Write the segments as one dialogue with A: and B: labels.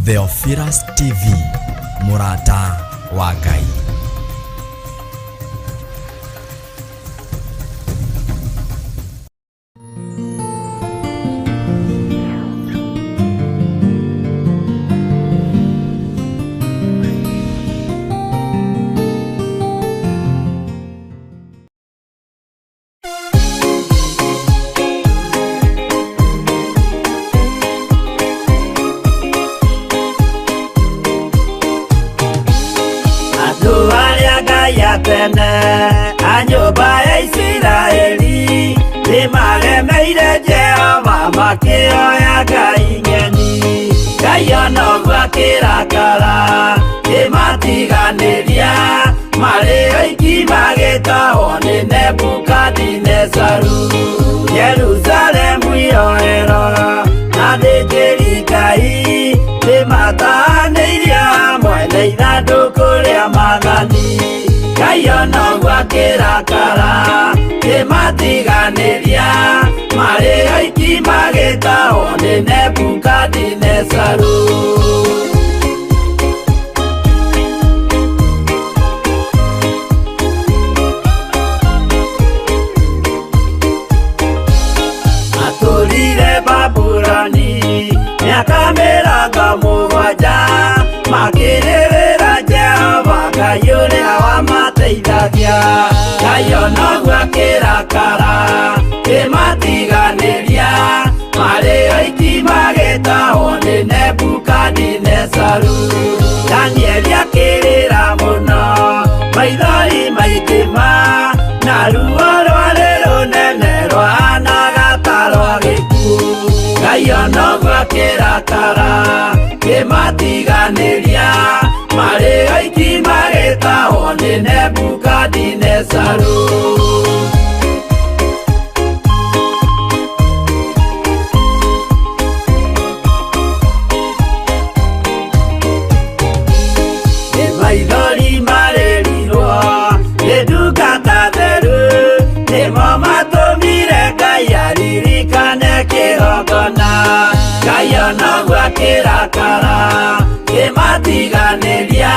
A: Theophilus TV, Murata wa Ngai.
B: Anyumba ya Israeli nimaremeire Jehova makĩoya Ngai nyeni. Ngai onoguo akĩrakara kĩmatiganĩria, marĩ oiki magĩtahwo nĩ Nebukadinezaru. Jerusalemu iroero na athĩnjĩri Ngai nĩmatahanĩirio hamwe na ithandũkũ rĩa Mwathani. Ngai onoguo akĩrakara kĩmatiganĩria, marĩ oiki magĩtahwo nĩ Nebukadinezaru. Atũrire Babuloni mĩaka 70 makĩrĩrĩra Jehova Ngai ũrĩa wamateithagia. Ngai onoguo akĩrakara kĩmatiganĩria, marĩ oiki magĩtahwo nĩ Nebukadinezaru. Danieli akĩrĩra mũno, maithori maitĩma, na ruo rwarĩ rũnene rwahanaga ta rwa gĩkuũ. Ngai onoguo akĩrakara kĩmatiganĩria, marĩ oiki magĩtahwo nĩ Nebukadinezaru. Maithori marĩrirwo nĩ ndungata theru, nĩmo matũmire Ngai aririkane kĩgongona. Ngai onoguo akĩrakara kĩmatiganĩria,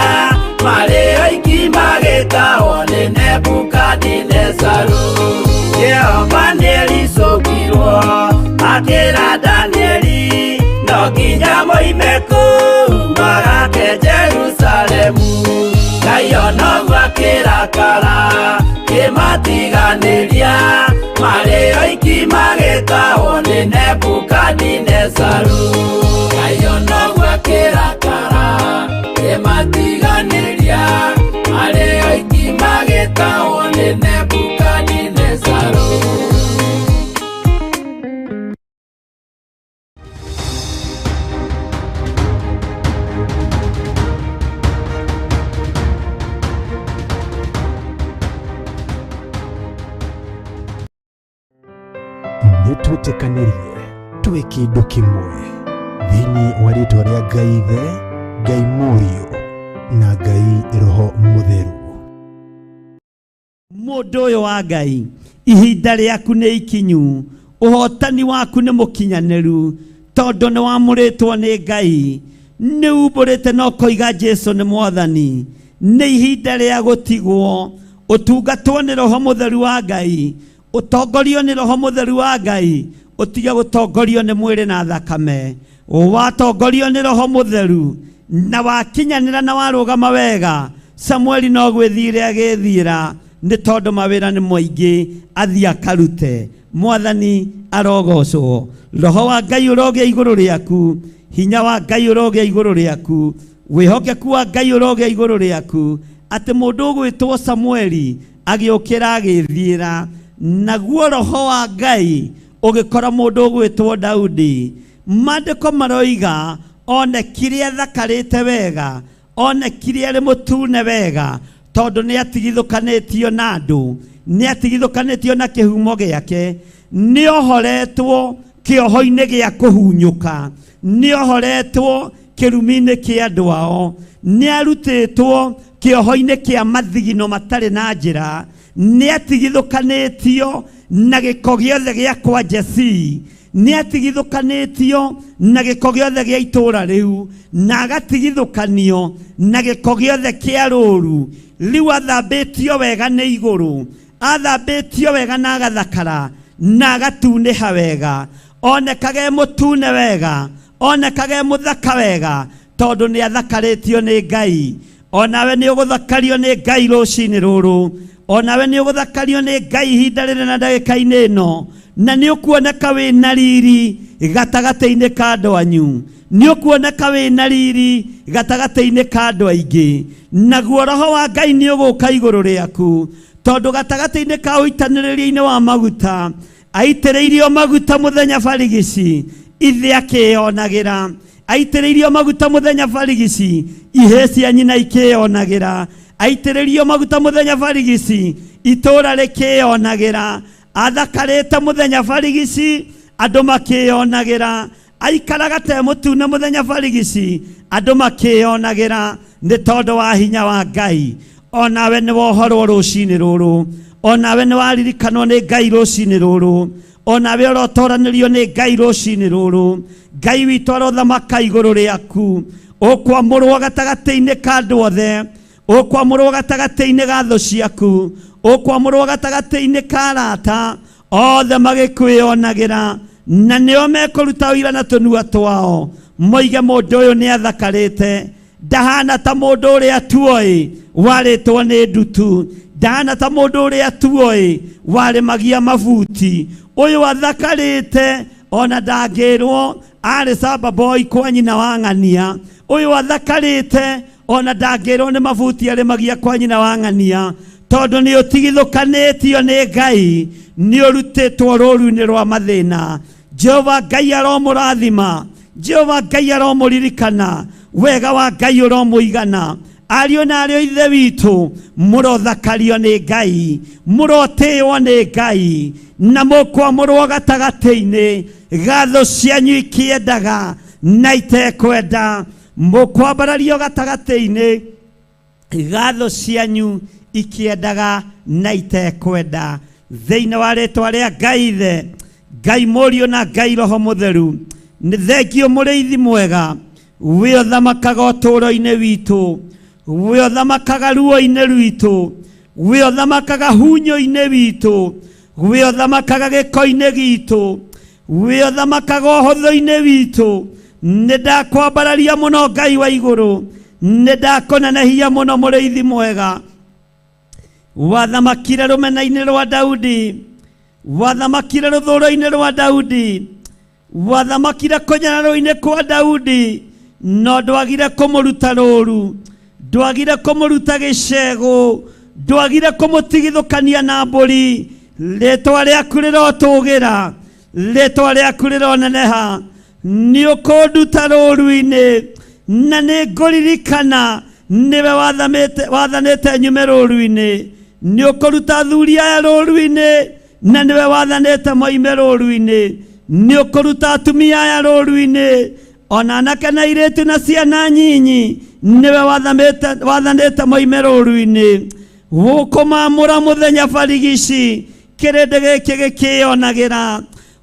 B: marĩ oiki magĩtahwo nĩ Nebukadinezaru. Jehova nĩericũkirwo akĩra Danieli, no nginya moime kũu magake Jerusalemu. Ngai onoguo akĩrakara kĩmatiganĩria, marĩ oiki magĩtahwo nĩ Nebukadinezaru. Ngai onoguo akĩrakara kĩmatiganĩria, marĩ oiki magĩtahwo nĩ Nebukadinezaru.
C: Nĩtwĩtĩkanĩrie twĩ kĩndũ kĩmwe thĩinĩ wa rĩĩtwa rĩa Ngai Ithe, Ngai Mũriũ na Ngai Roho Mũtheru.
B: Mũndũ ũyũ wa Ngai, ihinda rĩaku nĩ ikinyu, ũhotani waku nĩ mũkinyanĩru, tondũ nĩ wamũrĩtwo nĩ Ngai. Nĩ umbũrĩte no koiga Jesũ nĩ Mwathani. Nĩ ihinda rĩa gũtigwo, ũtungatwo nĩ Roho Mũtheru wa Ngai, ũtongorio nĩ Roho Mũtheru wa Ngai, ũtige gũtongorio nĩ mwĩrĩ na thakame. Watongorio nĩ Roho Mũtheru na wakinyanĩra na warũgama wega, Samueli no gwĩthire agĩthiĩra, nĩ tondũ mawĩra nĩ maingĩ, athiĩ akarute. Mwathani arogocwo. Roho wa Ngai ũrogĩa igũrũ rĩaku, hinya wa Ngai ũrogĩa igũrũ rĩaku, wĩhokeku wa Ngai ũrogĩa igũrũ rĩaku, atĩ mũndũ ũgwĩtwo Samueli agĩũkĩra agĩthiĩra, naguo Roho wa Ngai ũgĩkora mũndũ ũgwĩtwo Daudi. Maandĩko maroiga onekire athakarĩte wega, onekire arĩ mũtune wega, tondũ nĩ atigithũkanĩtio na andũ, nĩ atigithũkanĩtio na kĩhumo gĩake, nĩ ohoretwo kĩoho-inĩ gĩa kũhunyũka, nĩ ohoretwo kĩrumi-inĩ kĩa andũ ao, nĩ arutĩtwo kĩoho-inĩ kĩa mathigino matarĩ na njĩra, nĩ atigithũkanĩtio na gĩko gĩothe gĩa kwa Jesii, nĩ atigithũkanĩtio na gĩko gĩothe gĩa itũũra rĩu na agatigithũkanio na gĩko gĩothe kĩa rũũru. Rĩu athambĩtio wega nĩ igũrũ, athambĩtio wega na agathakara na agatunĩha wega, onekage mũtune wega, onekage mũthaka wega, tondũ nĩ athakarĩtio nĩ Ngai. Onawe nĩ ũgũthakario nĩ Ngai rũciinĩ rũrũ, onawe nĩ ũgũthakario nĩ Ngai ihinda rĩrĩ na ndagĩka-inĩ ĩno, na nĩ ũkuoneka wĩna riri gatagatĩ-inĩ ka andũ anyu, nĩ ũkuoneka wĩna riri gatagatĩ-inĩ ka andũ aingĩ, naguo Roho wa Ngai nĩ ũgũka igũrũ rĩaku, tondũ gatagatĩ-inĩ ka ũitanĩrĩria-inĩ wa maguta aitĩrĩirio maguta mũthenya barigici, ithe akĩonagĩra, aitĩrĩirio maguta mũthenya barigici, ihĩ cia nyina ikĩonagĩra, aitĩrĩirio maguta mũthenya barigici, itũũra rĩkĩonagĩra, athakarĩte mũthenya barigici, andũ makĩonagĩra, aikaraga te mũtune mũthenya barigici, andũ makĩonagĩra, nĩ tondũ wa hinya wa Ngai. Onawe nĩ wohorwo rũciinĩ rũrũ, onawe nĩ waririkanwo nĩ Ngai rũciinĩ rũrũ, onawe ũrotoranĩrio nĩ Ngai rũciinĩ rũrũ. Ngai witũ arothamaka igũrũ rĩaku, ũkwamũrwo gatagatĩ-inĩ ka andũ othe, ũkwamũrwo gatagatĩ-inĩ ga thũ ciaku, ũkwamũrwo gatagatĩ-inĩ ka arata othe magĩkwĩonagĩra, na nĩo mekũruta ũira na tũnua twao, moige mũndũ ũyũ nĩ athakarĩte, ndahana ta mũndũ ũrĩa tuoĩ warĩtwo nĩ ndutu, ndahana ta mũndũ ũrĩa tuoĩ warĩmagia mabuti, ũyũ athakarĩte ona ndangĩrwo arĩ Samba Boy kwa nyina wa ng'ania, ũyũ athakarĩte ona ndangĩrwo nĩ mabuti arĩmagia kwa nyina wa ng'ania, tondũ nĩ ũtigithũkanĩtio nĩ Ngai, nĩ ũrutĩtwo rũũru-inĩ rwa mathĩna. Jehova Ngai aromũrathima, Jehova Ngai aromũririkana, wega wa Ngai ũromũigana. Ariũ na arĩ ithe witũ mũrothakario nĩ Ngai, mũrotĩĩo nĩ Ngai, na mũkwamũrwo gatagatĩ-inĩ ga thũ cianyu ikĩendaga na itekwenda, mũkwambarario gatagatĩ-inĩ ga thũ cianyu ikĩendaga na itekwenda. Thĩinĩ wa rĩĩtwa rĩa Ngai Ithe, Ngai Mũriũ na Ngai Roho Mũtheru, nĩ thengio mũrĩithi mwega, we ũthamakaga ũtũũro-inĩ witũ, we ũthamakaga ruo-inĩ rwitũ, we ũthamakaga hunyo-inĩ witũ, we ũthamakaga gĩko-inĩ gitũ, we ũthamakaga ũhũthũ-inĩ witũ. Nĩ ndakwambararia mũno Ngai wa igũrũ, nĩ ndakũnenehia mũno mũrĩithi mwega. Wathamakire rũmena-inĩ rwa Daudi, wathamakire rũthũũro-inĩ rwa Daudi, wathamakire kũnyararo-inĩ kwa Daudi, no ndwagire kũmũruta rũũru, ndwagire kũmũruta gĩcegũ, ndwagire kũmũtigithũkania na mbũri. Rĩĩtwa rĩaku rĩrotũũgĩra, rĩĩtwa rĩaku rĩroneneha, nĩ ũkũnduta rũũru-inĩ, na nĩ ngũririkana nĩwe wathanĩte nyume rũũru-inĩ, nĩ ũkũruta athuri aya rũũru-inĩ, na nĩwe wathanĩte moime rũũru-inĩ, nĩ ũkũruta atumia aya rũũru-inĩ, ona anake na airĩtu na ciana nyinyi, nĩwe wathanĩte moime rũũru-inĩ. Ũkũmamũra mũthenya barigici, kĩrĩndĩ gĩkĩ gĩkĩonagĩra,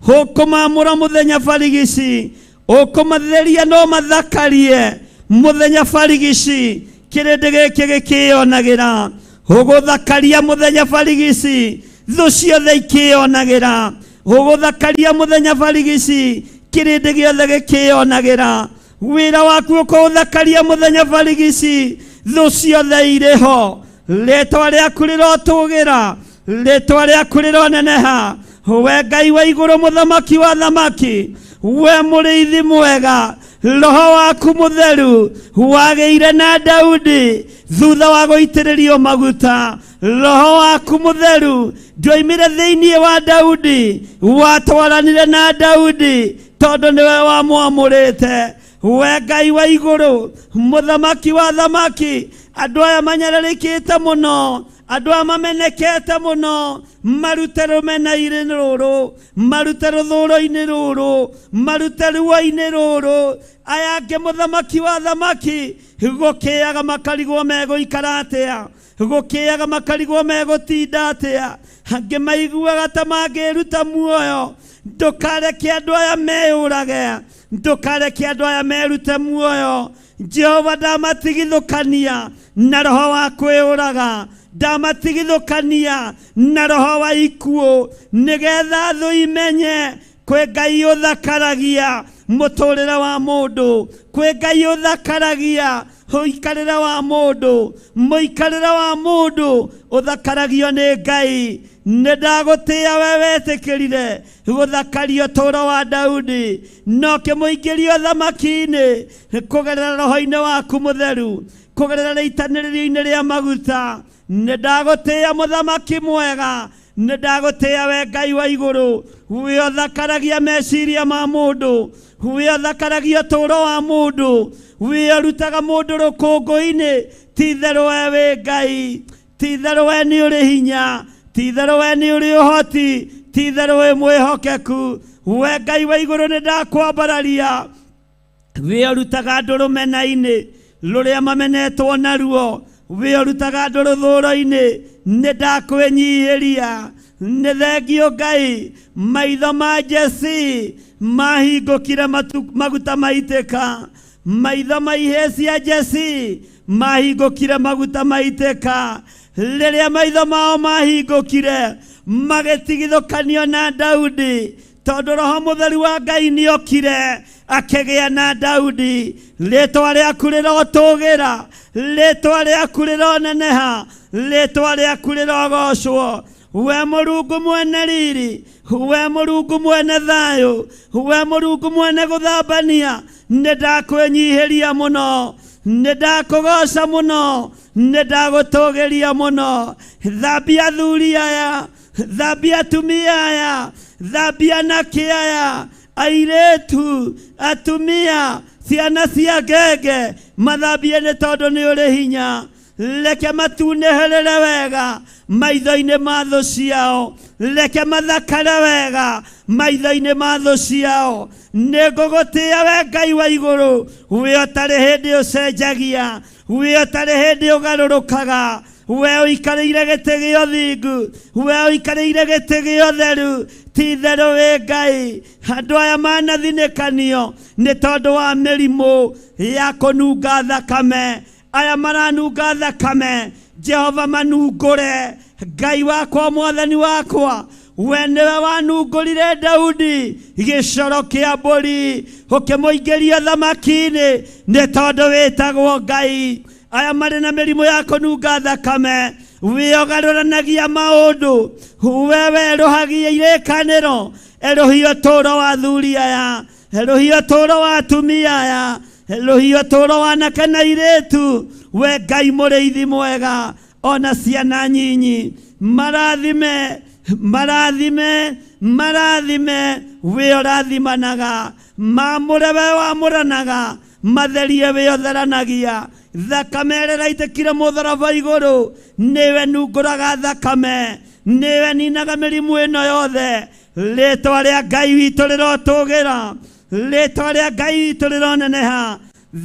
B: ũkũmamũra mũthenya barigici, ũkũmatheria no mathakarie mũthenya barigici, kĩrĩndĩ gĩkĩ gĩkĩonagĩra, ũgũthakaria mũthenya barigici, thũ ciothe ikĩonagĩra, ũgũthakaria mũthenya barigici, kĩrĩndĩ gĩothe gĩkĩonagĩra, wĩra waku ũkũũthakaria mũthenya barigici, thũ ciothe irĩ ho. Rĩĩtwa rĩaku rĩrotũũgĩra, rĩĩtwa rĩaku rĩroneneha, we Ngai wa igũrũ mũthamaki wa thamaki, we mũrĩithi mwega. Roho waku mũtheru wagĩire na Daudi thutha wa gũitĩrĩrio maguta. Roho waku mũtheru ndwoimire thĩinĩ wa Daudi, watwaranire na Daudi, tondũ nĩwe wamwamũrĩte. We Ngai wa igũrũ mũthamaki wa thamaki, andũ aya manyararĩkĩte mũno, andũ aya mamenekete mũno, marute rũmena-inĩ rũrũ, marute rũthũũro-inĩ rũrũ, marute ruo-inĩ rũrũ. Aya angĩ mũthamaki wa thamaki gũkĩaga makarigwo megũikara atĩa, gũkĩaga makarigwo megũtinda atĩa, angĩ maiguaga ta mangĩruta muoyo, ndukareke andu aya meyurage, ndukareke andu aya merute muoyo. Jehova ndamatigithukania na roho wa kwiyuraga, ndamatigithukania na roho wa ikuo, nigetha thu imenye kwi Ngai uthakaragia muturire wa mundu, kwi Ngai uthakaragia muikarire wa mundu, muikarire wa mundu uthakaragio ni Ngai. Nindagutia we wetikirire guthakario toro wa Daudi, no kimuingirio thamaki-ini kugerera roho-ini waku mutheru, kugerera ritaniririo-ini ria maguta. Nindagutia muthamaki mwega, nindagutia we Ngai wa iguru, we uthakaragia meciria ma mundu, we uthakaragia toro wa mundu, we arutaga mundu rukungu-ini. Ti-itherũ we wi Ngai, ti-itherũ we ni uri hinya, ti-itherũ we ni uri uhoti, ti-itherũ we mwihokeku. We Ngai wa iguru nindakwambararia, we arutaga andu rumena-ini ruria mamenetwo naruo, we arutaga andu ruthuro-ini. Nindakwenyihiria, nĩ thengio Ngai. Maitho ma Jesi mahingũkire maguta maitĩka, maitho ma ihĩĩ cia Jesi mahingũkire maguta maitĩka. Rĩrĩa maitho mao mahingũkire magĩtigithũkanio na Daudi, tondũ roho mũtheru wa Ngai nĩokire akĩgĩa na Daudi. Rĩĩtwa rĩaku rĩrotũgĩra, rĩĩtwa rĩaku rĩroneneha, rĩĩtwa rĩaku rĩrogocwo. We Mũrungu mwene riri, we Mũrungu mwene thayũ, we Mũrungu mwene gũthambania, nĩndakwenyihiria mũno, nĩndakũgoca mũno, nĩndagũtũgĩria mũno. Thambia athuri aya, thambia atumia aya, thambia anake aya, airĩtu, atumia, ciana cia ngenge, mathambie nĩ tondũ nĩ ũrĩ hinya. Reke matunĩhĩrĩre wega maitho-inĩ ma thũ ciao, reke mathakare wega maitho-inĩ ma thũ ciao. Nĩngũgũtĩĩa we Ngai wa igũrũ, we ũtarĩ hĩndĩ ũcenjagia, we ũtarĩ hĩndĩ ũgarũrũkaga, we ũikarĩire gĩtĩ gĩa ũthingu, we ũikarĩire gĩtĩ gĩa ũtheru. Ti-itherũ wĩ Ngai. Andũ aya manathinĩkanio nĩ tondũ wa mĩrimũ ya kũnunga thakame, aya maranunga thakame, Jehova manungũre. Ngai wakwa, mwathani wakwa, we nĩwe wanungũrire Daudi gĩcoro kĩa mbũri, ũkĩmũingĩria thamaki-inĩ nĩ tondũ wĩtagwo Ngai. Aya marĩ na mĩrimũ ya kũnunga thakame, we ũgarũranagia maũndũ, we werũhagia irĩkanĩro. Erũhia ũtũũro wa athuri aya, erũhia ũtũũro wa atumia aya, erũhia ũtũũro wa anake na airĩtu. We Ngai mũrĩithi mwega, ona ciana nyinyi marathime, marathime, marathime. We ũrathimanaga, mamũre we wamũranaga, matherie we ũtheranagia. Thakame ĩrĩa ĩraitĩkire mũtharaba igũrũ, nĩwe nungũraga thakame, nĩwe ninaga mĩrimũ ĩno yothe. Rĩĩtwa rĩa Ngai witũ rĩrotũgĩra, rĩĩtwa rĩa Ngai witũ rĩroneneha.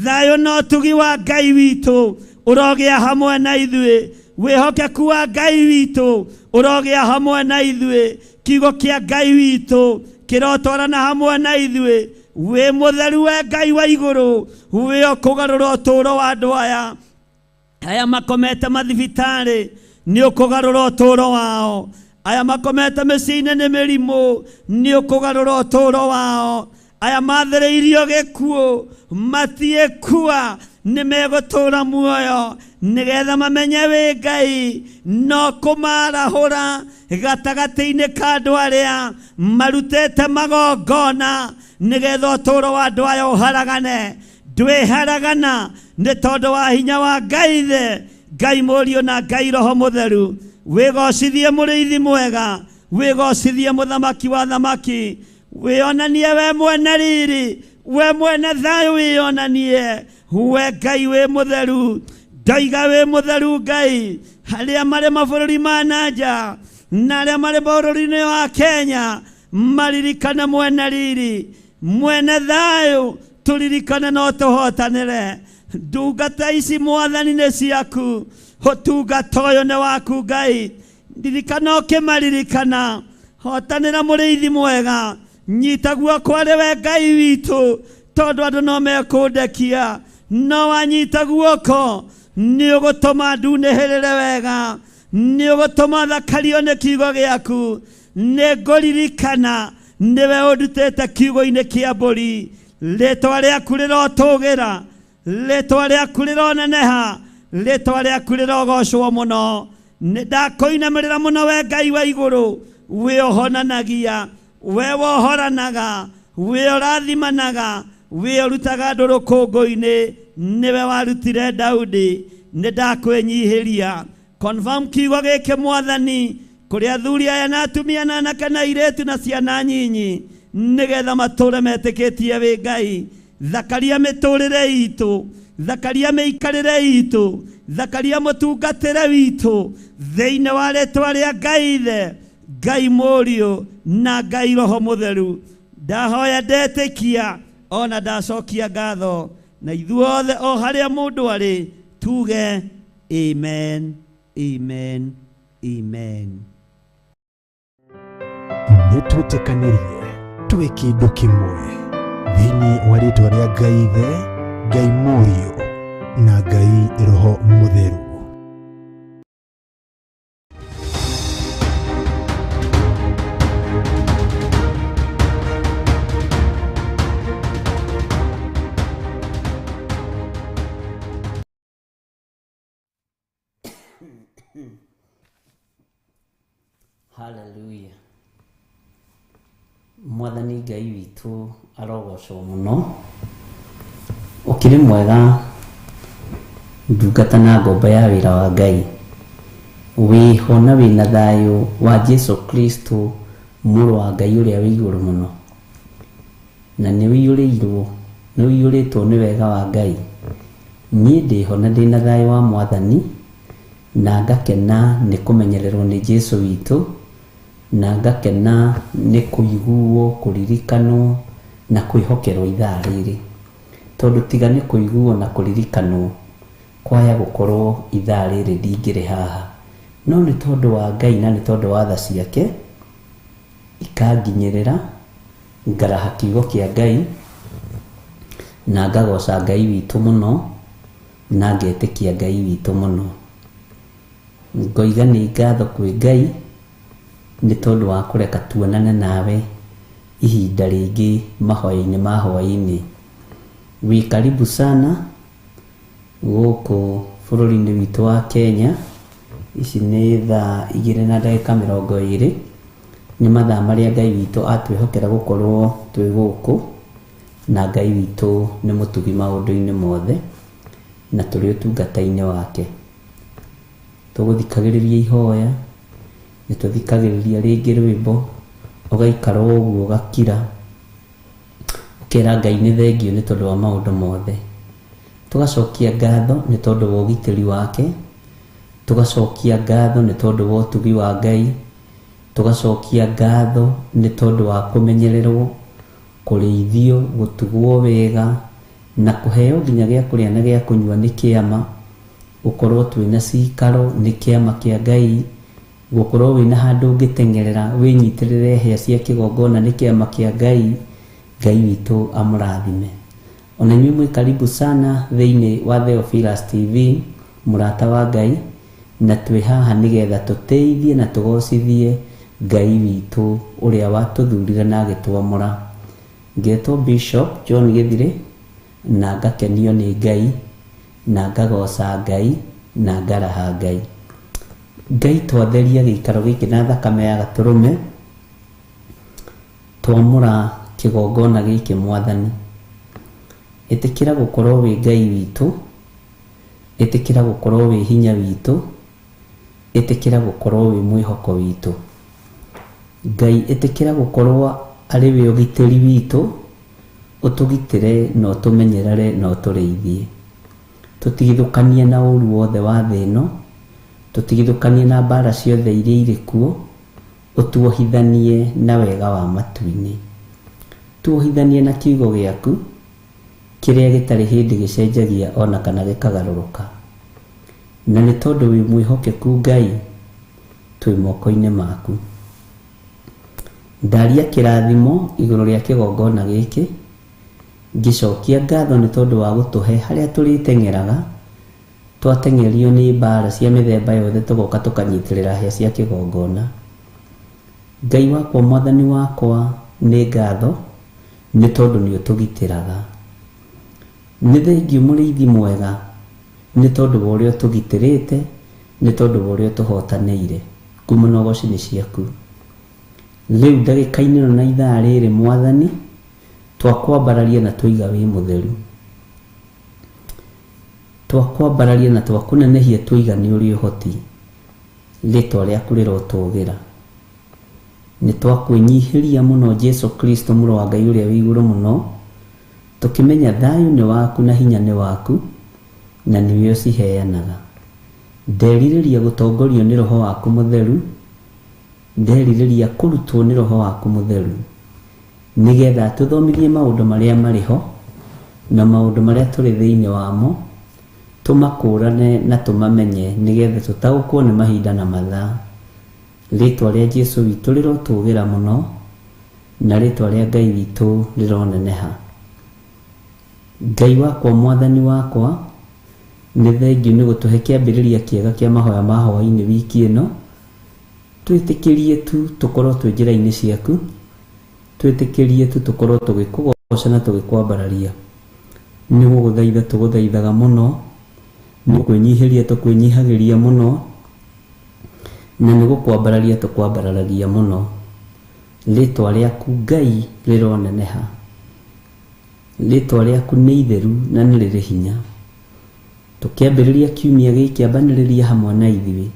B: Thayũ na ũtugi wa Ngai witũ ũrogĩa hamwe na ithuĩ, wĩhokeku wa Ngai witũ ũrogĩa hamwe na ithuĩ, kiugo kĩa Ngai witũ kĩrotwarana hamwe na ithuĩ. We mũtheru we Ngai wa igũrũ, we ũkũgarũra ũtũũro wa andũ aya, aya makomete mathibitarĩ, nĩ ũkũgarũra ũtũũro wao. Aya makomete mĩciĩ-inĩ nĩ mĩrimũ, nĩ ũkũgarũra ũtũũro wao. Aya mathereirio gĩkuũ, matiĩkua, nĩ megũtũũra muoyo, nĩgetha mamenye wĩ Ngai, no kũmarahũra gatagatĩ-inĩ ka andũ arĩa marutĩte magongona, nĩgetha ũtũũro wa andũ aya ũharagane. Ndwĩharagana nĩ tondũ wa hinya wa Ngai Ithe, Ngai Mũriũ na Ngai Roho Mũtheru. Wĩgocithie mũrĩithi mwega, wĩgocithie mũthamaki wa thamaki, wĩonanie we mwene riri, we mwene thayũ wĩonanie. We Ngai wĩ mũtheru, ndoiga wĩ mũtheru Ngai. Arĩa marĩ mabũrũri ma nanja na arĩa marĩ bũrũri-inĩ wa Kenya maririkane mwene riri, mwene thayũ, tũririkane no tũhotanĩre. Ndungata ici mwathani nĩ ciaku, ũtungata ũyũ nĩ waku Ngai. Ririkana ũkĩmaririkana, hotanĩra mũrĩithi mwega, nyita guoko arĩ we Ngai witũ, tondũ andũ no mekũndekia, no wanyita guoko nĩ ũgũtũma ndunĩhĩrĩre wega, nĩ ũgũtũma thakario nĩ kiugo gĩaku. Nĩ ngũririkana nĩwe ũndutĩte kiugo-inĩ kĩa mbũri, rĩtwa rĩaku rĩrotũgĩra, rĩtwa rĩaku rĩroneneha, rĩtwa rĩaku rĩrogocwo mũno. Nĩ ndakũinamĩrĩra mũno we Ngai wa igũrũ, we ũhonanagia, we wohoranaga, we ũrathimanaga, we ũrutaga andũ rũkũngũ-inĩ, nĩwe warutire Daudi. Nĩ ndakwĩnyihĩria, confirm kiugo gĩkĩ Mwathani kũrĩ athuri aya na atumia na anake na airĩtu na ciana nyinyi, nĩgetha matũũre metĩkĩtie wĩ Ngai. Thakaria mĩtũrĩre itũ, thakaria mĩikarĩre itũ, thakaria mũtungatĩre witũ, thĩinĩ wa rĩtwa rĩa Ngai Ithe, Ngai Mũriũ na Ngai Roho Mũtheru. Ndahoya ndetĩkia, ona ndacokia ngatho, na ithuothe o harĩa mũndũ arĩ tuge amen, amen, amen.
C: Nĩtwĩtĩkanĩrie twĩ kĩndũ kĩmwe thĩinĩ wa rĩtwa rĩa Ngai Ithe, Ngai Mũriũ na Ngai Roho Mũtheru.
D: Hallelujah. Mwathani Ngai witũ arogocwo mũno. Ũkĩrĩ mwega ndungata na ngombo ya wĩra wa Ngai, wĩho na wĩna thayũ wa Jesu Kristo mũrũ wa Ngai ũrĩa wĩ igũrũ mũno, na nĩ wĩiyũrĩtwo nĩ wega wa Ngai. Niĩ ndĩho na ndĩna thayũ wa Mwathani, na ngakena nĩ kũmenyererwo nĩ Jesu witũ, na ngakena nĩ kũiguo, kũririkanwo na kwĩhokerwo ithaa rĩrĩ, tondũ tiga nĩ kũiguo na kũririkanwo kwaya gũkorwo ithaa rĩrĩ ndingĩrĩ haha, no nĩ tondũ wa Ngai na nĩ tondũ wa tha ciake ikanginyĩrĩra, ngaraha kiugo kĩa Ngai na ngagoca Ngai witũ mũno, na ngetĩkia Ngai witũ mũno. Ngoiga nĩ ngatho kwĩ Ngai nĩ tondũ wa kũreka tuonane nawe ihinda rĩngĩ mahoya-inĩ ma hwaĩ-inĩ. Wĩ karibu sana gũkũ bũrũri-inĩ witũ wa Kenya. Ici nĩ thaa 2:20, nĩ mathaa marĩa Ngai witũ atwĩhokera gũkorwo twĩ gũkũ, na Ngai witũ nĩ mũtugi maũndũ-inĩ mothe, na tũrĩ ũtungata-inĩ wake. Tũgũthikagĩrĩria ihoya, nĩ tũthikagĩrĩria rĩngĩ rwĩmbo, ũgaikara ũguo ũgakira, ũkera Ngai nĩ thengio nĩ tondũ wa maũndũ mothe. Tũgacokia ngatho nĩ tondũ wa ũgitĩri wake, tũgacokia ngatho nĩ tondũ wa ũtugi wa Ngai, tũgacokia ngatho nĩ tondũ wa kũmenyererwo, kũrĩithio, gũtugwo wega, na kũheo nginya gĩa kũrĩa na gĩa kũnyua nĩ kĩama, gũkorwo twĩna cikaro nĩ kĩama kĩa Ngai, gũkorwo wĩna handũ ũngĩteng'erera wĩnyitĩrĩre hĩa cia kĩgongona nĩ kĩama kĩa Ngai. Ngai witũ amũrathime. Ona inyuĩ mwĩ karibu sana thĩinĩ wa Theophilus TV, mũrata wa Ngai, na twĩ haha nĩgetha tũteithie na tũgocithie Ngai witũ ũrĩa watũthurire na agĩtwamũra. Ngetwo Bishop John Gĩthirĩ, na ngakenio nĩ Ngai, na ngagoca Ngai, na ngaraha Ngai. Ngai twatheria gĩikaro gĩkĩ na thakame ya Gatũrũme, twamũra kĩgongona gĩkĩ Mwathani. Ĩtĩkĩra gũkorwo wĩ Ngai witũ, ĩtĩkĩra gũkorwo wĩ hinya witũ, ĩtĩkĩra gũkorwo wĩ mwĩhoko witũ. Ngai ĩtĩkĩra gũkorwo arĩ wĩ ũgitĩri witũ, ũtũgitĩre na ũtũmenyerere na ũtũrĩithie. Tũtigithũkanie na ũru wothe wa thĩ ĩno, tũtigithũkanie na mbara ciothe iria irĩ kuo, ũtuohithanie na wega wa matu-inĩ. Tuohithanie na kiugo gĩaku kĩrĩa gĩtarĩ hĩndĩ gĩcenjagia ona kana gĩkagarũrũka. Na nĩ tondũ wĩ mwĩhokeku Ngai, twĩ moko-inĩ maku. ndaria kĩrathimo igũrũ rĩa kĩgongona gĩkĩ, ngĩcokia ngatho nĩ tondũ wa gũtũhe harĩa tũrĩteng'eraga, twateng'erio nĩ mbara cia mĩthemba yothe tũgoka tũkanyitĩrĩra hĩa cia kĩgongona. Ngai wakwa, Mwathani wakwa, nĩ ngatho nĩ tondũ nĩ ũtũgitĩraga. Nĩ thengiũ Mũrĩithi mwega nĩ tondũ wa ũrĩa ũtũgitĩrĩte, nĩ tondũ wa ũrĩa ũtũhotanĩire. Ngumo na ũgooci nĩ ciaku. Rĩu ndagĩka-inĩ ĩno na ithaa rĩrĩ Mwathani, twakwambararia na twiga wĩ mũtheru, twakwambararia na twakũnenehia twiga nĩ ũrĩ ũhoti, rĩtwa rĩaku rĩrotũgĩra. Nĩ twakwĩnyihĩria mũno Jesu Kristo mũrũ wa Ngai ũrĩa wĩ igũrũ mũno, tũkĩmenya thayũ nĩ waku na hinya nĩ waku, na nĩwe ũciheanaga. Nderirĩria gũtongorio nĩ Roho waku mũtheru, nderirĩria kũrutwo nĩ Roho waku mũtheru, nĩgetha tũthomithie maũndũ marĩa marĩ ho na maũndũ marĩa tũrĩ thĩinĩ wamo, tũmakũrane na tũmamenye, nĩgetha tũtaũkwo nĩ mahinda na mathaa. Rĩtwa rĩa Jesu witũ rĩrotũgĩra mũno, na rĩtwa rĩa Ngai witũ rĩroneneha. Ngai wakwa, Mwathani wakwa, nĩ thengiũ nĩ gũtũhe kĩambĩrĩria kĩega kĩa mahoya ma hwaĩ-inĩ wiki ĩno. Twĩtĩkĩrie tu tũkorwo twĩ njĩra-inĩ ciaku, twĩtĩkĩrie tu tũkorwo tũgĩkũgoca na tũgĩkwambararia. Nĩ gũgũthaitha tũgũthaithaga mũno, nĩ kwĩnyihĩria tũkwĩnyihagĩria mũno, na nĩ gũkwambararia tũkwambararagia mũno. Rĩtwa rĩaku Ngai rĩroneneha, rĩtwa rĩaku nĩ itheru na nĩ rĩrĩ hinya. Tũkĩambĩrĩria kiumia gĩkĩ, kĩambanĩrĩria hamwe na ithuĩ,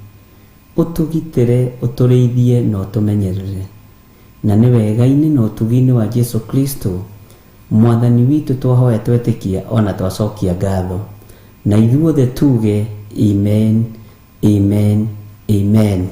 D: ũtũgitĩre, ũtũrĩithie na ũtũmenyerere. Na nĩ wega-inĩ na ũtugi-inĩ wa Jesu Kristo Mwathani witũ twahoya twetĩkia ona twacokia ngatho, na ithuothe tuge amen, amen, amen.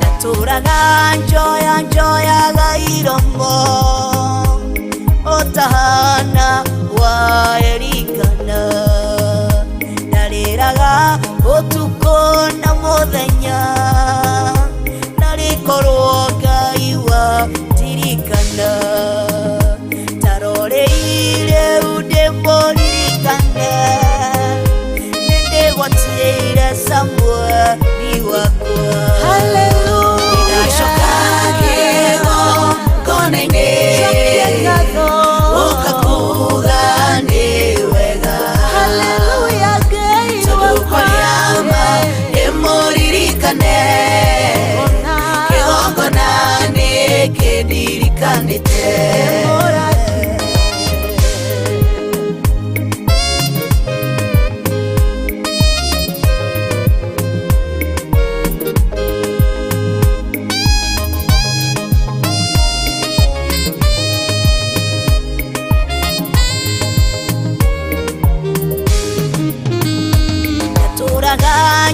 E: Naturaga njoyaga irongo otahana waerigana, narĩraga ũtukũ na mũthenya, narĩkorwo Ngai wa ndirikana, taroreire ndĩmũririkane, nĩndĩgwatĩire Samũeli wakwa.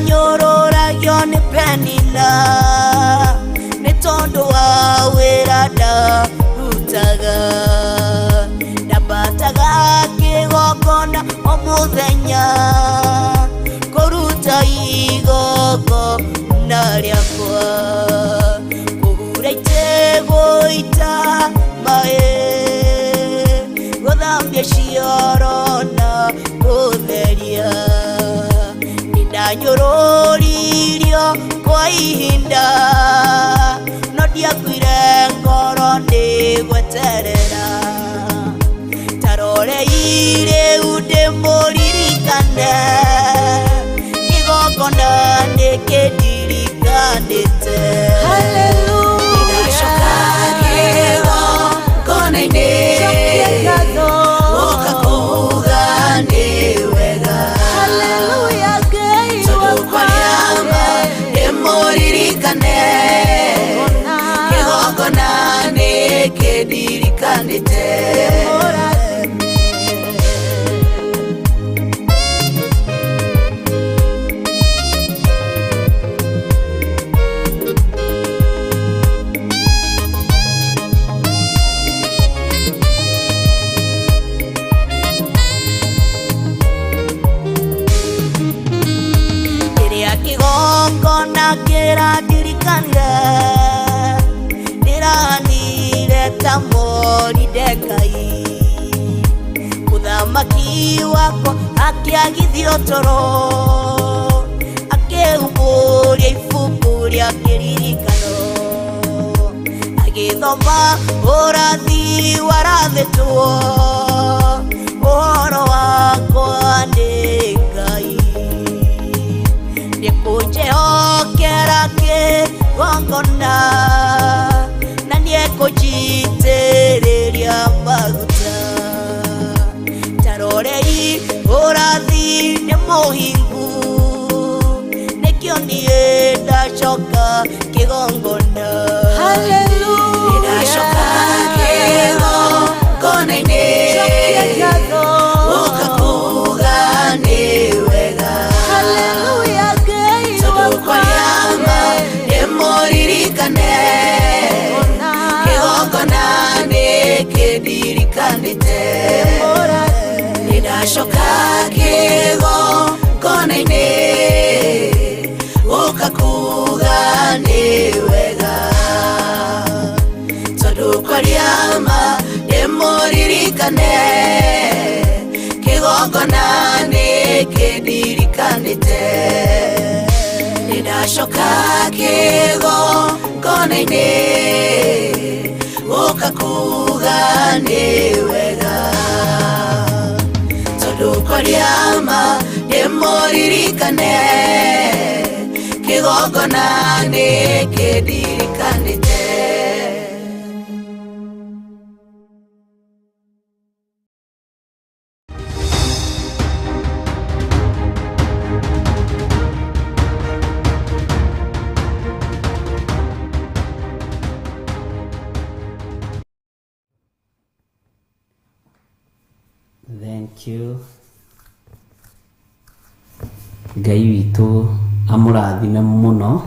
E: Nyororagio nĩ Penina nĩ tondũ wa wĩra ndarutaga, ndambataga kĩgongona o mũthenya kũruta igongona rĩakwa, kũhura itĩ, gũita maĩ, gũthambia cioro na gũtheria. Ndanyũrũririo kwa ihinda, no ndiakuire ngoro ndĩgweterera, taroreire ndĩmũririkane, kĩgongona nĩkĩndirikanĩte. Hallelujah. kigongona kĩrandirikania ndĩranire ta Moridekai. Mũthamaki wakwa akĩagithio toro, akĩhumbũria ibuku rĩa kĩririkano, agĩthoma ũrathi warathĩtwo ũhoro wakwa nĩ Ngai. Nĩkũnjehokera kĩgongona na nĩekũnjitĩrĩria maguta. Tarorei ũrathi nĩ mũhingu, nĩkĩo niĩ ndacoka kĩgongona. Ndacoka kĩgongona-inĩ ũkakuga nĩ wega. Tondũ kwaria ma ndĩmũririkane, kĩgongona nĩ kĩndirikanĩte. Ndacoka kĩgongona-inĩ ũkakuga nĩ wega. Tondũ kwaria ma ndĩmũririkane, kĩgongona nĩ kĩndirikanĩte. Ndacoka kĩgongona-inĩ ũkakuga nĩ wega. Tondũ kwaria ma ndĩmũririkane, kĩgongona nĩ kĩndirikanĩte.
D: Thank you. Ngai witũ amũrathime mũno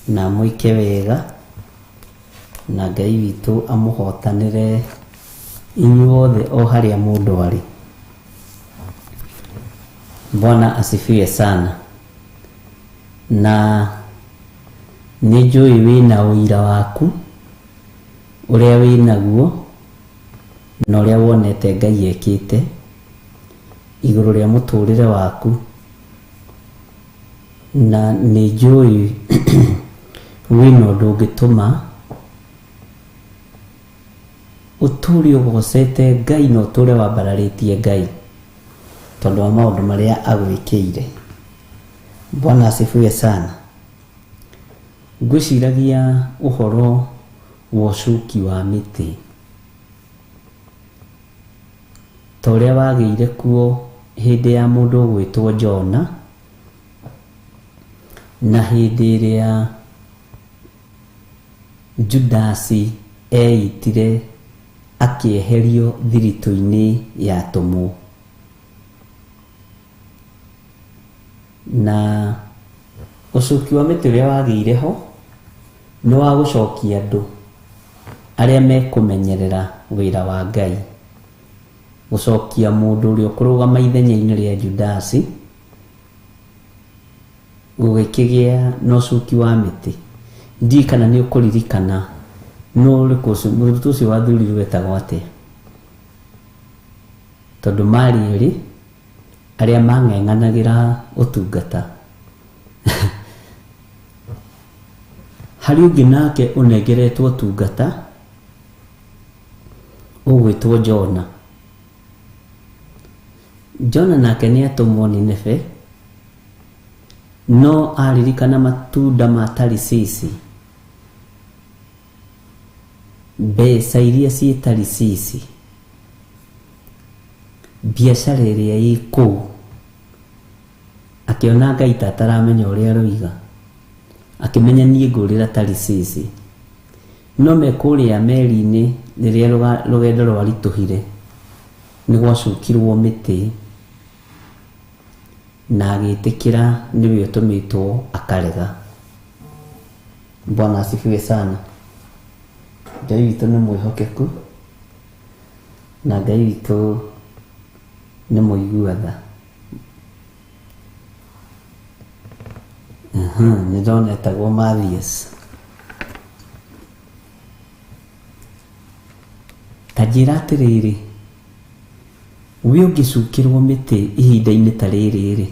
D: na mũike wega, na Ngai witũ amũhotanĩre inyuothe o harĩa mũndũ arĩ. Bwana asifiwe sana. Na nĩnjũĩ wĩna ũira waku ũrĩa wĩnaguo na ũrĩa wonete Ngai ekĩte igũrũ rĩa mũtũrĩre waku, na nĩnjũĩ wĩna ũndũ ũngĩtũma ũtũre ũgocete Ngai na ũtũre wambararĩtie Ngai tondũ wa maũndũ marĩa agwĩkĩire. Bwana asifiwe sana. Ngwĩciragia ũhoro wa ũcuki wa mĩtĩ, ta ũrĩa wagĩire kuo hĩndĩ ya mũndũ ũgwĩtwo Jona, na hĩndĩ ĩrĩa Judasi eitire akĩeherio thiritũ-inĩ ya tũmũ. Na ũcuki wa mĩtĩ ũrĩa wagĩire ho nĩ wa gũcokia andũ arĩa mekũmenyerera wĩra wa Ngai, gũcokia mũndũ ũrĩa ũkũrũgama ithenya-inĩ rĩa Judasi gũgĩkĩgĩa na ũcuki wa mĩtĩ. Ndiũĩ kana nĩ ũkũririkana no mũrutwo ũcio wathurirwo wetagwo atĩa, tondũ marĩ erĩ arĩa mang'eng'anagĩra ũtungata. Harĩ ũngĩ nake ũnengeretwo ũtungata ũgwĩtwo Jona. Jona nake nĩ atũmwo Nineve, no aririkana matunda ma Tarisisi, mbeca iria ciĩ Tarisisi, biacara ĩrĩa ĩ kũu, akĩona Ngai ta ataramenya ũrĩa aroiga, akĩmenya niĩ ngũrĩra Tarisisi. No me kũrĩa meri-inĩ rĩrĩa rũgendo rwaritũhire nĩ gwacukirwo mĩtĩ na agĩtĩkĩra nĩwe ũtũmĩtwo akarega. Bwana asifiwe sana. Ngai witũ nĩ mwĩhokeku na Ngai witũ nĩ mũigua tha. nĩ ndona etagwo Mathias. Ta njĩra atĩrĩrĩ, we ũngĩcukĩrwo mĩtĩ ihinda-inĩ ta rĩrĩ,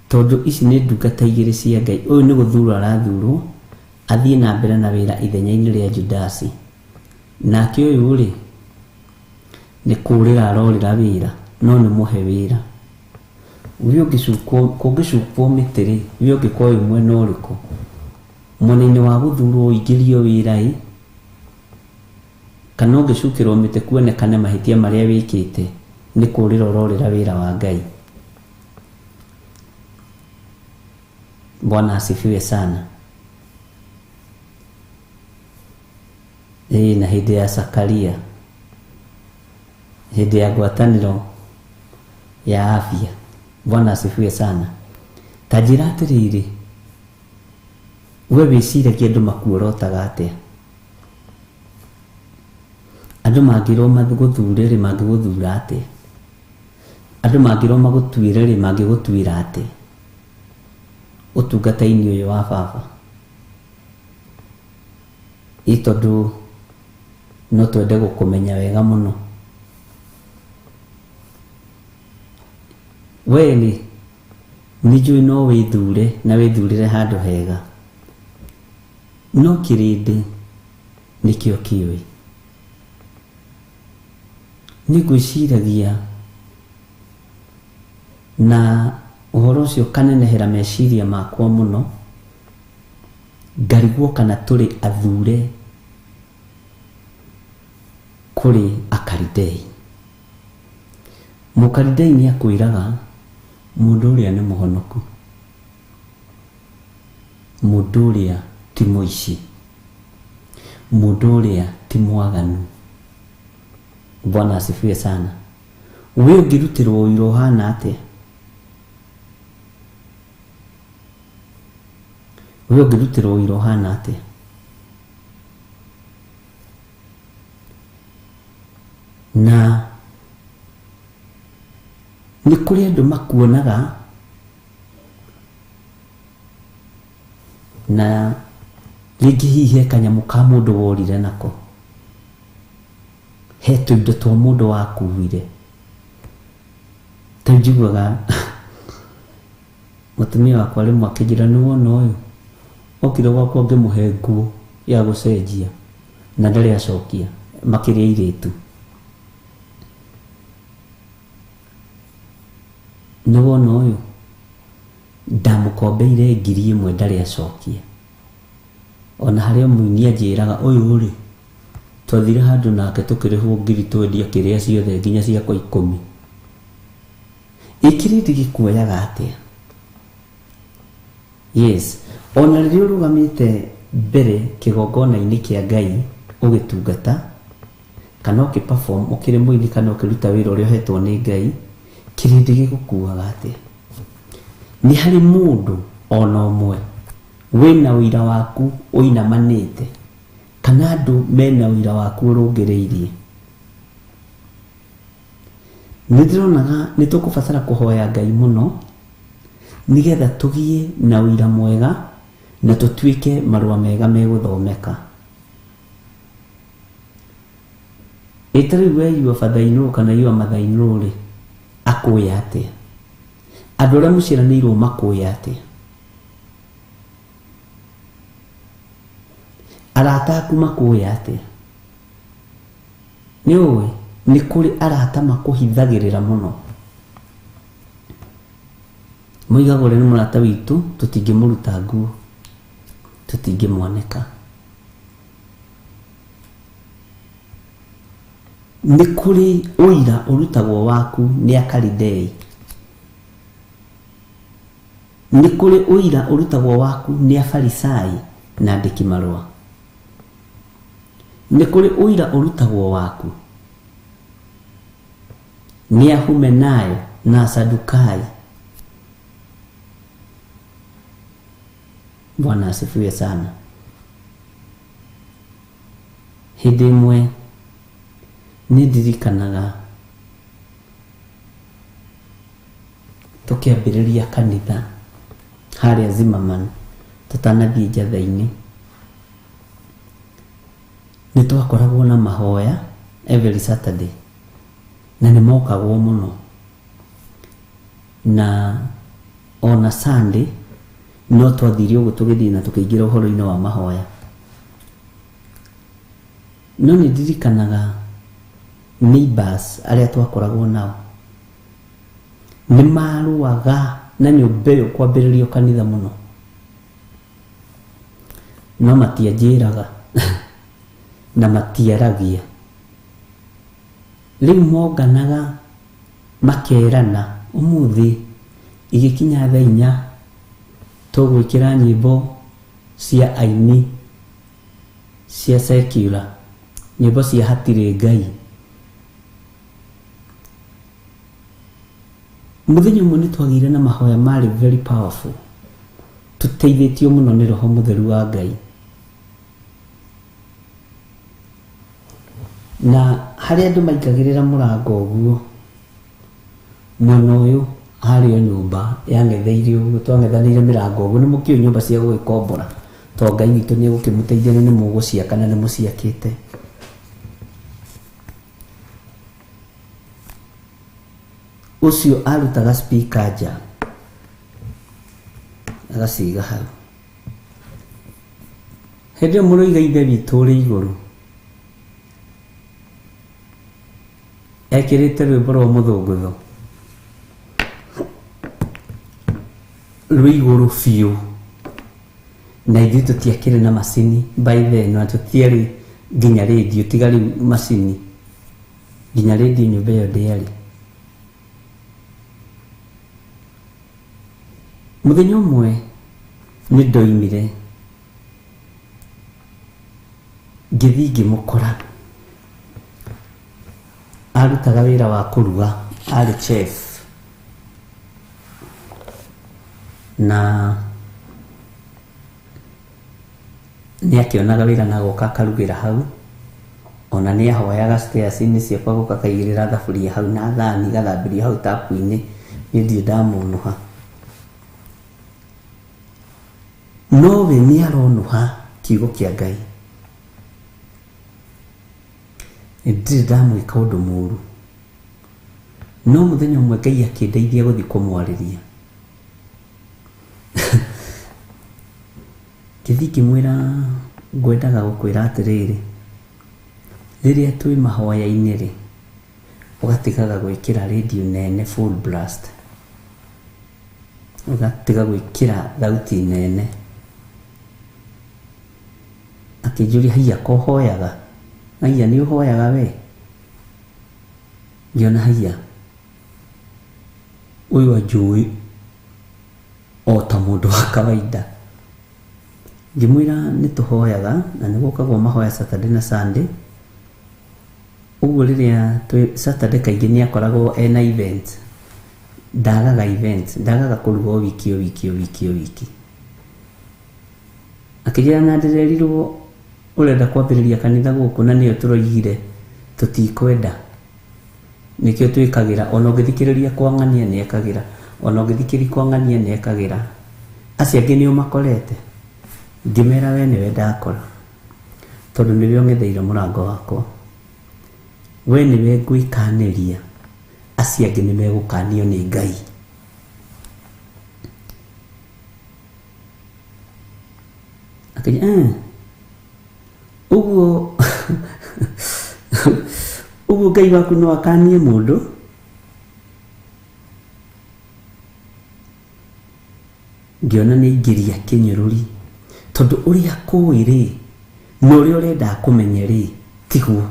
D: tondũ ici nĩ ndungata igĩrĩ cia Ngai, ũyũ nĩ gũthurwo arathurwo athiĩ na mbere na wĩra ithenya-inĩ rĩa Judasi, nake ũyũ rĩ nĩ kũrĩra arorĩra wĩra, no nĩ mũhe wĩra. We kũngĩcukwo mĩtĩ rĩ, we ũngĩkorwo wĩ mwena ũrĩkũ? Mwena-inĩ wa gũthurwo ũingĩrio wĩra kana ũngĩcukĩrwo mĩtĩ kuonekane mahĩtia marĩa wĩkĩte? Nĩ kũrĩra ũrorĩra wĩra wa Ngai. Bwana asifiwe sana. Na hĩndĩ ya Zakaria, hĩndĩ ya ngwatanĩro ya afya, Bwana asifiwe sana. Ta njĩra atĩrĩrĩ, we wĩciragia andũ makuorotaga atĩa? Andũ mangĩroma gũthure rĩ, mangĩgũthura atĩa? Andũ mangĩroma gũtuĩre rĩ, mangĩgũtuĩra atĩa? Ũtungata-inĩ ũyũ wa Baba, tondũ no twende gũkũmenya wega mũno. We nĩ njũĩ no wĩthure na wĩthurĩre handũ hega, no kĩrĩndĩ nĩkĩo kĩũĩ. Nĩ ngwĩciragia na ũhoro ũcio kanenehera meciria makwa mũno, ngarigwo kana tũrĩ athure kũrĩ Akalidei. Mũkalidei nĩ akwĩraga mũndũ ũrĩa nĩ mũhonoku, mũndũ ũrĩa ti mũici, mũndũ ũrĩa ti mwaganu. Bwana asifiwe sana. We ũngĩrutĩrwo ũira ũhana atĩa? We ũngĩrutĩrwo ũira ũhana atĩa? Na nĩ kũrĩ andũ makuonaga na rĩngĩ hihi he kanyamũ ka mũndũ worire nako, he tũindo twa mũndũ wakuire. Ta njiguaga mũtumia wakwa rĩmwe akĩnjĩra, nĩ wona ũyũ okire gwakwa ngĩmũhe nguo ya gũcenjia na ndarĩ acokia, makĩria airĩtu. Nĩ wona ũyũ ndamũkombeire 1,000 ndarĩ acokia. Ona harĩa mũini anjĩraga ũyũ rĩ, twathire handũ nake tũkĩrĩhwo 1,000 twendia kĩrĩa ciothe nginya ciakwa 10. Ikirindi gĩkuoyaga atĩa? Yes, ona rĩrĩa ũrũgamĩte mbere kĩgongona-inĩ kĩa Ngai ũgĩtungata, kana ũkĩperform ũkĩrĩ mũini kana ũkĩruta wĩra ũrĩa ũhetwo nĩ Ngai, kĩrindi gĩgũkuaga atĩa? Nĩ harĩ mũndũ ona ũmwe wĩna ũira waku ũinamanĩte, kana andũ mena ũira waku ũrũngĩrĩirie? Nĩ ndĩronaga nĩ tũkũbatara kũhoya Ngai mũno nĩgetha tũgĩe na ũira mwega na tũtuĩke marũa mega megũthomeka. Ĩtarĩ we yua Father kana yua Mother rĩ, akũya atĩa? Andũ arĩa mũciaranĩirwo makũya atĩa? Arata aku makũya atĩa? Nĩ ũĩ nĩ kũrĩ arata makũhithagĩrĩra mũno, moigaga ũrĩa nĩ mũrata witũ tũtingĩmũruta nguo, tũtingĩmwanĩka. Nĩ kũrĩ ũira ũrutagwo waku nĩ Akalidei, nĩ kũrĩ ũira ũrutagwo waku nĩ Afarisai na andĩki marũa, nĩ kũrĩ ũira ũrutagwo waku nĩ Ahumenayo na Asadukai. Bwana asifiwe sana. Hĩndĩ ĩmwe nĩ ndirikanaga tukiambiriria kanitha haria Zimmerman tutanathie njatha-ini ni twakoragwo na mahoya every Saturday na ni mokagwo muno, na ona Sunday no twathire uguo tugithie na tukiingira uhoro-ini wa mahoya. No ni ndirikanaga neighbors aria twakoragwo nao ni maruaga na nyumba iyo kwambiririo kanitha muno, no matianjiraga na matiaragia. Riu monganaga makerana umuthi igikinya thaa 4 tugwikira nyimbo cia aini cia secular, nyimbo cia hatire Ngai. Muthenya umwe ni twagire na mahoya mari very powerful, tuteithitio muno ni Roho Mutheru wa Ngai. Na haria andu maikagirira murango uguo mwena uyu hario nyumba yang'etheirio uguo, twang'ethanire mirango uguo ni mukio nyumba cia gwikombora, to Ngai witu ni gukimuteithia ni muguciaka na ni muciakite. Ucio arutaga speaker nja agaciga hau. Hindi muruiga ithe witu ri iguru ekirite rwimbo rwa muthungutho rwi iguru fiu, na ithuĩ tutiakĩrĩ na macini by then, na tutiarĩ nginya radio, tiga rĩu macini, nginya radio nyũmba ĩyo ndĩarĩ. Mũthenya ũmwe nĩ ndoimire ngĩthiĩ ngĩmũkora arutaga wĩra wa kũruga, arĩ chef, na nĩ akĩonaga wĩra na goka akarugĩra hau, ona nĩ ahoyaga stairs-inĩ ciakwa goka akaigĩrĩra thaburia hau na thani gathambĩrio hau tapu-inĩ, niĩ ndirĩ ndamũnũha. No we nĩ aronuha kiugo kĩa Ngai, ndirĩ ndamwĩka ũndũ mũru. No mũthenya ũmwe Ngai akĩndeithia gũthiĩ kũmwarĩria, ngĩthiĩ ngĩmwĩra ngwendaga gũkwĩra atĩrĩrĩ, rĩrĩa twĩ mahoya-inĩ rĩ, ũgatigaga gwĩkĩra radio nene full blast, ũgatiga gwĩkĩra thauti nene. Akĩnjũria haiya ko hoyaga, haiya nĩ ũhoyaga we? Ngĩona haiya ũyũ anjũĩ o ta mũndũ wa kawaida. Ngĩmwĩra nĩ tũhoyaga na nĩ gũkagwo mahoya Saturday na Sunday. Ũguo rĩrĩa Saturday kaingĩ nĩ akoragwo ena event, ndagaga event, ndagaga kũruga o wiki. Akĩnjĩra na ndĩrerirwo ũrenda kwambĩrĩria kanitha gũkũ na nĩyo tũroigire tũtikwenda, nĩkĩo twĩkagĩra, ona ũngĩthikĩrĩria kwa ng'ania nĩ ekagĩra, ona ũngĩthikĩrĩria kwa ng'ania nĩ ekagĩra. Acio angĩ nĩo makorete. Ngĩmera we nĩwe ndakora, tondũ nĩwe ũng'etheire mũrango wakwa, we nĩwe ngwĩkanĩria, acio angĩ nĩ megũkanio nĩ Ngai. Akĩnjĩra ũguo Ngai waku no akanie mũndũ? Ngĩona nĩ ingĩria kĩnyũrũri, tondũ ũrĩa kũĩ rĩ na ũrĩa ũrenda kũmenya rĩ tiguo.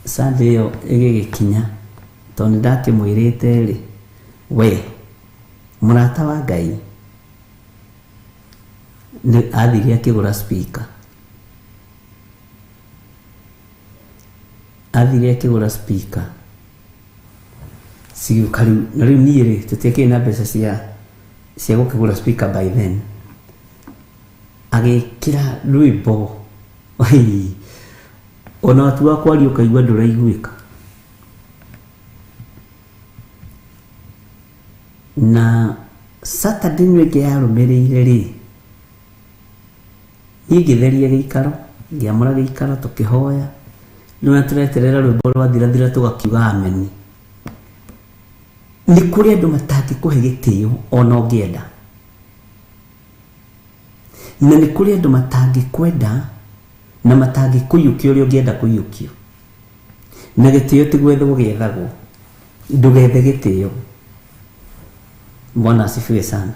D: Sunday ĩyo ĩgĩgĩkinya, tondũ ndakĩmwĩrĩte rĩ, we mũrata wa Ngai nĩ athire akĩgũra speaker, ciũka rĩu, na rĩu niĩ rĩ tũtiakĩrĩ na mbeca cia gũkĩgũra speaker by then. Agĩkĩra rwĩmbo ona watu wa kwaria ukaigua nduraiguika. Na Saturday nĩwe yarũmĩrĩire rĩ, ngĩtheria gĩikaro, ngĩamũra gĩikaro tũkĩhoya, nĩwe tũreterera rwĩmbo rwathirathira tũgakiuga ameni. Nĩ kũrĩ andũ matangĩkũhe gĩtĩo ona ũngĩenda, na nĩ kũrĩ andũ matangĩkwenda na matangĩkũiyũkia ũrĩa ũngĩenda kũiyũkio. Na gĩtĩo ti gwethwo gĩethagwo, ndũgethe gĩtĩo. Bwana asifiwe sana.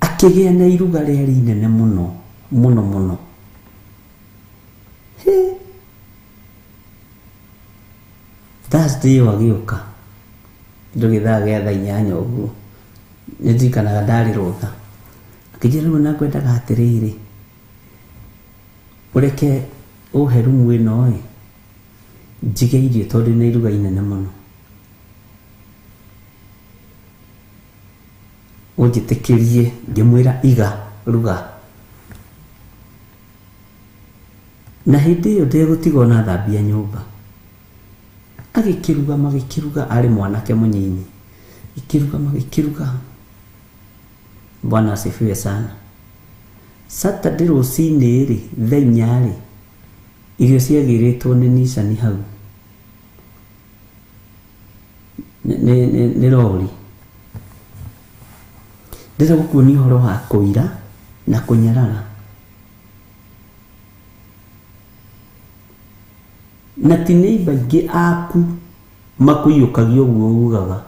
D: Akĩgĩa na iruga rĩarĩ inene mũno mũno mũno. Thursday wagĩũka ndũgĩthaa gĩa thaa 8 ũguo, nĩndirikanaga ndarĩ rũtha. Akĩnjĩra rĩu na ngwendaga atĩrĩrĩ, ũreke ũhe rumu ĩno njige irio tondũ nĩ iruga inene mũno. Ũnjĩtĩkĩrie, ngĩmwĩra iga ruga. Na hĩndĩ ĩyo ndegũtiga na thambia nyũmba. Agĩkĩruga magĩkĩruga, arĩ mwanake mũnyinyi. Magĩkĩruga. Bwana asifiwe sana. Saturday rũcinĩ rĩ, thaa 4 rĩ, irio ciagĩrĩtwo nĩ Nissan hau. Nĩ rori. Ndĩrenda gũkuonia ũhoro wa kũira na kũnyarara. Na ti neighbor aingĩ aku makũiyũkagia ũguo ugaga.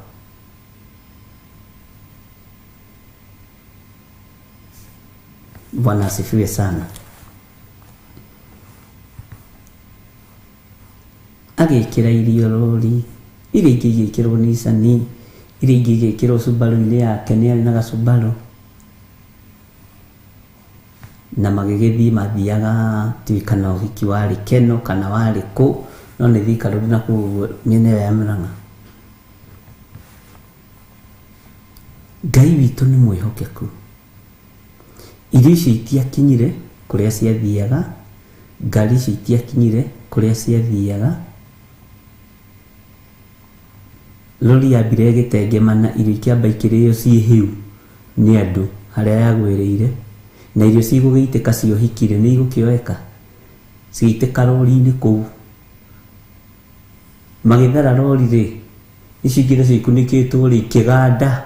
D: Bwana asifiwe sana. Agĩkĩra irio rori, iria ingĩ igĩkĩrwo Nissan, iria ingĩ igĩkĩrwo Subaru-inĩ yake, nĩ arĩ na ga-Subaru. Na magĩgĩthiĩ mathiaga, tiũĩ kana ũhiki warĩ Keno kana warĩ kũ, no nĩ Thika Road na kũu mĩena ĩyo ya Mũrang'a. Ngai witũ nĩ mwĩhokeku. Irio icio itiakinyire kũrĩa ciathiaga, ngari icio itiakinyire kũrĩa ciathiaga. Lori yambire ĩgĩtengemana, irio ikĩamba ikĩrĩo ciĩ hĩu nĩ andũ harĩa yagwĩrĩire, na irio cigũgĩitĩka ciohikire nĩ igũkĩoeka cigĩitĩka rori-inĩ kũu. Magĩthara rori rĩ, ici ingĩ nacio ikunĩkĩtwo rĩ ikĩganda.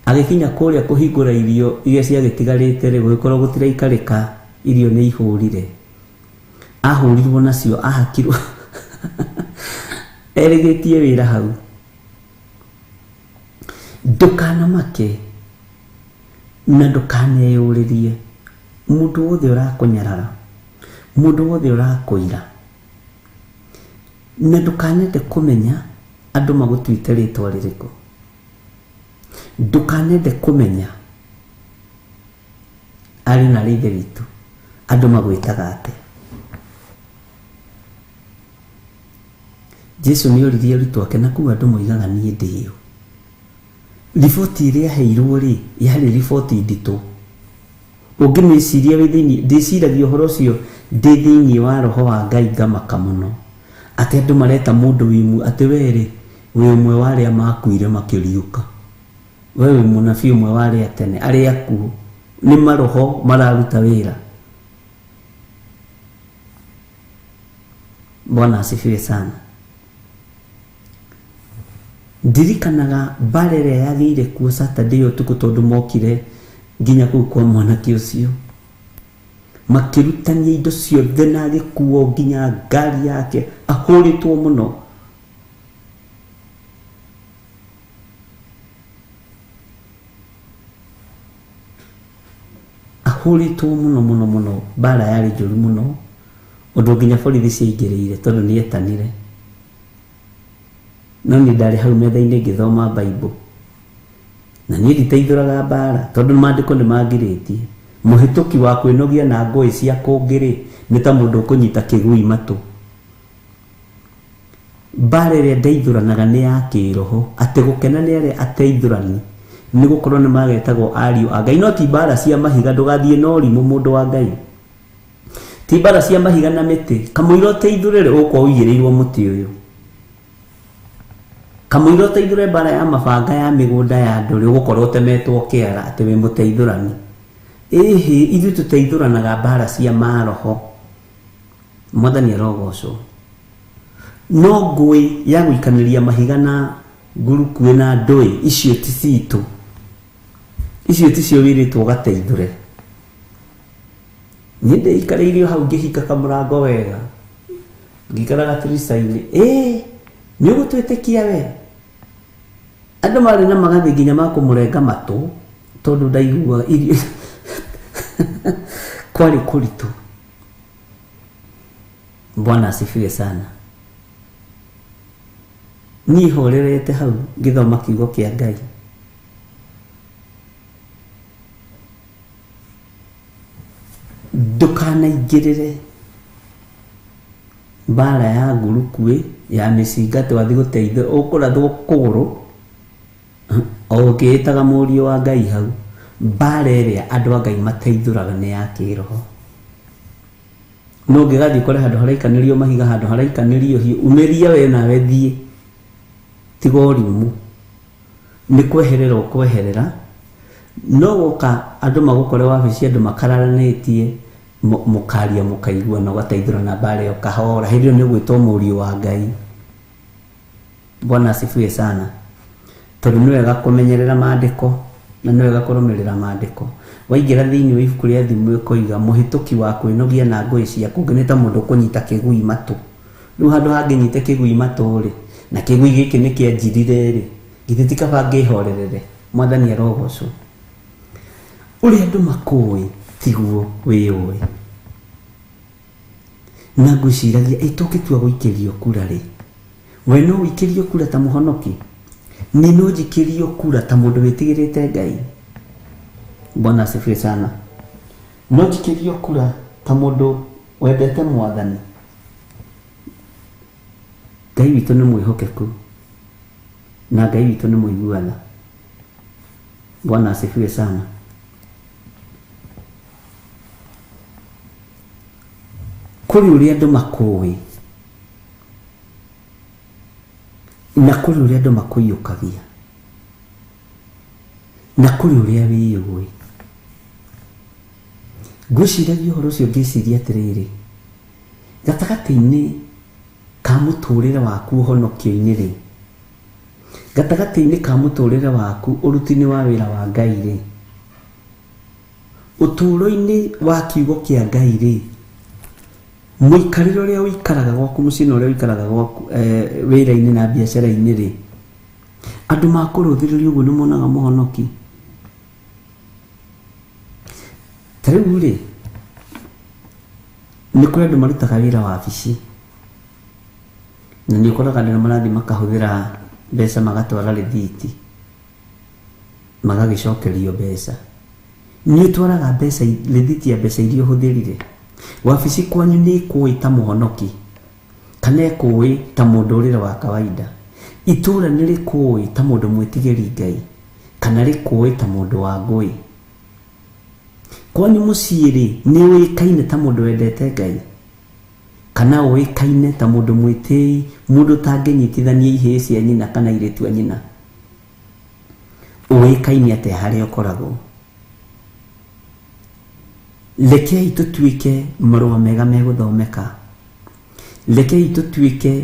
D: Agĩkinya kũrĩa kũhingũra irio iria ciagĩtigarĩte rĩ, gũgĩkorwo gũtiraikarĩka, irio nĩ ihũrire. Ahũrirwo nacio, ahakirwo erĩgĩtie wĩra hau. Ndũkanamake na ndũkaneyũrĩrie mũndũ wothe ũrakũnyarara, mũndũ wothe ũrakũira, na ndũkanende kũmenya andũ magũtuĩte rĩtwa rĩrĩkũ. Ndũkanende kũmenya arĩ na ithe witũ andũ magwĩtaga atĩa. Jesu nĩ oririe arutwo ake, na kũu andũ moigaga niĩ ndĩyo. Riboti ĩrĩa aheirwo rĩ, yarĩ riboti nditũ. Ũngĩmĩciria wĩ thĩinĩ, ndĩciragia ũhoro ũcio ndĩ thĩinĩ wa roho wa Ngai ngamaka mũno. Atĩ andũ mareta mũndũ wĩmu, atĩ werĩ wĩ ũmwe wa arĩa makuire makĩriũka. We wĩ mũnabii ũmwe wa arĩa tene, arĩa akuũ nĩ maroho mararuta wĩra. Bwana asifiwe sana. Ndirikanaga mbara ĩrĩa yagĩire kuo Saturday ũtukũ, tondũ mokire nginya kũu kwa mwanake ũcio, makĩrutania indo ciothe na agĩkuo nginya ngari yake, ahũrĩtwo mũno. Ahũrĩtwo mũno mũno mũno, mbara yarĩ njũru mũno, ũndũ nginya borithi ciaingĩrĩire tondũ nĩ etanire. No nĩ ndarĩ hau metha-inĩ ngĩthoma Bible, na niĩ nditeithũraga mbara tondũ maandĩko nĩ mangirĩtie. Mũhĩtũki wa kwĩnogia na ngũĩ cia kũngĩrĩ nĩ ta mũndũ ũkũnyita kĩgui matũ. Mbara ĩrĩa ndeithũranaga nĩ ya kĩroho, atĩ gũkena nĩ arĩa ateithũrani, nĩ gũkorwo nĩ magetagwo ariũ a Ngai. No ti mbara cia mahiga, ndũgathiĩ na ũrimũ mũndũ wa Ngai. ti bara cia mahiga na mĩtĩ. Kamũira ũteithũrĩre ũkorwo ũigĩrĩirwo mũtĩ ũyũ, kamũira ũteithũre bara ya mabanga ya mĩgũnda ya andũ ũgũkorwo ũtemetwo kĩara atĩ wĩ mũteithũrani. Ĩhĩ ithuĩ tũteithũranaga bara cia maroho. Mwathani arogocwo. No ngũĩ ya gũikanĩria mahiga na ngurukuĩ na ndũĩ icio ti citũ, icio ti cio wĩrĩtwo gateithũre. Niĩ ndĩikarĩirio hau ngĩhinga kamũrango wega, ngĩikara gatirica-inĩ. Nĩ ũgũtwĩtĩkia we? Andũ marĩ na magathĩ nginya ma kũmũrenga matũ tondũ ndaiguaga irio kwarĩ kũritũ. Bwana asifiwe sana. Niĩ horerete hau ngĩthoma kiugo kĩa Ngai. Ndũkanaingĩrĩre bara ya ngurukuĩ ya mĩcinga twathiĩ gũteithia ũkũrathwo kũgũrũ o ũkĩĩtaga mũriũ wa Ngai hau. Bara ĩrĩa andũ a Ngai mateithũraga nĩ ya kĩroho. No ũngĩgathiĩ ũkore handũ haraikanĩrio mahiga, handũ haraikanĩrio hiũ, umĩria we nawe thiĩ, tiga ũrimũ, nĩ kweherera ũkweherera. No gũka andũ magũkore wabici andũ makararanĩtie, mũkaria mũkaigua na ũgateithũrana bara ĩyo kahora. Hĩndĩ ĩyo nĩ ũgwĩtwo mũriũ wa Ngai. Bwana asifiwe sana. Tondũ nĩ wega kũmenyerera maandĩko na nĩ wega kũrũmĩrĩra maandĩko. Waingĩra thĩinĩ wa ibuku rĩa thimo ĩkoiga mũhĩtũki wa kwĩnogia na ngũĩ ciaku nĩ ta mũndũ kũnyita kĩgui matũ. Rĩu handũ hangĩnyite kĩgui matũ rĩ, na kĩgui gĩkĩ nĩ kĩanjirire rĩ, githĩ ti kaba ngĩhorerere. Mwathani arogocwo. Ũrĩa andũ makũĩ tiguo wĩũĩ. Na ngwĩciragia tũngĩtua gũikĩrio kura rĩ, we no wĩikĩrio kura ta mũhonoki? Niĩ no njikĩrio kura ta mũndũ wĩtigĩrĩte Ngai? Bwana asifiwe sana. No njikĩrio kura ta mũndũ wendete Mwathani? Ngai witũ nĩ mwĩhokeku na Ngai witũ nĩ mũiguana. Bwana asifiwe sana. Kũrĩ ũrĩa andũ makũĩ na kũrĩ ũrĩa andũ makũiyũkagia na kũrĩ ũrĩa wĩyũĩ. Ngwĩciragia ũhoro ũcio ngĩciria atĩrĩrĩ, gatagatĩ-inĩ ka mũtũrĩre waku ũhonokio-inĩ rĩ, gatagatĩ-inĩ ka mũtũrĩre waku ũruti-inĩ wa wĩra wa Ngai rĩ, ũtũũro-inĩ wa kiugo kĩa Ngai rĩ, mũikarĩre ũrĩa ũikaraga gwaku mũciĩ na ũrĩa ũikaraga gwaku wĩra-inĩ na biacara-inĩ rĩ, andũ makũrũthĩrĩria ũguo nĩ monaga mũhonoki. Ta rĩu rĩ, nĩ kũrĩ andũ marutaga wĩra wabici na nĩ ũkoraga andũ marathiĩ makahũthĩra mbeca magatwara rĩthiti magagĩcokerio mbeca. Nĩ ũtwaraga mbeca, rĩthiti ya mbeca iria ũhũthĩrire? Wabici kwanyu nĩ ĩkũĩ ta mũhonoki kana ĩkũĩ ta mũndũ ũrĩra wa kawaida? Itũũra nĩ rĩkũĩ ta mũndũ mwĩtigĩri Ngai kana rĩkũĩ ta mũndũ wa ngũĩ? Kwanyu mũciĩ rĩ, nĩ ũĩkaine ta mũndũ wendete Ngai kana ũĩkaine ta mũndũ mwĩtĩi, mũndũ tangĩnyitithania ihĩĩ cia nyina kana irĩtu a nyina? Ũĩkaine atĩa harĩa ũkoragwo? Rekei tũtuĩke marũa mega megũthomeka. Rekei tũtuĩke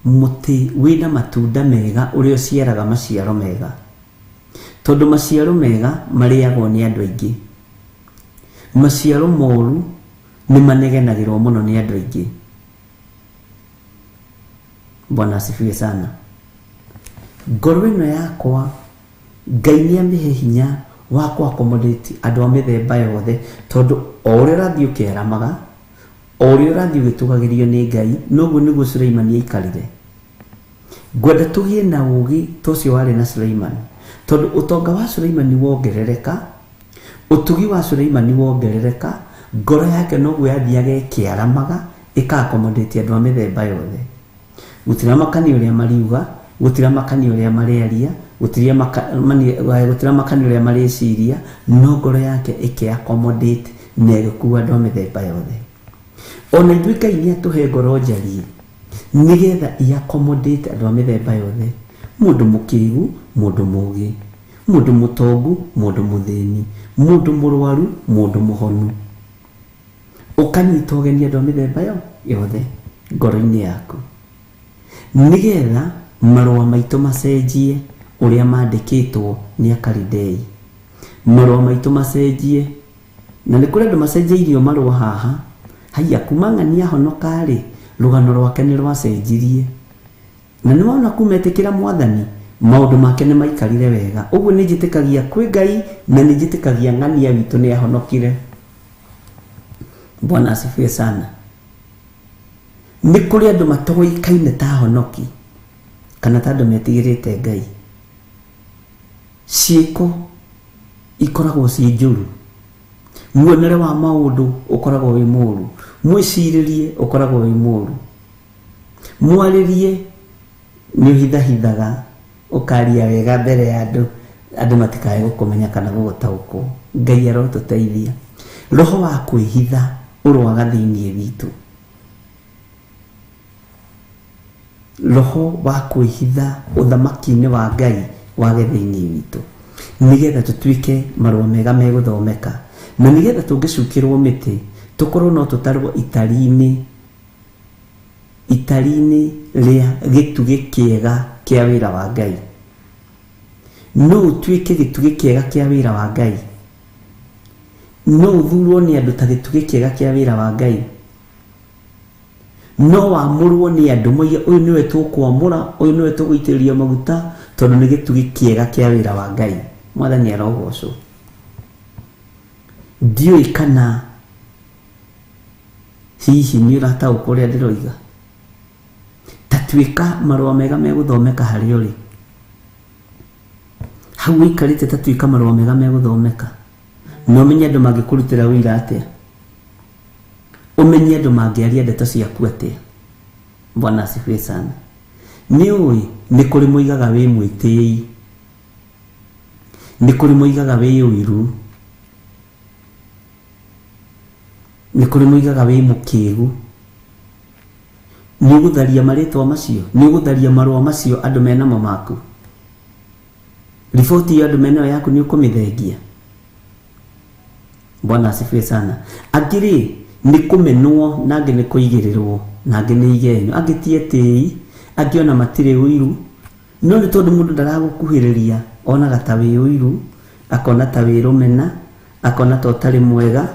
D: mũtĩ wĩna matunda mega ũrĩa ũciaraga maciaro mega, tondũ maciaro mega marĩagwo nĩ andũ aingĩ. Maciaro moru nĩ manegenagĩrwo mũno nĩ andũ aingĩ. Bwana asifiwe sana. Ngoro ĩno yakwa Ngai nĩ amĩhe hinya wa ku accommodate andũ a mĩthemba yothe, tondũ o ũrĩa ũrathiĩ ũkĩaramaga, o ũrĩa ũrathiĩ ũgĩtũgagĩrio nĩ Ngai, noguo nĩguo Suleimani aikarire. Ngwenda tũgĩe na ũũgĩ ta ũcio warĩ na Suleimani, tondũ ũtonga wa Suleimani wongerereka, ũtugi wa Suleimani wongerereka, ngoro yake noguo yathiaga ĩkĩaramaga ĩka-accommodate andũ a mĩthemba yothe. Gũtira makani ũrĩa mariuga, gũtira makani ũrĩa marearia, gũtira makani ũrĩa mareciria, no ngoro yake ĩkĩ-accommodate na ĩgĩkua andũ a mĩthemba yothe. ona ithuĩ Ngai nĩatũhe ngoro njarie nigetha i-accommodate andũ a mĩthemba yothe, mũndũ mũkĩgu, mũndũ mũgĩ, mũndũ mũtongu, mũndũ mũthĩni, mũndũ mũrwaru, mũndũ mũhonu, ũkanyita ũgeni andũ a mĩthemba yothe ngoro-inĩ yaku nigetha marũa maitũ macenjie ũrĩa mandĩkĩtwo nĩ Akarindei, marũa maitũ macenjie. Na nĩ kũrĩ andũ macenjeirio marũa haha, haiya kuma ng'ania ahonoka rĩ, rũgano rwake nĩ rwacenjirie, na nĩ wona kumetĩkĩra Mwathani maũndũ make nĩ maikarire wega. Ũguo nĩ njĩtĩkagia kwĩ Ngai na nĩ njĩtĩkagia ng'ania witũ nĩ ahonokire. Bwana asifiwe sana. Nĩ kũrĩ andũ matoĩkaine ta ahonoki kana ta andũ metigĩrĩte Ngai, ciĩko ikoragwo ciĩ njũru, muonere wa maũndũ ũkoragwo wĩ mũũru, mwĩcirĩrie ũkoragwo wĩ mũũru, mwarĩrie nĩ ũhithahithaga ũkaria wega mbere ya andũ matikae gũkũmenya kana gũgũtaũkwo. Ngai arotũteithia. Roho wa kwĩhitha ũroaga thĩinĩ witũ, roho wa kwĩhitha ũthamaki-inĩ wa Ngai wage thĩinĩ witũ, nigetha tũtuĩke marũa mega megũthomeka, na nigetha tũngĩcukĩrwo mĩtĩ tũkorwo no tũtarwo itari-inĩ rĩa gĩtugĩ kĩega kĩa wĩra wa Ngai. No ũtuĩke gĩtugĩ kĩega kĩa wĩra wa Ngai, no ũthurwo nĩ andũ ta gĩtugĩ kĩega kĩa wĩra wa Ngai, no wamũrwo nĩ andũ moige ũyũ nĩwe tũkwamũra, ũyũ nĩwe tũgũitĩrĩria maguta tondũ nĩ gĩtugĩ kĩega kĩa wĩra wa Ngai. Mwathani arogocwo. Ndiũĩ kana hihi nĩ ũrataũkwo ũrĩa ndĩroiga. Tatuĩka marũa mega megũthomeka harĩ ũrĩ, hau ũikarĩte tatuĩka marũa mega megũthomeka, na ũmenye andũ mangĩkũrutĩra wĩra atĩa, ũmenye andũ mangĩaria ndeto ciaku atĩa. Bwana asifiwe sana. Nĩ ũĩ nĩ kũrĩ moigaga wĩ mwĩtĩi, nĩ kũrĩ moigaga wĩ ũiru, nĩ kũrĩ moigaga wĩ mũkĩgu. Nĩ ũgũtharia marĩtwa macio, nĩ ũgũtharia marũa macio andũ menamo maku, riboti ya andũ menayo yaku nĩ ũkũmĩthengia. Bwana asifiwe sana. Angĩ nĩ kũmenwo, na angĩ nĩ kũigĩrĩrwo, na angĩ nĩ igenyo, angĩ tietĩi, angĩ ona matirĩ ũiru, no nĩ tondũ mũndũ ndaragũkuhĩrĩria onaga ta wĩ ũiru, akona ta wĩ rũmena, akona ta ũtarĩ mwega.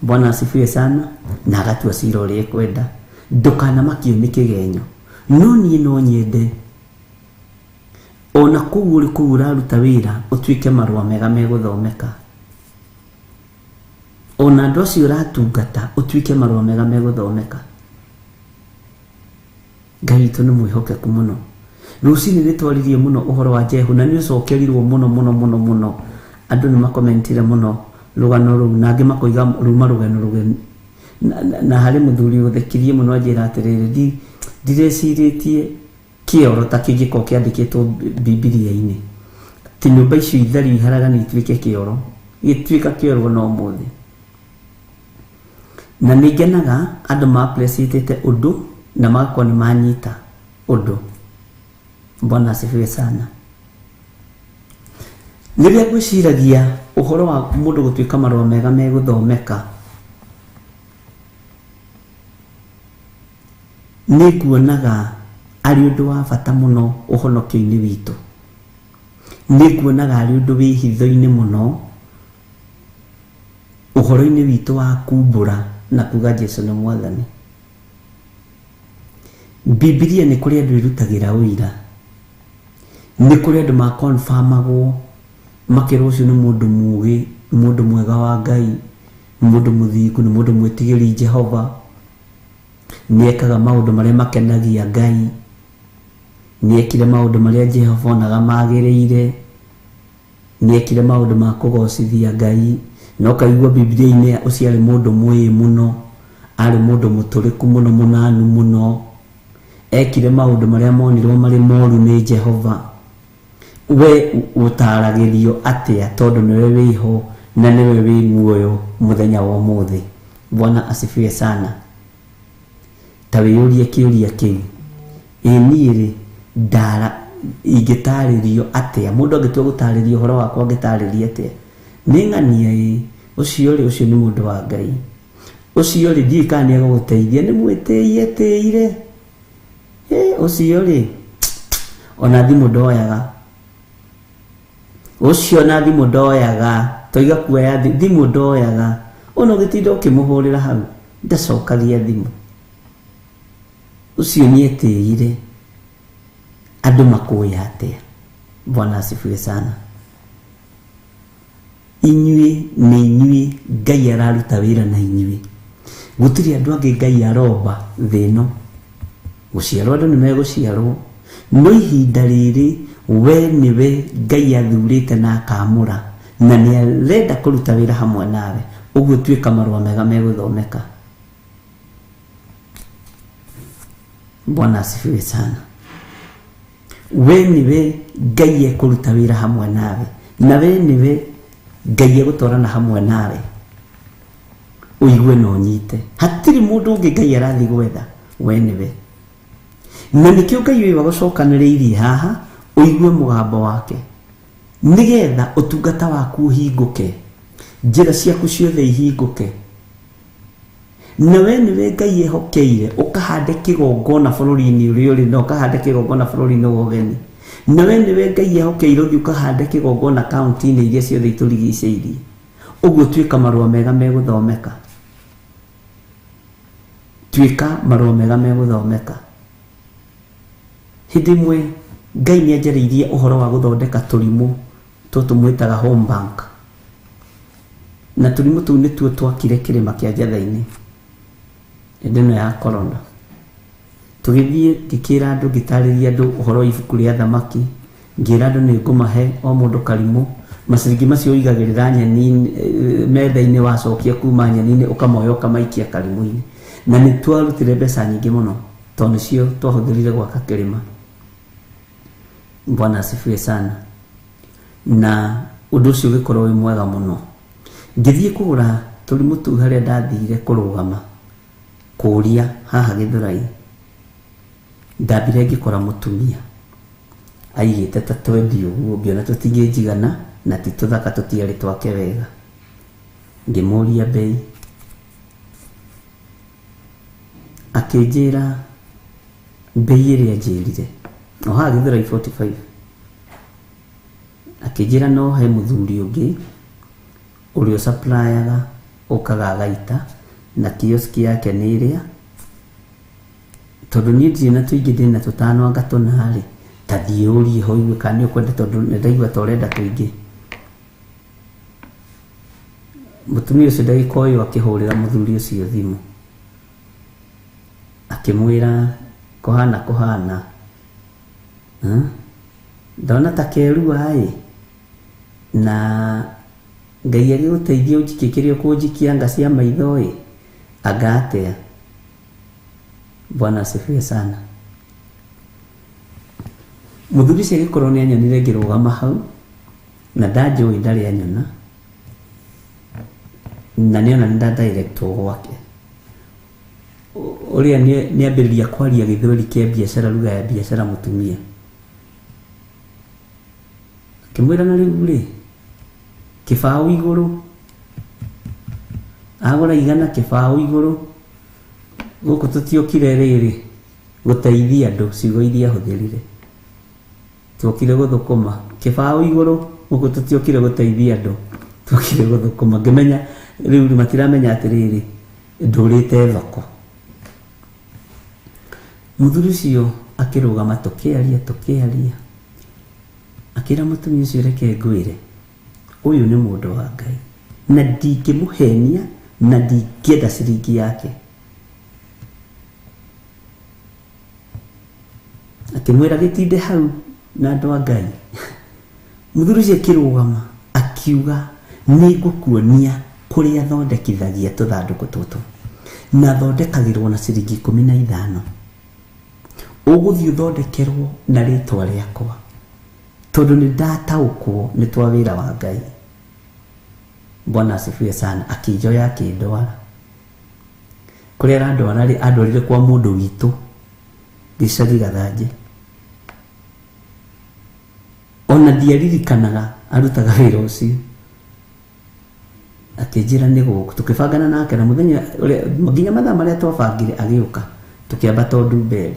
D: Bwana asifiwe sana. Na agatua cira ũrĩa ekwenda. Ndũkanamakio nĩ kĩgenyo, no niĩ no nyende ona kũu ũrĩ kũu ũraruta wĩra ũtuĩke marũa mega megũthomeka, ona andũ acio ũratungata ũtuĩke marũa mega megũthomeka. Ngai witũ nĩ mwĩhokeku mũno. Rũcinĩ nĩ twaririe mũno ũhoro wa Jehu, na nĩ ũcokerirwo mũno. Andũ nĩ makomentire mũno rũgano rũu, na angĩ makoiga ruma rũgano rũgeni, na harĩ mũthuri ũthekirie mũno anjĩra atĩrĩrĩ, ndirecirĩtie kĩoro ta kĩngĩkorwo kĩandĩkĩtwo Bibilia-inĩ, ti nyũmba icio ithari iharagana ituĩke kĩoro, gĩtuĩka kĩoro no ũmũthĩ. Na nĩ ngenaga andũ ma-appreciate ũndũ na magakorwo nĩ manyita ũndũ. Bwana asifiwe sana. Rĩrĩa ngwĩciragia ũhoro wa mũndũ gũtuĩka marũa mega megũthomeka, nĩ nguonaga arĩ ũndũ wa bata mũno ũhonokio-inĩ witũ. Nĩ nguonaga arĩ ũndũ wĩ hitho-inĩ mũno ũhoro-inĩ witũ wa kumbũra na kuga Jesũ nĩ Mwathani. Bibilia nĩ kũrĩ andũ irutagĩra ũira, nĩ kũrĩ andũ makonfamagwo makĩrwo ũcio nĩ mũndũ mũgĩ, mũndũ mwega wa Ngai, mũndũ mũthingu, nĩ mũndũ mwĩtigĩri Jehova, nĩekaga maũndũ marĩa makenagia Ngai, nĩekire maũndũ marĩa Jehova onaga magĩrĩire, nĩekire maũndũ ma kũgocithia Ngai. No kaigua Bibilia-inĩ ũcio arĩ mũndũ mwĩĩ mũno, arĩ mũndũ mũtũrĩku mũno, mũnanu mũno, ekire maũndũ marĩa monirwo marĩ moru nĩ Jehova. We ũtaragĩrio atĩa tondũ nĩwe wĩho na nĩwe wĩ muoyo mũthenya wa ũmũthĩ? Bwana asifiwe sana. Tawiyurie kiuria kiu enire ndara ingitaririo atia mundu agitua gutaririo horo wakwa ngitariria atia ni ng'ania ucio ni mundu wa Ngai ucio ri ndikania guguteithia ni mwitiire ucio ona thimu ndoyaga ucio na thimu ndoyaga toiga kuoya thimu ndoyaga ono gitinda ukimuhurira hau ndacokagia thimu ucio nietiire andu makuya atia. Bwana asifiwe sana. Inyue ni inyue Ngai araruta wira na inyue gutiri andu angi Ngai aroba thino guciarwo andu nimeguciarwo no ihinda riri we niwe Ngai athurite na akamura na ni arenda kuruta wira hamwe nawe uguo tuika marua mega meguthomeka. Bwana asifiwe sana. We niwe Ngai ekuruta wira hamwe nawe na we niwe Ngai egutwarana hamwe nawe uigue no nyite hatiri mundu ungi Ngai arathi gwetha we niwe na nikio Ngai wiwa gucokaniriirie haha uigue mugambo wake nigetha utungata waku uhinguke njira ciaku ciothe ihinguke na we niwe Ngai ehokeire ukahande kigongona bururi-ini uria uri no ukahande kigongona bururi-ini ugeni na we niwe Ngai ehokeire uthi ukahande kigongona kaunti-ini iria ciothe iturigicĩirie uguo tuika marua mega meguthomeka tuika marua mega meguthomeka. Hindi imwe Ngai nianjariirie uhoro wa guthondeka turimu tumwitaga home bank na turimu tu nituo twakire kirima kia Njatha-ini ndino ya corona tugithie ngikira andu ngitariria andu uhoro ibuku ria thamaki ngira andu ni ngumahe o mundu karimu maciringi macio igagirira nyeni metha-ini wacokia kuma nyeni-ini ukamoya ukamaikia karimu-ini na ni twarutire mbeca nyingi muno tondu cio twahuthirire gwaka kirima. Bwana asifiwe sana. Na undu ucio ugikorwo wi mwega muno ngithie kugura turimu tu haria ndathire kurugama kuria haha Githurai ndambire ngikora mutumia aigite ta twendi uguo ngiona tutingijigana na tituthaka tutiari twake wega ngimuria bei akinjira bei iria njirire no haha Githurai 45 akinjira no he muthuri ungi urio supplyaga ukaga gaita na kioski yake ni iria tondu ni ndina tuingi ndina tutano anga tunari tathie urie ho iwe kani ukwenda tondu ndaigua torenda tuingi. Mutumia ucio ndagika uyu akihurira muthuri ucio thimu akimwira kuhana ndona ta kerua na Ngai agiguteithia unjikikirie kunjikia anga cia maitho agatea. Bwana asifiwe sana. Muthuri cia gikorwo ni anyonire ngirugama hau na ndanjui ndari anyona na niona nda direct gwake uria ni ambiriria kwaria Githweri kia biashara lugha ya biashara mutumia kimwira na riu kibao iguru agora igana kibao iguru guku tutiokire riri guteithia andu ciugo iria huthirire tuokire guthukuma kibao iguru guku tutiokire guteithia andu tuokire guthukuma ngimenya riu matiramenya atiriri ndurite thoko. Muthuri ucio akirugama tukiaria akira mutumia ucio reke ngwire uyu ni mundu wa Ngai na ndingimuhenia na ndingienda ciringi yake. Akimwira gitinde hau na andu a Ngai. Muthuri ucio akirugama akiuga nigukuonia kuria thondekithagia tuthanduku tutu na thondekagirwo na ciringi 15 uguthii uthondekerwo na ritwa riakwa tondu ni ndataukwo ni twa wira wa Ngai. Bwana asifiwe sana. Akijoya akindwara kuri andwarire kwa mundu witu gicagi Gathanji. Ona ndiaririkanaga arutaga wira ucio, akinjira ni guku tukibangana nake na muthenya nginya mathaa maria twabangire agiuka tukiamba tondu mbere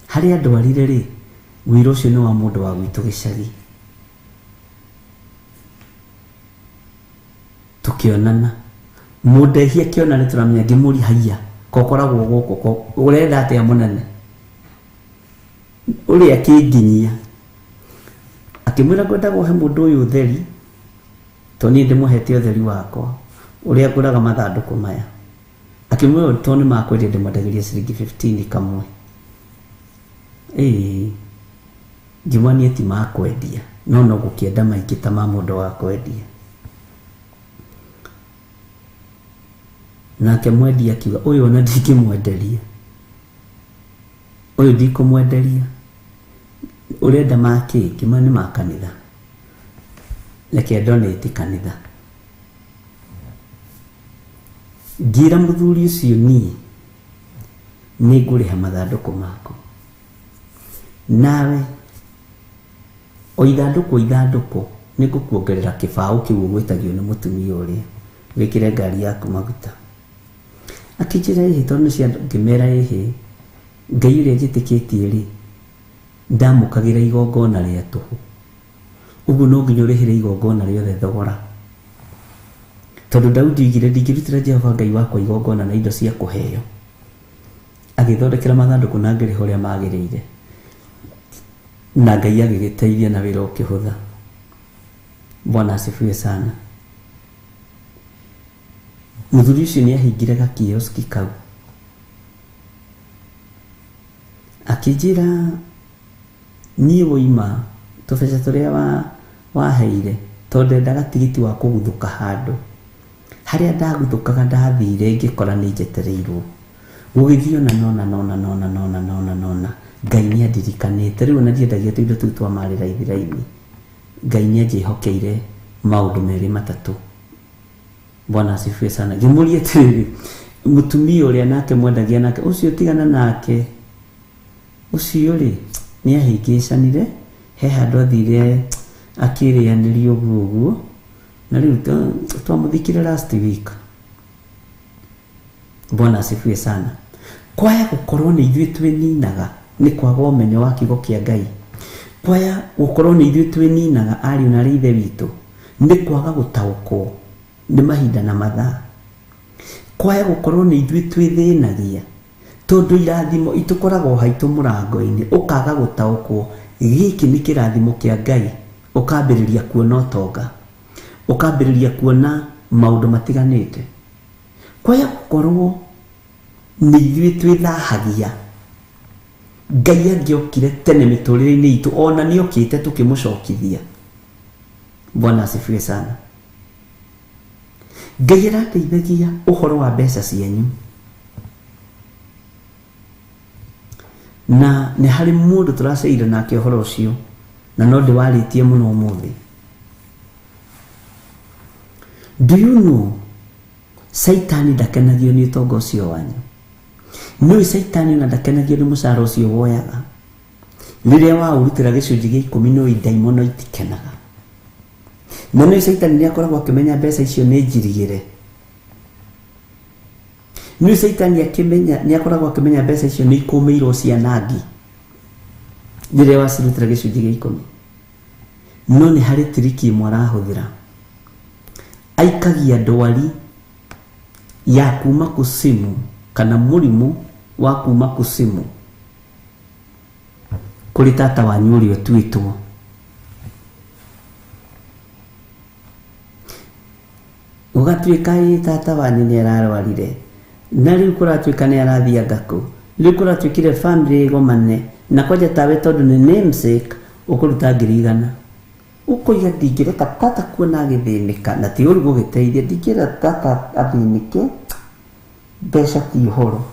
D: haria ndwarire ri wira ucio ni wa mundu wa gwitu gicagi. Tukionana mundehia kiona ni turamenya ngimuri haiya kokoragwo guku urenda atia munene uri akinginyia akimwira kwenda guhe mundu uyu utheri to ni ndimuhete utheri wakwa uria nguraga mathanduku maya akimwira to ni makwendia ndimwendagiria ciringi 15 kamwe ngimwania ti makwendia no gukienda maingi ta ma mundu wa kwendia. Nake mwendia akiuga uyu ona ndingimwenderia uyu ndikumwenderia urenda maki kima ni makanitha leke donate kanitha. Ngira muthuri ucio ni nguriha mathanduku mako nawe o ithanduku ni ngukuongerera kibao kiu gwitagio ni mutumia uria wikire ngari yaku maguta. Akijira ihi tondu cia ngimera ihi ngai uria njitikitie ri ndamukagira igongona ria tuhu uguo no nginya urihire igongona riothe thogora tondu Daudi igire ndingirutira Jehova ngai wakwa igongona na indo cia kuheo agithondekera mathanduku na ngiriho uria magirire na ngai agigiteithia na wira ukihutha. Bwana asifiwe sana. Muthuri ucio ni ahingire gakioski kau akijira nie woima tubeca turia waheire tondu ndaga tigiti wa kuguthuka handu haria ndaguthukaga ndathire ngikora ni njetereirwo gugithio na nona ngai ni andirikanite riu na ndiendagia tuindo tu twa mari raithi ngai ni anjihokeire maundu meri matatu. Bwana asifiwe sana. Gimurie tiriri mutumia uria nake mwendagia nake ucio tigana nake ucio ri ni ahingicanire he handu athire akirianirio guguo na riu twamuthikire last week. Bwana asifiwe sana. Kwaya gukorwo ni ithuĩ twininaga ni kwaga umenyo wa kiugo kia Ngai. Kwaya gukorwo ni ithuĩ twininaga ari na rithe witu ni kwaga gutaukwo ni mahinda na mathaa. Kwaya gukorwo ni ithuĩ twithinagia tondu irathimo itukoragwo haitu murango-ini ukaga gutaukwo giki ni kirathimo kia Ngai ukambiriria kuona utonga ukambiriria kuona maundu matiganite. Kwaya gukorwo ni ithuĩ twithahagia Ngai angiokire tene miturire-ini itu ona ni okite tukimucokithia. Bwana asifiwe sana. Ngai arateithagia uhoro wa mbeca cianyu na ni hari mundu turaceire nake uhoro ucio na no ndiwaritie muno umuthi. Do you know Saitani ndakenagio ni utonga ucio wanyu? No Saitani na ndakenagio ni mucara ucio woyaga riria waurutira gicunji gia 10 no idaimono itikenaga. None Saitani ni akoragwo akimenya mbeca icio ni njirigire. Ni Saitani akimenya ni akoragwo akimenya mbeca icio ni ikumirwo cianangi riria wacirutira gicunji gia 10. No ni hari tiriki imwe arahuthira aikagia ndwari ya kuma kusimu kana murimu wa kuma kusimu kuri tata wanyu uria twitwo. Ugatuika tata wanyu ni ararwarire na riu kuratuika ni arathia ngaku riu kuratuikire family gomane na koja tawe tondu ni namesake ukuruta 100 ukoiga ndingireka tata kuona agithinika na ti uri gugiteithia ndingira tata athinike mbeca ti uhoro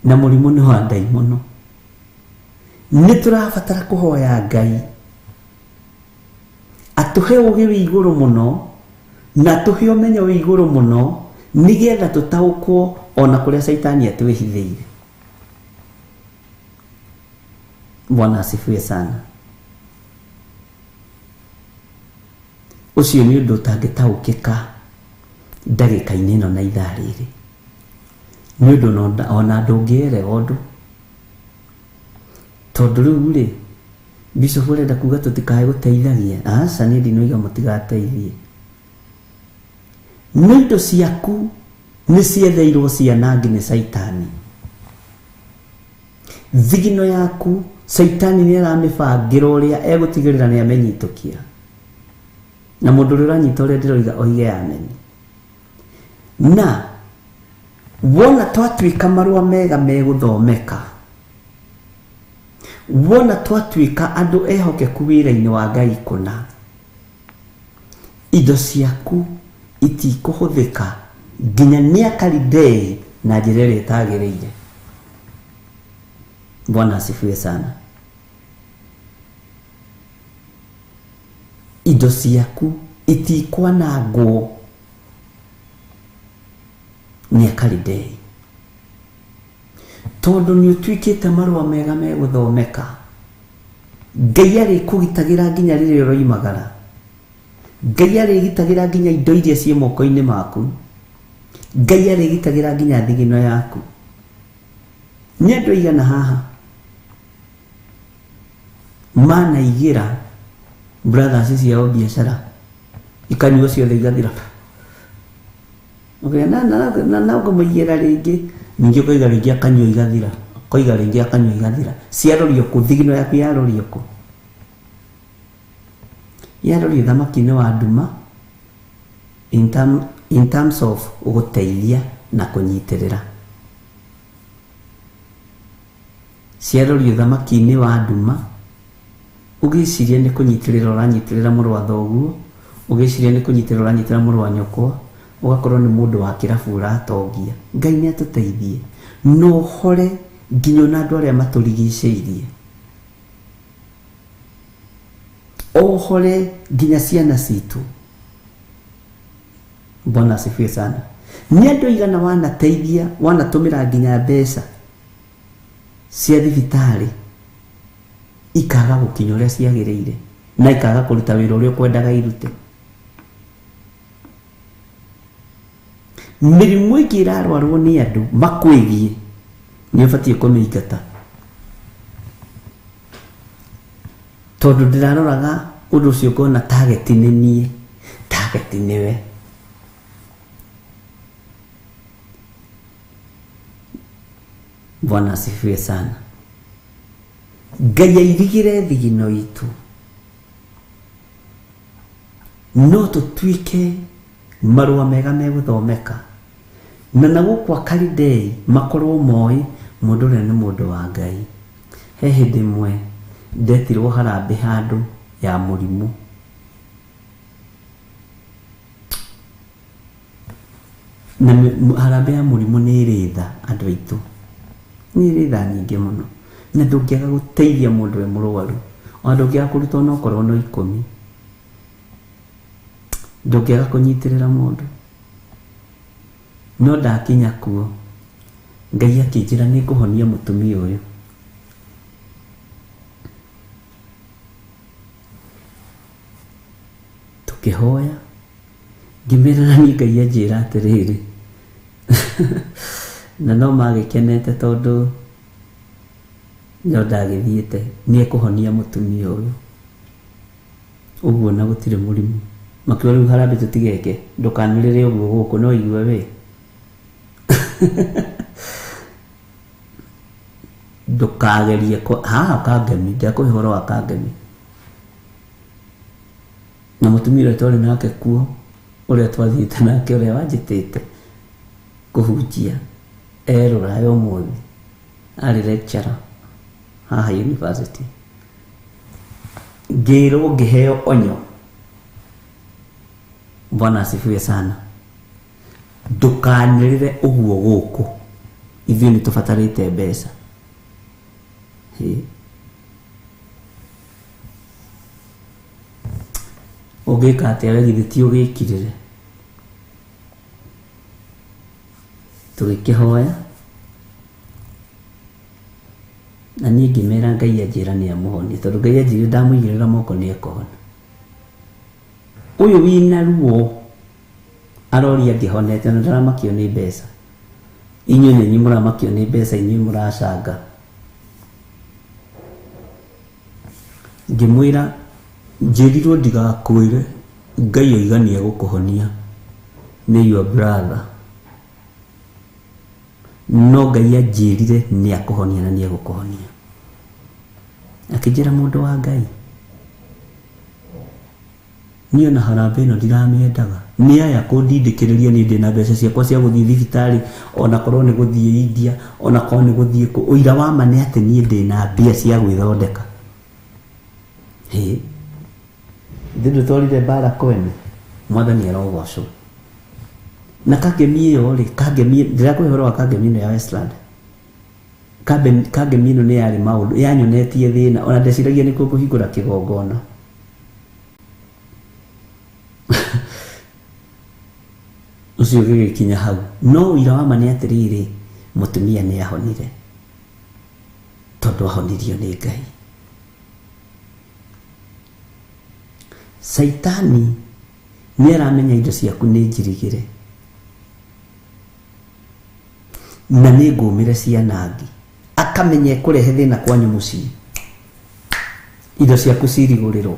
D: na murimu ni wa ndaimono. Ni turabatara kuhoya Ngai atuhe ugi wi iguru muno na tuhe umenyo wi iguru muno nigetha tutaukwo ona kuria Saitani atwihithiire. Bwana asifiwe sana. Ucio ni undu utangitaukika ndagika-ini ino na ithaa riri, ni undu ona ndungierega undu tondu riu ri Bishop urenda kuga tutikae guteithagia. Aca ni ndinoiga mutigateithie. Nĩ indo ciaku nĩ ciendeirwo cianangi nĩ Saitani. Thigino yaku Saitani nĩ aramĩbangĩra ũrĩa egũtigĩrĩra nĩ amenyitũkia, na mũndũ ũrĩa ũranyita ũrĩa ndĩroiga oige ameni. Na wona twatuĩka marũa mega megũthomeka, wona twatuĩka andũ ehokeku wĩra-inĩ wa Ngai kũna, indo ciaku itikũhũthĩka nginya nĩ Akalidei na njĩra ĩrĩa ĩtagĩrĩire. Bwana asifiwe sana. Indo ciaku itikwanangwo nĩ Akalidei tondu nĩ ũtuĩkĩte marũa mega megũthomeka. Ngai arĩkũgitagĩra nginya rĩrĩa ũroimagara. Ngai arĩgitagĩra nginya indo iria ciĩ moko-inĩ maku. Ngai arĩgitagĩra nginya thigino yaku. Nĩ andũ aigana haha manaigĩra brothers ciao biacara ikanyua ciothe igathira, na ũkamũigĩra rĩngĩ, ningĩ ũkaiga rĩngĩ akanyua igathira, ũkaiga rĩngĩ akanyua igathira. Ciarorio kũ? Thigino yaku yarorio kũ? Yarorio thamaki-inĩ wa nduma in terms of gũteithia na kũnyitĩrĩra. Ciarorio thamaki-inĩ wa nduma, ũgĩciria nĩ kũnyitĩrĩra ũranyitĩrĩra mũrũ wa thoguo, ũgĩciria nĩ kũnyitĩrĩra ũranyitĩrĩra mũrũ wa nyũkwa, ũgakorwo nĩ mũndũ wa kĩrabu ũratongia. Ngai nĩ atũteithie no hore nginya na andũ arĩa matũrigicĩirie, ohore nginya ciana citũ. Bwana asifiwe sana. Nĩ andũ aigana wanateithia, wanatũmĩra nginya mbeca cia thibitarĩ ikaga gũkinya ũrĩa ciagĩrĩire na ikaga kũruta wĩra ũrĩa ũkwendaga irute. Mĩrimũ ĩngĩ ĩrarwarwo nĩ andũ makwĩgie, nĩ ũbatiĩ kũmĩingata. Tondũ ndĩraroraga ũndũ ũcio ngona target nĩ niĩ, target nĩwe. Bwana asifiwe sana. Ngai airigire thigino itu, no tũtuĩke marũa mega megũthomeka, na nagũkũ Akalidei makorwo moĩ mũndũ ũrĩa nĩ mũndũ wa Ngai. He hĩndĩ ĩmwe ndetirwo harambĩ handũ ya mũrimũ, na harambĩ ya mũrimũ nĩ ĩrĩ tha andũ aitũ, nĩ ĩrĩ tha nyingĩ mũno, na ndũngĩaga gũteithia mũndũ we mũrwaru, ona ndũngĩaga kũruta ona okorwo no 10, ndũngĩaga kũnyitĩrĩra mũndũ. No ndakinya kuo Ngai akĩnjĩra nĩ ngũhonia mũtumia ũyũ. Tũkĩhoya ngĩmĩrĩra niĩ Ngai anjĩra atĩrĩrĩ na no magĩkenete tondũ no ndagĩthiĩte, nĩ ekũhonia mũtumia ũyũ. Ũguo na gũtirĩ mũrimũ. Makĩũa rĩu harambĩ tũtigeke, ndũkanĩrĩre ũguo gũkũ, no igue we ndũkagerie haha Kangemi, ndakũhe ũhoro wa Kangemi. Na mũtumia ũrĩa twarĩ nake kuo, ũrĩa twathiĩte nake, ũrĩa wanjĩtĩte kũhunjia, Rũraya ũmũthĩ arĩ lecturer haha university. Ngĩrwo ngĩheo onyo. Bwana asifiwe sana. Ndũkanĩrĩre ũguo gũkũ, ithuĩ nĩ tũbatarĩte mbeca. Ũngĩka atĩa we githĩ ti ũgĩkirĩre? tugikihoya na niĩ ngĩmera Ngai anjĩra nĩ amũhonie tondũ Ngai anjĩra ndamũigĩrĩra moko nĩ ekũhona. Ũyũ wĩna ruo aroria angĩhonete na ndaramakio nĩ mbeca. Inyuĩ nĩ inyuĩ mũramakio nĩ mbeca, inyuĩ mũracanga. Ngĩmwĩra njĩrirwo ndigakwĩre Ngai oiga nĩ egũkũhonia nĩ your brother. No Ngai anjĩrire nĩ akũhonia na nĩ egũkũhonia. Akĩnjĩra mũndũ wa Ngai, niĩ ona harambĩ ĩno ndiramĩendaga, nĩ aya kũndindĩkĩrĩria niĩ ndĩna mbeca ciakwa cia gũthiĩ thibitarĩ, ona korwo nĩ gũthiĩ India, ona korwo nĩ gũthiĩ kũ. Ũira wa ma nĩ atĩ niĩ ndĩna mbia cia gwĩthondeka. Ndĩndũ twarire mbara kwene, Mwathani arogocwo. Na Kangemi ĩyo rĩ, Kangemi ndĩrakũhe ũhoro wa Kangemi ĩno ya Westland. Kangemi ĩno nĩ yarĩ maũndũ yanyonetie thĩna, ona ndeciragia nĩkuo kũhingũra kĩgongona. Ũcio gĩgĩkinya hau. No ũira wa ma nĩ atĩrĩrĩ, mũtumia nĩ ahonire tondũ ahonirio nĩ Ngai. Saitani nĩ aramenya indo ciaku nĩ njirigĩre na nĩ ngũmĩre cianangi, akamenya kũrehe thĩna kwanyu mũciĩ, indo ciaku cirigũrĩrwo.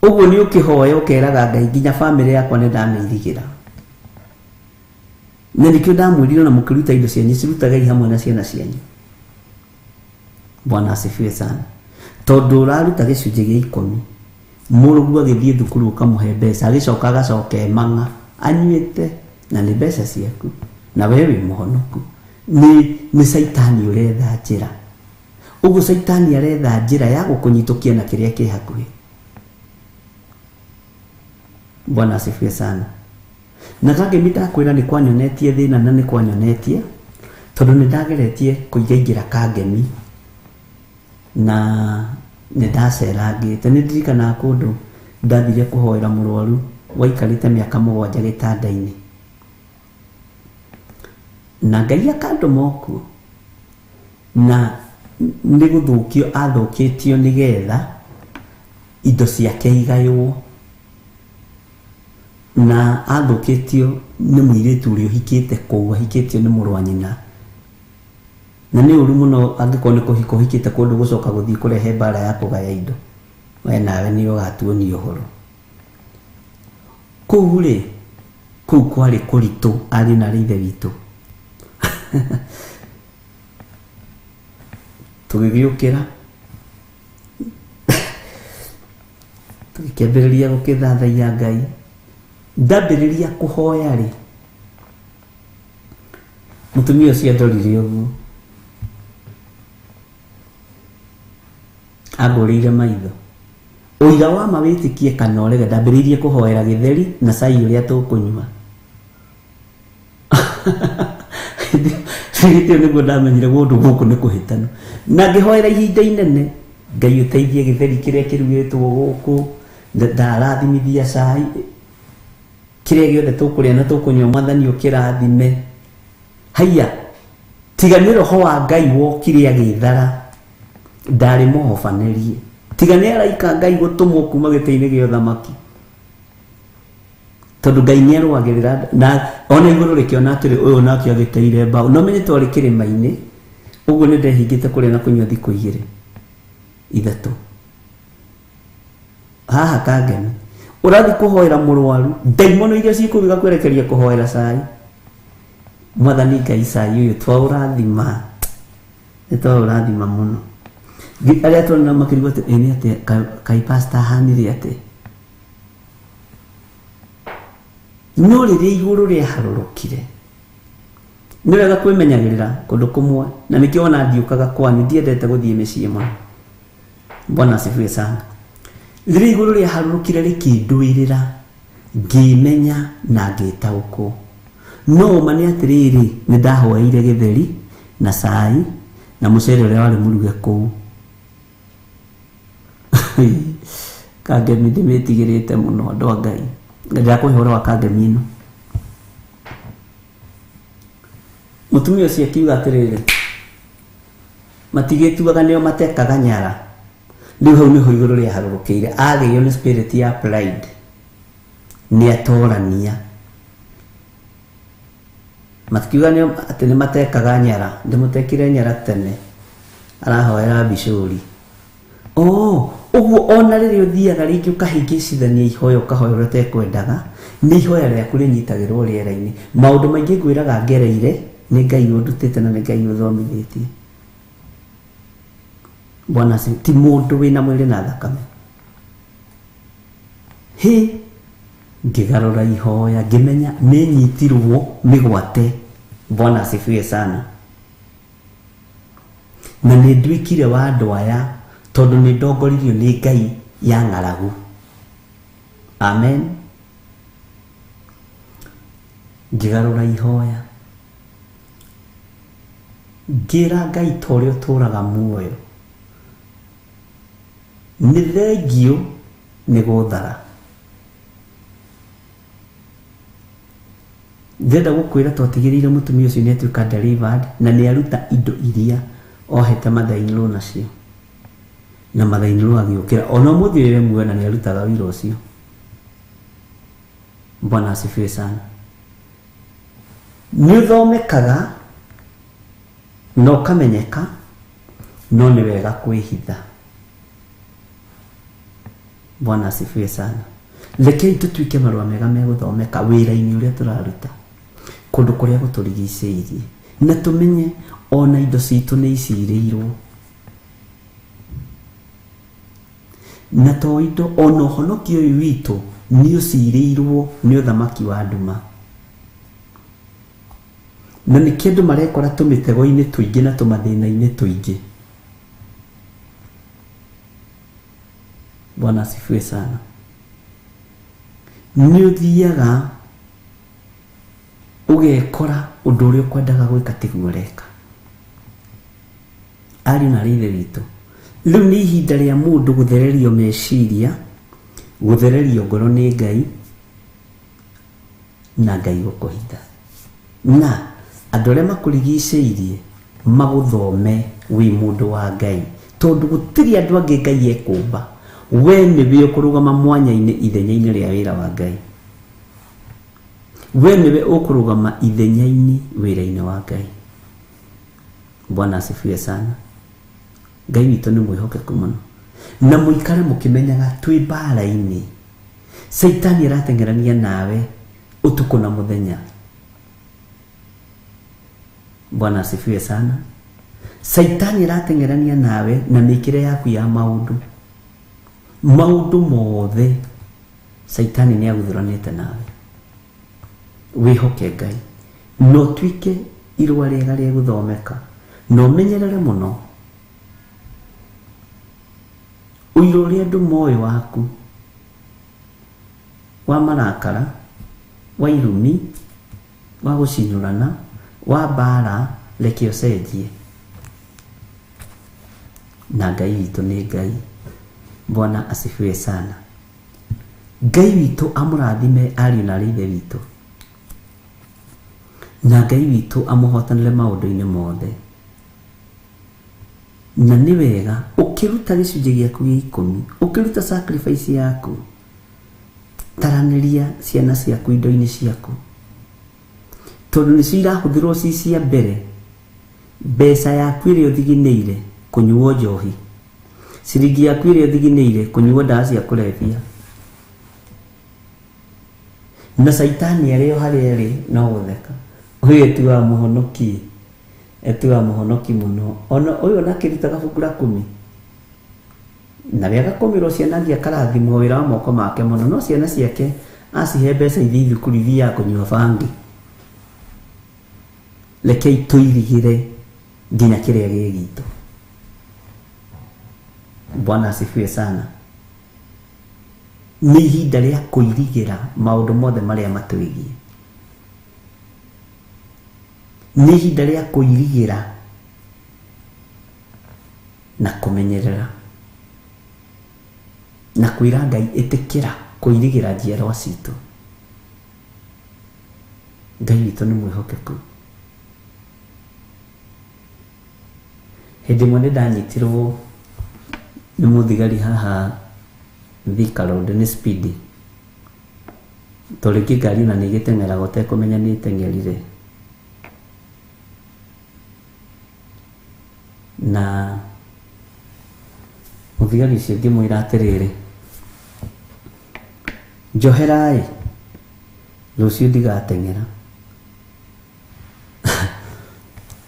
D: Ũguo nĩ ũkĩhoya ũkeraga Ngai nginya bamĩrĩ yakwa nĩ ndamĩirigĩra. Na nĩkĩo ndamwĩrire na mũkĩruta indo cianyu cirutagai hamwe na ciana cianyu. Bwana asifiwe sana. Tondũ ũraruta gĩcunjĩ gĩa 10, mũrũguo agĩthiĩ thukuru ũkamũhe mbeca, agĩcoka agacoka emang'a anyuĩte na nĩ mbeca ciaku na wewe wĩ mũhonoku. Nĩ Saitani ũretha njĩra. Ũguo Saitani aretha njĩra ya gũkũnyitũkia na kĩrĩa kĩ hakuhĩ. Bwana asifiwe sana. Na Kangemi ndakwĩra nĩ kwanyonetie thĩna na nĩ kwanyonetie tondũ nĩ ndageretie kũingaingĩra Kangemi na nĩ ndacerangĩte. Nĩ ndirikanaga kũndũ ndathire kũhoera mũrwaru waikarĩte mĩaka 7 gĩtanda-inĩ, na Ngai akandũma okuo, na nĩ gũthũkio athũkĩtio nĩgetha indo ciake igaywo, na athũkĩtio nĩ mũirĩtu ũrĩa ũhikĩte kũu, ahikĩtio nĩ mũrũ wa nyina. Na nĩ ũru mũno angĩkorwo nĩ kũhika ũhikĩte kũndũ gũcoka gũthiĩ kũrehe mbara ya kũgaya indo. We nawe nĩ ũgatuonia ũhoro. Kũu rĩ, kũu kwarĩ kũritũ, arĩ na ithe witũ. Tũgĩgĩũkĩra tũgĩkĩambĩrĩria gũkĩthathaiya Ngai. Ndambĩrĩria kũhoya rĩ, mũtumia ũcio andorire ũguo, agũrĩire maitho. Ũira wa ma wĩtĩkie kana ũrege, ndambĩrĩirie kũhoera gĩtheri na cai ũrĩa tũkũnyua. Gĩtĩo nĩguo ndamenyire gũndũ gũkũ nĩ kũhĩtanu. Na ngĩhoera ihinda inene, Ngai ũteithie gĩtheri kĩrĩa kĩrugĩtwo gũkũ, ndarathimithia cai, kĩrĩa gĩothe tũkũrĩa na tũkũnyua Mwathani ũkĩrathime. Haiya, tiga nĩ roho wa Ngai wokire agĩthara, ndarĩ mũhobanĩrie. Tiga nĩ araika Ngai gũtũmwo kuma gĩtĩ-inĩ gĩa ũthamaki, tondũ Ngai nĩ arũagĩrĩra. Na ona igũrũ rĩkĩona atĩrĩ ũyũ nake agĩteire mbaũ. No menye twarĩ kĩrĩma-inĩ, ũguo nĩ ndehingĩte kũrĩa na kũnyua thikũ 2 3. Haha Kangemi ũrathiĩ kũhoera mũrwaru, ndaimono iria cikũruga kwerekeria kũhoera cai. Mwathani Ngai cai ũyũ twaũrathima, nĩ twaũrathima mũno. Arĩa tũrona makĩrigwo atĩ nĩ atĩ Kai pastor ahanire atĩ. No rĩrĩa igũrũ rĩaharũrũkire, nĩ wega kwĩmenyagĩrĩra kũndũ kũmwe, na nĩkĩo ona ndiũkaga kwanyu, ndiendete gũthiĩ mĩciĩ mũno. Bwana asifiwe sana. Rĩrĩa igũrũ rĩaharũrũkire rĩkĩndũĩrĩra, ngĩmenya na ngĩtaũkwo. No ma nĩ atĩrĩrĩ, nĩ ndahoeire gĩtheri na cai na mũcere ũrĩa warĩ mũruge kũu. Kangemi ndĩmĩtigĩrĩte mũno, andũ a Ngai. Ndakũhe ũhoro wa Kangemi ĩno. mutumia ucio akiuga atiriri matigituaga nio matekaga nyara riu hau niho iguru ria harurukiire agio ni spirit ya pride ni atorania matikiuga nio ati ni matekaga nyara ndimutekire nyara tene arahoera bicuri uguo ona riri uthiaga ringi ukahingicithania ihoyo ukahoya uria utekwendaga ni ihoya riaku rinyitagirwo riera-ini maundu maingi ngwiraga ngereire ni Ngai undutite na ni Ngai uthomithitie Bwana ti mundu wina mwiri na thakame ngigarura ihoya ngimenya ni nyitirwo migwate Bwana asifiwe sana na ni ndwikire wa andu aya tondu ni ndongoririo ni Ngai ya ng'aragu amen ngigarura ihoya ngira Ngai torio turaga muoyo ni thengio ni guthara ndenda gukwira twatigirire mutumia ucio ni atuika delivered na ni aruta indo iria ohete mathainiro nacio na mathainiro agiukira ona muthirire muona ni arutaga wira ucio Bwana asifiwe sana ni uthomekaga no kamenyeka no ni wega kwihitha Bwana asifiwe sana rekei tutuike marua mega meguthomeka wira-ini uria turaruta kundu kuria guturigiceirie na tumenye ona indo citu ni icirirwo na to indo ona uhonokio uyu witu ni ucirirwo ni uthamaki wa nduma na ni kindu marekora tumitego-ini tuingi na tumathina-ini tuingi Bwana asifiwe sana ni uthiaga ugekora undu uria ukwendaga gwika tiguo ureka ari na rithe witu riu ni ihinda ria mundu guthererio meciria guthererio ngoro ni Ngai na Ngai gukuhitha na andu aria makurigiceirie maguthome wi mundu wa Ngai tondu gutiri andu angi Ngai ekumba we niwe ukurugama mwanya-ini ithenya-ini ria wira wa Ngai we niwe ukurugama ithenya-ini wira-ini wa Ngai Bwana asifiwe sana Ngai witu ni mwihokeku muno na muikare mukimenyaga twi bara-ini Saitani aratengerania nawe utuku na muthenya Bwana asifiwe sana Saitani aratengerania nawe na mikire yaku ya maundu mothe Saitani ni aguthuranite nawe wihoke Ngai no twike irua riega ria guthomeka no menyerere muno uiro ria ndu moyo waku wa marakara wa irumi wa gucinurana wa bara reke ucenjie na Ngai witu ni Ngai Bwana asifiwe sana Ngai witu amurathime ari na rithe witu na Ngai witu amuhotanire maundu-ini mothe na ni wega ukiruta gicunji giaku gia 10 ukiruta sacrifice yaku taraniria ciana ciaku indo-ini ciaku tondu nicio irahuthirwo ci cia mbere mbeca yaku iria uthigineire kunyuo njohi ciringi yaku iria uthigineire kunyuo ndawa cia kulevya na Saitani ario haria eri no gutheka uyu tu wa muhonoki etuga muhonoki muno ona uyu nakiritaga bukura 10 na wega komiro ciana ngia karathimo wira wa moko make muno no ciana ciake acihe mbeca ithi thukuru ithia kunyua bangi rekei tuirigire nginya kiria gigito Bwana asifiwe sana ni ihinda ria kuirigira maundu mothe maria matwigie ni ihinda ria kuirigira na kumenyerera na kwira Ngai itikira kuirigira njiarwa citu Ngai witu ni mwihokeku hindi mwene danyitirwo ni muthigari haha Thika Road ni speed tuli kigari na nigiteng'era gutekumenya ni tengerire na muthigari ucio ngimwira atiriri njoherai rucio ndigateng'era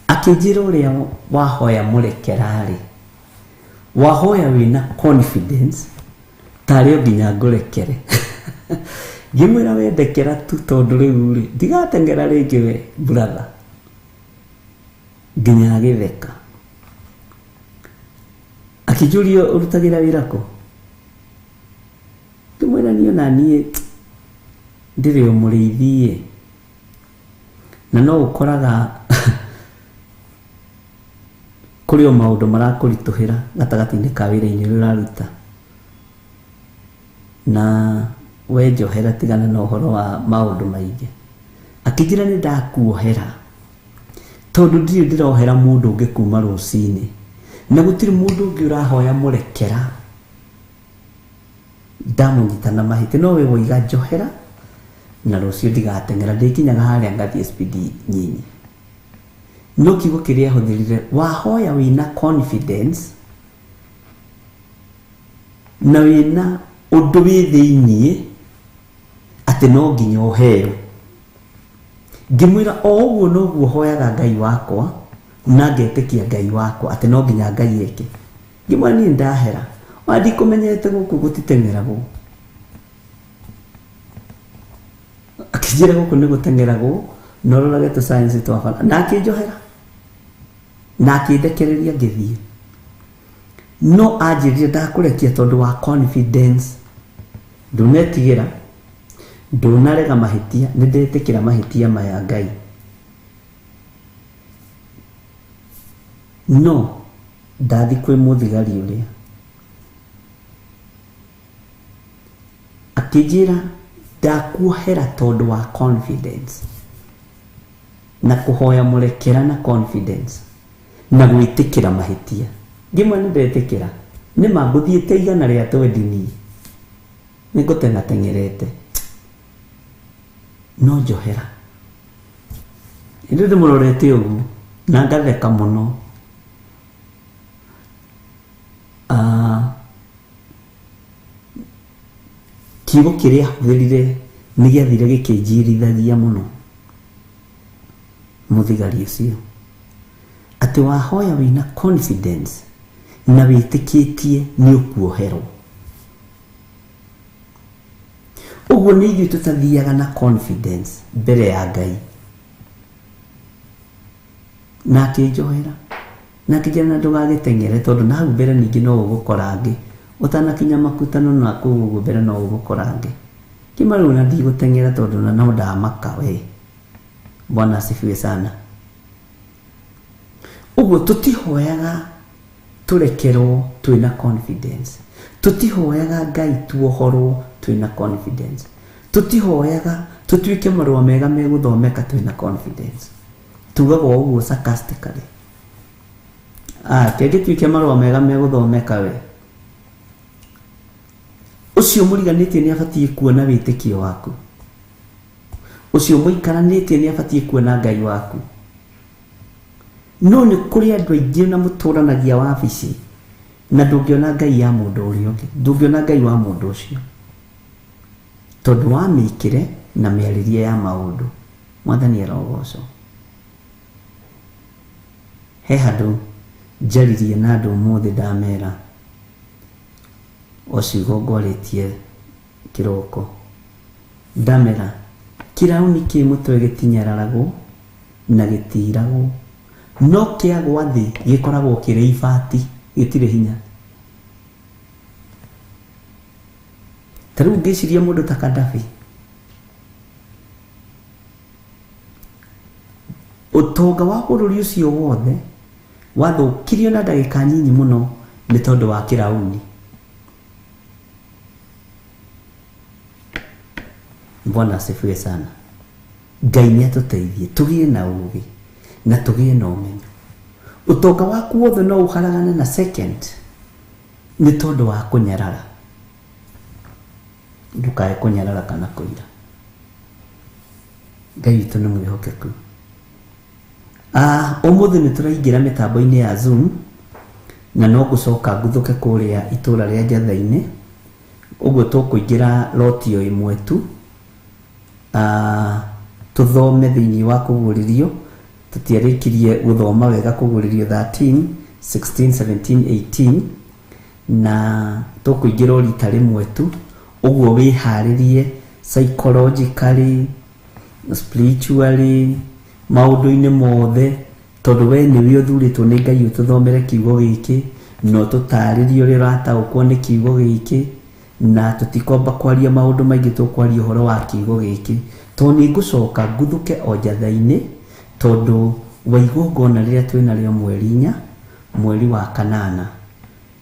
D: akinjira uria wahoya murekerari wahoya wina confidence tario nginya ngurekere ngimwira wendekera tu tondu riu ri ndigateng'era ringi we brother nginya agitheka akijurio urutagira wira ko ngimwira niyo na nie ndiri umurithie na no ukoraga kuri o maundu marakurituhira gatagati-ini ka wira-ini uria uraruta na we njohera tigana na uhoro wa maundu maingi akinjira ni ndakuohera tondu ndiri ndirohera mundu ungi kuma rucini na gutiri mundu ungi urahoya murekera ndamunyita na mahiti no we woiga njohera na rucio ndigateng'era ndikinyaga haria ngathie speed nyinyi no kiugo kiria huthirire wahoya wina confidence na wina undu wi thiini ati no nginya uheo ngimwira o uguo noguo hoyaga Ngai wakwa na ngetikia Ngai wakwa ati no nginya Ngai eke ngimwira ni ndahera wadi kumenyete guku gutiteng'eragwo akijira guku ni guteng'eragwo nororage tu science twafana na akinjohera na akindekereria ngithie no anjirire ndakurekia tondu wa confidence ndunetigira ndunarega mahitia nindetikira mahitia maya Ngai no ndathi kwi muthigari uria akijira ndakuohera tondu wa confidence na kuhoya murekera na confidence na gwitikira mahitia ngimwe ni ndetikira ni manguthiite igana ria twendini ninguteng'ateng'erete no njohera ndi ndimurorete uguo na ngatheka muno kiugo kiria huthirire ni giathire gikinjirithagia muno muthigari ucio ati wahoya wina confidence na witikitie ni ukuoherwo uguo ni ithuĩ tutathiaga na confidence mbere ya Ngai na akinjohera na akijana na ndugagiteng'ere tondu na hau mbere ningi no ugukora ngi utanakinya makutano na kuguo mbere no ugukora ngi kimaru na ndiguteng'era tondu na no ndamaka we Bwana asifiwe sana uguo tutihoyaga turekerwo twina confidence tutihoyaga Ngai tuohorwo twina confidence tutihoyaga tutuike marua mega meguthomeka twina confidence tugaga uguo sarcastically kege tuike marua mega meguthomeka we ucio muriganitie ni abatie kuona witikio waku ucio muikaranitie ni abatie kuona Ngai waku no ni kuri andu aingi na muturanagia wabici na ndungiona Ngai ya mundu urio ungi ndungiona Ngai wa mundu ucio tondu wa mikire na miaririe ya maundu mwathani arogoco he handu njaririe na andu muthi ndamera ocigo ngwaritie kiroko ndamera kirauni ki mutwe gitinyararagwo na gitiragwo no kia gwathi gikoragwo kiri ibati gitire hinya taru ngiciria mundu ta Kadafi utonga wa bururi ucio wothe wathukirio na ndagika nyinyi muno ni tondu wa kirauni Bwana asifiwe sana Ngai ni atuteithie tugie na ugi na tugie na umenyo utonga waku wothe no uharagane na second ni tondu wa kunyarara. Ndukae kunyarara kana kuira. Ngai witũ nĩ mwĩhokeku. Ũmũthĩ nĩ tũraingĩra mĩtambo-inĩ ya Zoom na no gũcoka nguthũke kũrĩa itũra rĩa Njatha-inĩ. Ũguo tũkũingĩra lotio ĩmwe tu. Tũthome thĩinĩ wa kũgũrĩrio. Tũtiarĩkirie gũthoma wega kũgũrĩrio 13, 16, 17, 18 na tũkũingĩra rita rĩmwe tu. Ũguo wĩharĩrie psychologically, spiritually, maũndũ-inĩ mothe, tondũ we nĩwe ũthurĩtwo nĩ Ngai ũtũthomere kiugo gĩkĩ, no tũtarĩrie ũrĩa ũrataũkwo nĩ kiugo gĩkĩ, na tũtikomba kwaria maũndũ maingĩ, tũkwaria ũhoro wa kiugo gĩkĩ. Tondũ nĩ ngũcoka nguthũke o Njatha-inĩ, tondũ wa igongona rĩrĩa twĩnarĩo mweri 4 mweri wa kanana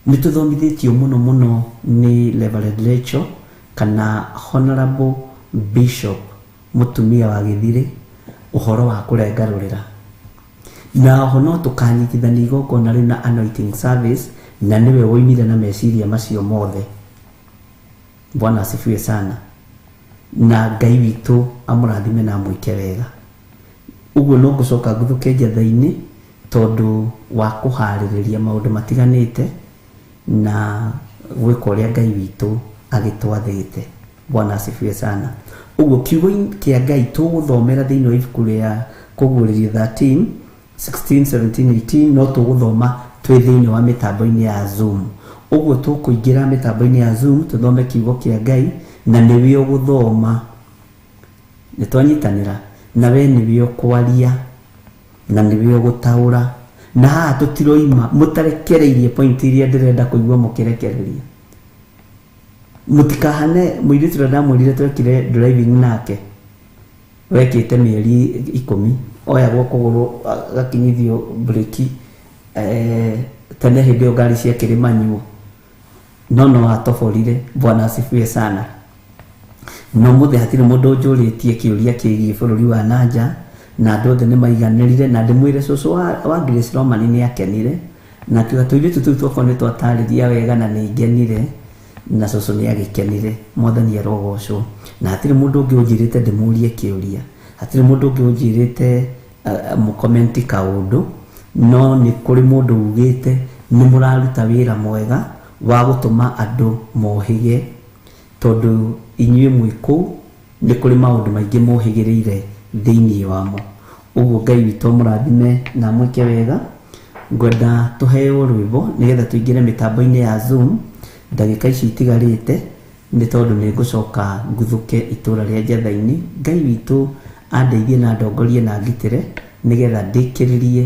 D: nĩ tũthomithĩtio mũno nĩ Reverend Rachel kana Honorable Bishop Mũtumia wa Gĩthirĩ ũhoro wa kũrengarũrĩra. Na oho no tũkanyitithania igongona rĩu na anointing service, na nĩwe woimire na meciria macio mothe. Bwana asifiwe sana. Na Ngai witũ amũrathime na amwĩke wega. Ũguo no ngũcoka nguthũke Njatha-inĩ tondũ wa kũharĩrĩria maũndũ matiganĩte na gwĩka ũrĩa Ngai witũ agĩtwathĩte. Bwana asifiwe sana. Ũguo kiugo kĩa Ngai tũgũthomera thĩinĩ wa ibuku rĩa kũgũrĩrio 13, 16, 17, 18 no tũgũthoma twĩ thĩinĩ wa mĩtambo-inĩ ya Zoom. Ũguo tũkũingĩra mĩtambo-inĩ ya Zoom tũthome kiugo kĩa Ngai na nĩwe ũgũthoma. Nĩ twanyitanĩra na we nĩwe ũkwaria na nĩwe ũgũtaũra. Na haha tũtiroima mũtarekereirie point iria ndĩrenda kũigua mũkĩrekereria. Mutikahane mũirĩtu ũrĩa ndamwĩrire twekire driving nake wekĩte mĩeri 10 oyagwo kũgũrũ gakinyithio breki tene hĩndĩ ĩyo ngari ciakĩrĩ manual no atoborire. Bwana asifiwe sana. No mũthĩ hatirĩ mũndũ njũrĩtie kĩũria kĩgiĩ bũrũri wa nanja na andũ othe nĩ maiganĩrire, na ndĩmwĩre cũcũ wa Grace Roman nĩ akenire, na tũirĩtu tũu twakwa nĩ twatarĩria wega na nĩ ngenire, na cũcũ nĩ agĩkenire. Mwathani arogocwo. Na hatirĩ mũndũ ũngĩ ũnjĩrĩte ndĩmũrie kĩũria, hatirĩ mũndũ ũngĩ ũnjĩrĩte mũkomenti kaũndũ, no nĩ kũrĩ mũndũ ugĩte nĩ mũraruta wĩra mwega wa gũtũma andũ mohĩge, tondũ inyuĩ mwĩ kũu nĩ kũrĩ maũndũ maingĩ mohĩgĩrĩire thĩinĩ wamo. Ũguo Ngai witũ mũrathime na mwĩke wega. Ngwenda tũheo rwĩmbo nĩgetha tũingĩre mĩtambo-inĩ ya Zoom ndagĩka ici itigarĩte, nĩ tondũ nĩ ngũcoka nguthũke itũra rĩa Njatha-inĩ. Ngai witũ andeithie na ndongorie na ngitĩre nĩgetha ndĩkĩrĩrie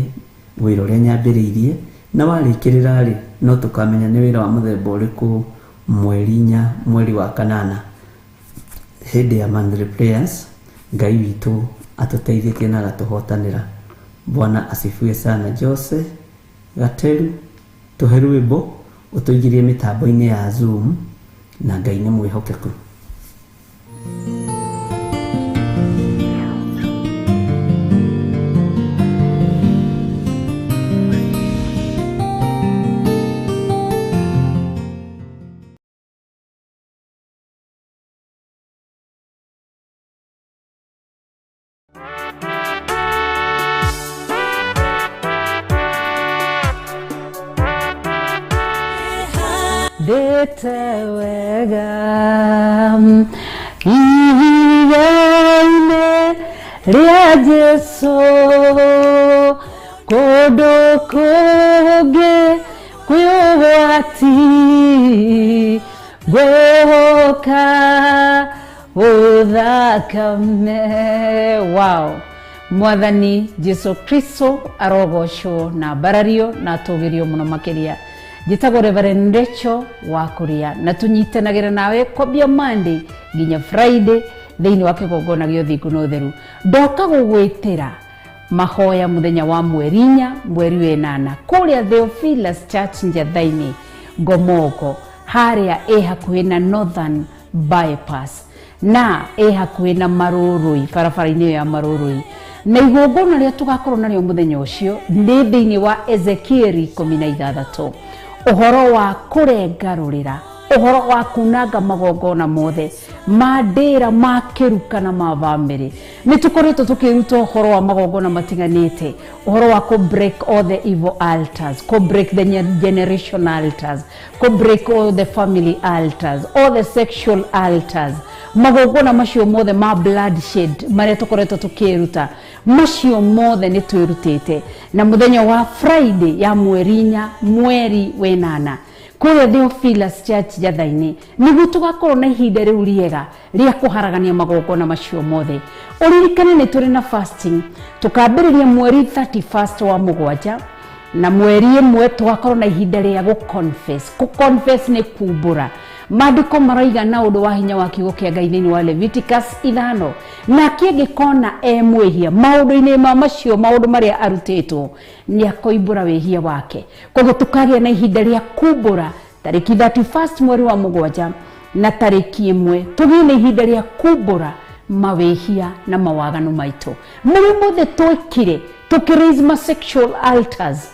D: wĩra ũrĩa nyambĩrĩirie, na warĩkĩrĩra rĩ no tũkamenya nĩ wĩra wa mũthemba ũrĩkũ mweri 4 mweri wa kanana hĩndĩ ya monthly prayers. Ngai witũ atũteithĩtie na agatũhotanĩra. Bwana asifiwe sana. Jose Gateru tũhe rwĩmbo ũtũingĩrie mĩtambo-inĩ ya Zoom, na Ngai nĩ mwĩhokeku.
F: Wega ihiga-inĩ rĩa Jesũ kũndũ kũngĩ kwĩ ũgwati gwĩhoka ũthakame. Wow. Mwathani Jesũ Kristo arogocwo na mbarario na atũgĩrio mũno makĩria. Njĩtagwo Reverend Rachel wa Kuria, na tũnyitanagĩra nawe kwambia Monday nginya Friday thĩinĩ wa kĩgongona gĩa ũthingu na ũtheru. Ndoka gũgwĩtĩra mahoya mũthenya wa mweri 4 mweri wa 8 kũrĩa Theophilus Church Njatha-inĩ Ngomoko, harĩa hakuhĩ na Northern Bypass na hakuhĩ na Marũrũi, barabara-inĩ ya Marũrũi. na igongona rĩa tugakorwo narĩo mũthenya ũcio nĩ thĩinĩ wa Ezekieli 16 ũhoro wa kũrengarũrĩra ũhoro wa kunanga magongona mothe ma ndĩra ma kĩruka na ma bamĩrĩ. Nĩ tũkoretwo tũkĩruta ũhoro wa magongona matiganĩte, ũhoro wa kũ break all the evil altars, kũ break the generation altars, kũ break all the family altars, all the sexual altars. Magongona macio mothe ma bloodshed marĩa tũkoretwo tũkĩruta macio mothe nĩ twĩrutĩte, na mũthenya wa Friday ya mweri wenana kũrĩa Theophilus Church Jathainĩ nĩguo tũgakorwo na ihinda rĩu rĩega rĩa kũharagania magongona macio mothe. Ũririkane nĩ tũrĩ na fasting, tũkambĩrĩria mweri 31 wa mũgwanja, na mweri ĩmwe tũgakorwo na ihinda rĩa gũconfess. Gũconfess nĩ kumbũra. Maandĩko maroiga na ũndũ wa hinya wa kiugo kĩa Ngai thĩinĩ wa Leviticus 5, nake angĩkona mwĩhia maũndũ-inĩ macio maũndũ marĩa arutĩtwo nĩ akoimbũra wĩhia wake. Koguo tũkagĩa na ihinda rĩa kumbũra tarĩki 31 mweri wa mũgwanja na tarĩki 1 tũgĩe na ihinda rĩa kumbũra mawĩhia na mawaganu maitũ marĩa mothe twekire, tũkĩraise ma sexual altars,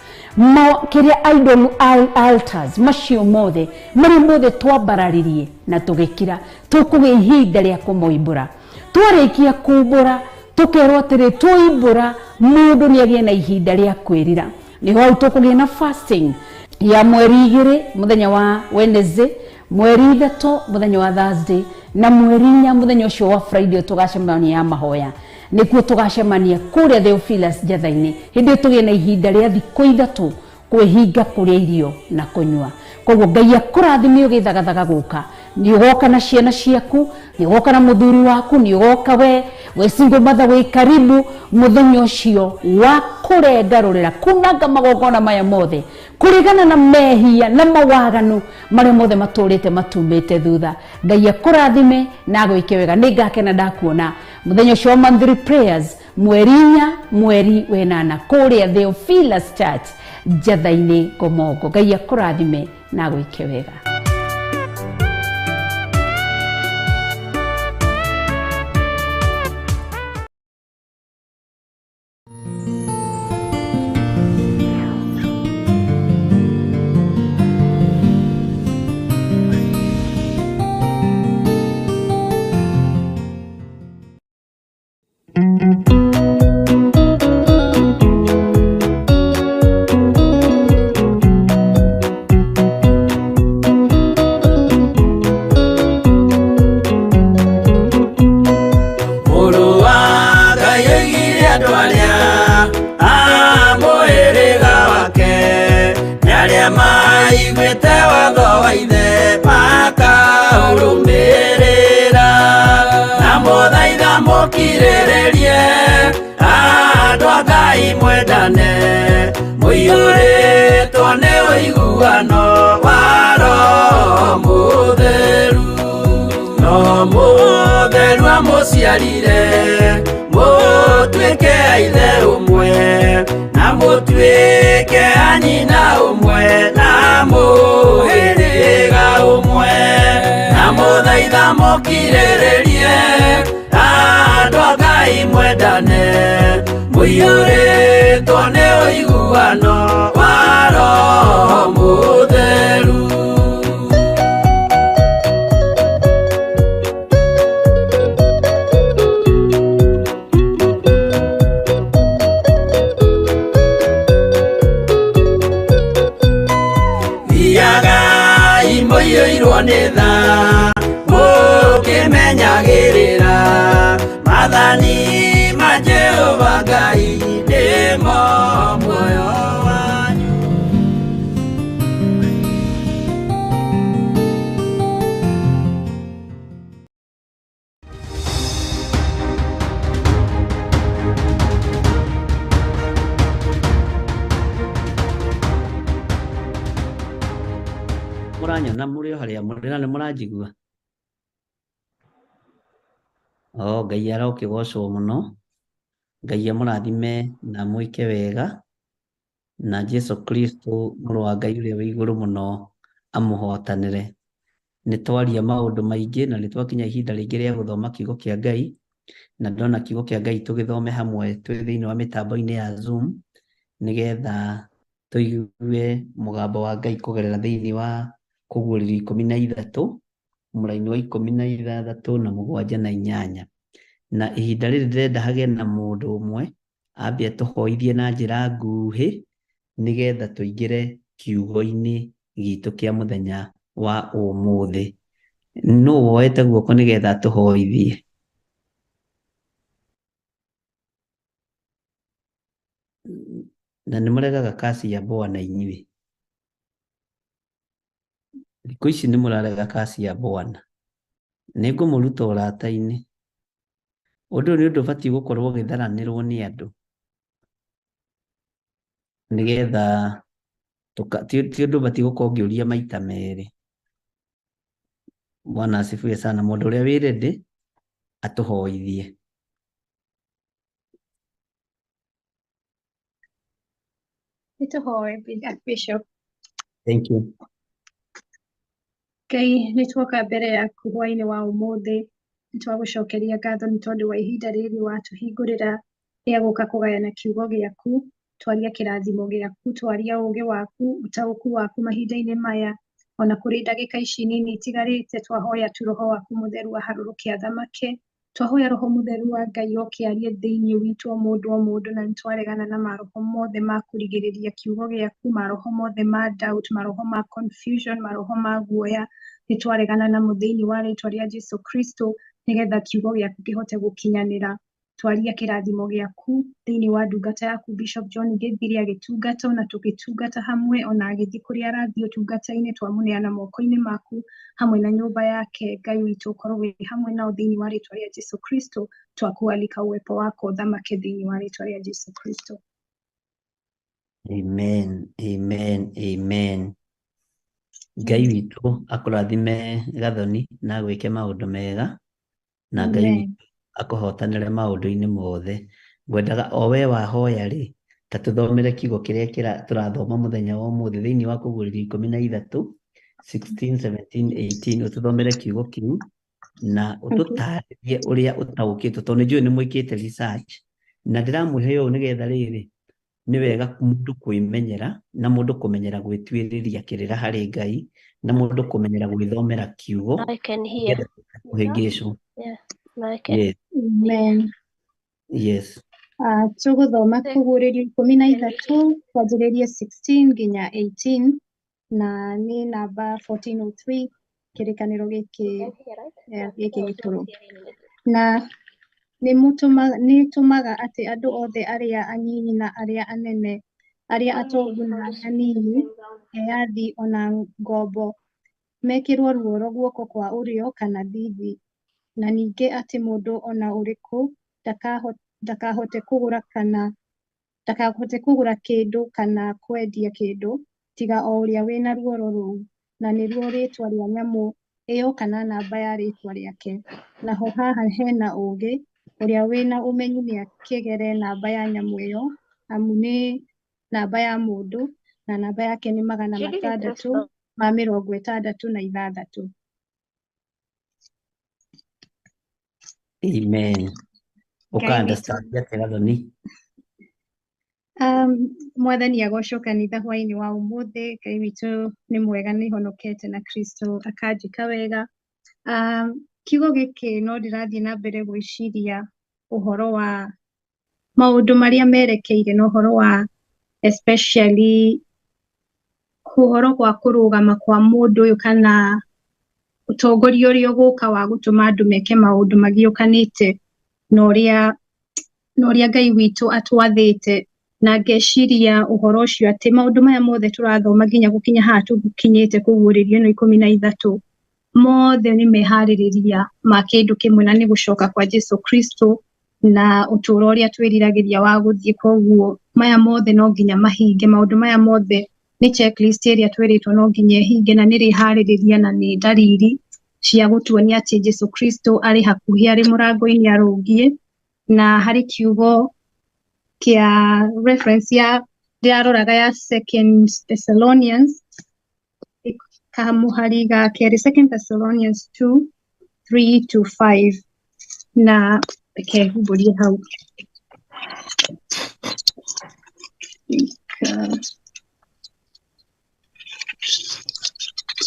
F: kĩrĩa idol altars macio mothe marĩa mothe twambararirie na tũgĩkira. Tũkũgĩa ihinda rĩa kũmoimbũra. Twarĩkia kumbũra tũkerwo atĩrĩ tũimbũra mũndũ nĩ agĩe na ihinda rĩa kwĩrira. Nĩho hau tũkũgĩa na fasting ya mweri 2 mũthenya wa Wednesday, mweri 3 mũthenya wa Thursday, na mweri 4 mũthenya ũcio wa Friday tũgacemania ya mahoya. Nĩkuo tũgacemania kũrĩa Theophilus Jathainĩ. Hĩndĩ tũgĩe na ihinda rĩa thikũ 3 kwĩhinga kũrĩa irio na kũnyua. Koguo Ngai akũrathime ũgĩthagathaga gũka. Nĩ ũgoka na ciana ciaku, nĩ ũgoka na mũthuri waku, nĩ ũgoka we single mother wĩ karibu mũthenya ũcio wa kũrengarũrĩra kunanga magongona maya mothe kũringana na mehia na mawaganu marĩa mothe matũrĩte matumĩte thutha. Ngai akũrathime na agwĩke wega. Nĩ ngakena ndakuona mũthenya ũcio wa monthly prayers mweri 4 mweri wenana kũrĩa Theophilus Church Jathainĩ Ngomongo. Ngai akũrathime na agwĩke wega.
B: Kirĩrĩrie andũ a Ngai mwendane, mũiyũrĩtwo nĩ ũiguano wa Roho Mũtheru. Roho Mũtheru amũciarire mũtuĩke a ithe ũmwe na mũtuĩke a nyina ũmwe na mũhĩrĩga ũmwe, na mũthaitha mũkirĩrĩrie andũ a Ngai mwendane, mũiyũrĩtwo nĩ ũiguano wa Roho Mũtheru. Thiagai mũiyũirwo nĩ tha mũkĩmenyagĩrĩra mathani ma Jehova Ngai nĩmo muoyo wanyu. Mũranyona mũrĩ o harĩa mũrĩ na nĩ mũranjigua? Ngai arokĩgocwo mũno. Ngai amũrathime na mwĩke wega, na Jesu Kristo mũrũ wa Ngai ũrĩa wĩ igũrũ mũno amũhotanĩre. Nĩ twaria maũndũ maingĩ na nĩ twakinya ihinda rĩngĩ rĩa gũthoma kiugo kĩa Ngai,
D: na ndona kiugo kĩa Ngai tũgĩthome hamwe twĩ thĩinĩ wa mĩtambo-inĩ ya Zoom, nĩgetha tũigue mũgambo wa Ngai kũgerera thĩinĩ wa Kũguũrĩrio 13 mũraini wa 16 na 7 na 8. Na ihinda rĩrĩ ndĩrenda hagĩe na mũndũ ũmwe ambie tũhoithie na njĩra nguhĩ, nĩgetha tũingĩre kiugo-inĩ gitũ kĩa mũthenya wa ũmũthĩ. Nũũ woete guoko nĩgetha tũhoithie? Na nĩ mũregaga kasi ya Bwana inyuĩ. Thikũ ici nĩ mũrarega kasi ya Bwana. Nĩ ngũmũruta ũrata-inĩ. Ũndũ ũyũ nĩ ũndũ ũbatiĩ gũkorwo ũgĩtharanĩrwo nĩ andũ, nĩgetha ti ũndũ ũbatiĩ gũkorwo ũkĩũria maita merĩ. Bwana asifiwe sana. Mũndũ ũrĩa wĩ ready atũhoithie.
G: Nĩtũhoe Bishop.
D: Thank you.
G: Ngai nĩtuoka mbere yaku hwaĩ-inĩ wa ũmũthĩ, nĩtwagũcokeria ngatho nĩ tondũ wa ihinda rĩrĩ watũhingũrĩra rĩa gũka kũgayana kiugo gĩaku, twaria kĩrathimo gĩaku, twaria ũũgĩ waku, ũtaũku waku mahinda-inĩ maya, ona kũrĩ ndagĩka ici nini itigarĩte, twahoya tu roho waku mũtheru aharũrũke athamake, twahoya roho mũtheru wa Ngai oke arie thĩinĩ witũ o mũndũ, na nĩtwaregana na maroho mothe ma kũrigĩrĩria kiugo gĩaku, maroho mothe ma doubt, maroho ma confusion, maroho ma guoya, nĩtwaregana namo thĩinĩ wa rĩĩtwa rĩa Jesũ Kristo, nĩgetha kiugo gĩaku kĩhote gũkinyanĩra. Twaria kĩrathimo gĩaku thĩinĩ wa ndungata yaku Bishop John Gĩthiri agĩtungata, ona tũgĩtungata hamwe, ona agĩthiĩ kũrĩa arathiĩ ũtungata-inĩ, twamũneana moko-inĩ maku hamwe na nyũmba yake. Ngai witũ ũkorwo wĩ hamwe nao thĩinĩ wa rĩĩtwa rĩa Jesũ Kristo, twakualika uwepo wako ũthamake thĩinĩ wa rĩĩtwa rĩa Jesũ Kristo.
D: Amen, amen, amen. Ngai witũ akũrathime Gathoni na gwĩke maũndũ mega, na Ngai witũ akũhotanĩre maũndũ-inĩ mothe. Ngwendaga o we wahoya rĩ, ta tũthomere kiugo kĩrĩa tũrathoma mũthenya wa ũmũthĩ thĩinĩ wa Kũguũrĩrio 13, 16, 17, 18. Ũtũthomere kiugo kĩu na ũtũtarĩrie ũrĩa ũtaũkĩtwo, tondũ nĩnjũĩ nĩ mwĩkĩte research, na ndĩramwĩhe ũũ nĩgetha rĩrĩ, nĩ wega mũndũ kwĩmenyera na mũndũ kũmenyera gwĩtuĩrĩria kĩrĩra harĩ Ngai, na mũndũ kũmenyera gwĩthomera kiugo kũhĩngĩcwo. Yes.
G: Amen.
D: Yes.
G: Tũgũthoma Kũguũrĩrio 13 twanjĩrĩrie 16 nginya 18, na nĩ namba 1403 kĩrĩkanĩro gĩkĩ gĩtũrũ. Na nĩtũmaga atĩ andũ othe arĩa anyinyi na arĩa anene, arĩa atongu na anini, eyathi ona ngombo, mekĩrwo ruoro guoko kwa ũrĩo kana thithi, na ningĩ atĩ mũndũ ona ũrĩkũ ndakahote kũgũra kĩndũ kana kwendia kĩndũ, tiga o ũrĩa wĩna ruoro rũu, na nĩruo rĩĩtwa rĩa nyamũ ĩyo kana namba ya rĩĩtwa rĩake. Naho haha hena ũũgĩ, ũrĩa wĩna ũmenyi nĩakĩgere namba ya nyamũ ĩyo, amu nĩ namba ya mũndũ, na namba yake nĩ 666.
D: Amen. Ũka-understand atĩa Gathoni?
G: Mwathani agocwo kanitha hwaĩ-inĩ wa ũmũthĩ. Ngai witũ nĩ mwega, nĩ honokete na Kristo akanjĩka wega. Kiugo gĩkĩ no ndĩrathiĩ na mbere gwĩciria ũhoro wa maũndũ marĩa merekeire na ũhoro wa especially ũhoro wa kũrũgama kwa mũndũ ũyũ, kana ũtongoria ũrĩa ũgũka wa gũtũma andũ meke maũndũ magĩũkanĩte na ũrĩa Ngai witũ atwathĩte. Na ngeciria ũhoro ũcio atĩ maũndũ maya mothe tũrathoma nginya gũkinya haha tũkinyĩte Kũguũrĩrio 13 mothe nĩ meharĩrĩria ma kĩndũ kĩmwe, na nĩ gũcoka kwa Jesũ Kristo na ũtũũro ũrĩa twĩriragĩria wa gũthiĩ. Koguo maya mothe no nginya mahinge, maũndũ maya mothe nĩ checklist ĩrĩa twĩrĩtwo no nginya ĩhinge, na nĩ rĩharĩrĩria na nĩ ndariri cia gũtuonia atĩ Jesũ Kristo arĩ hakuhĩ, arĩ mũrango-inĩ arũngiĩ. Na harĩ kiugo kĩa reference ya ndĩraroraga ya 2 Thessalonians, kamũhari ga kerĩ, 2 Thessalonians 2:3-5, na reke humburie hau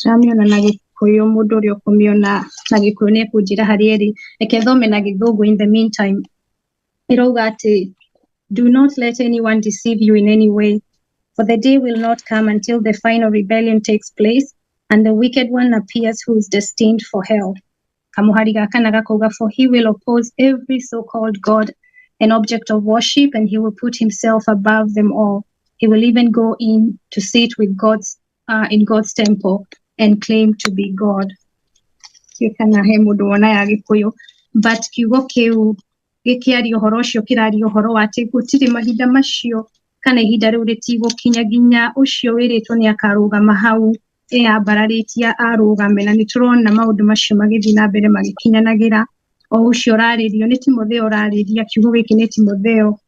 G: Ramiona na Gikuyu mundu uria ukumiona na Gikuyu ni ekunjira hari eri reke thome na Githungu in the meantime irauga ati do not let anyone deceive you in any way, for the day will not come until the final rebellion takes place and the wicked one appears who is destined for hell. Kamuhari gaka na gakauga, for he will oppose every so-called God and object of worship, and he will put himself above them all. He will even go in to sit with in God's temple and claim to be God. Kana he mundu wona ya Gikuyu, but kiugo kiu gikiaria uhoro ucio kiraria uhoro wa ati gutiri mahinda macio kana ihinda riu ritigokinya nginya ucio wiritwo ni akarugama hau ambararitia arugame, na niturona maundu macio magithii na mbere magikinyanagira. O ucio raririo ni Timotheo rariria, kiugo giki ni Timotheo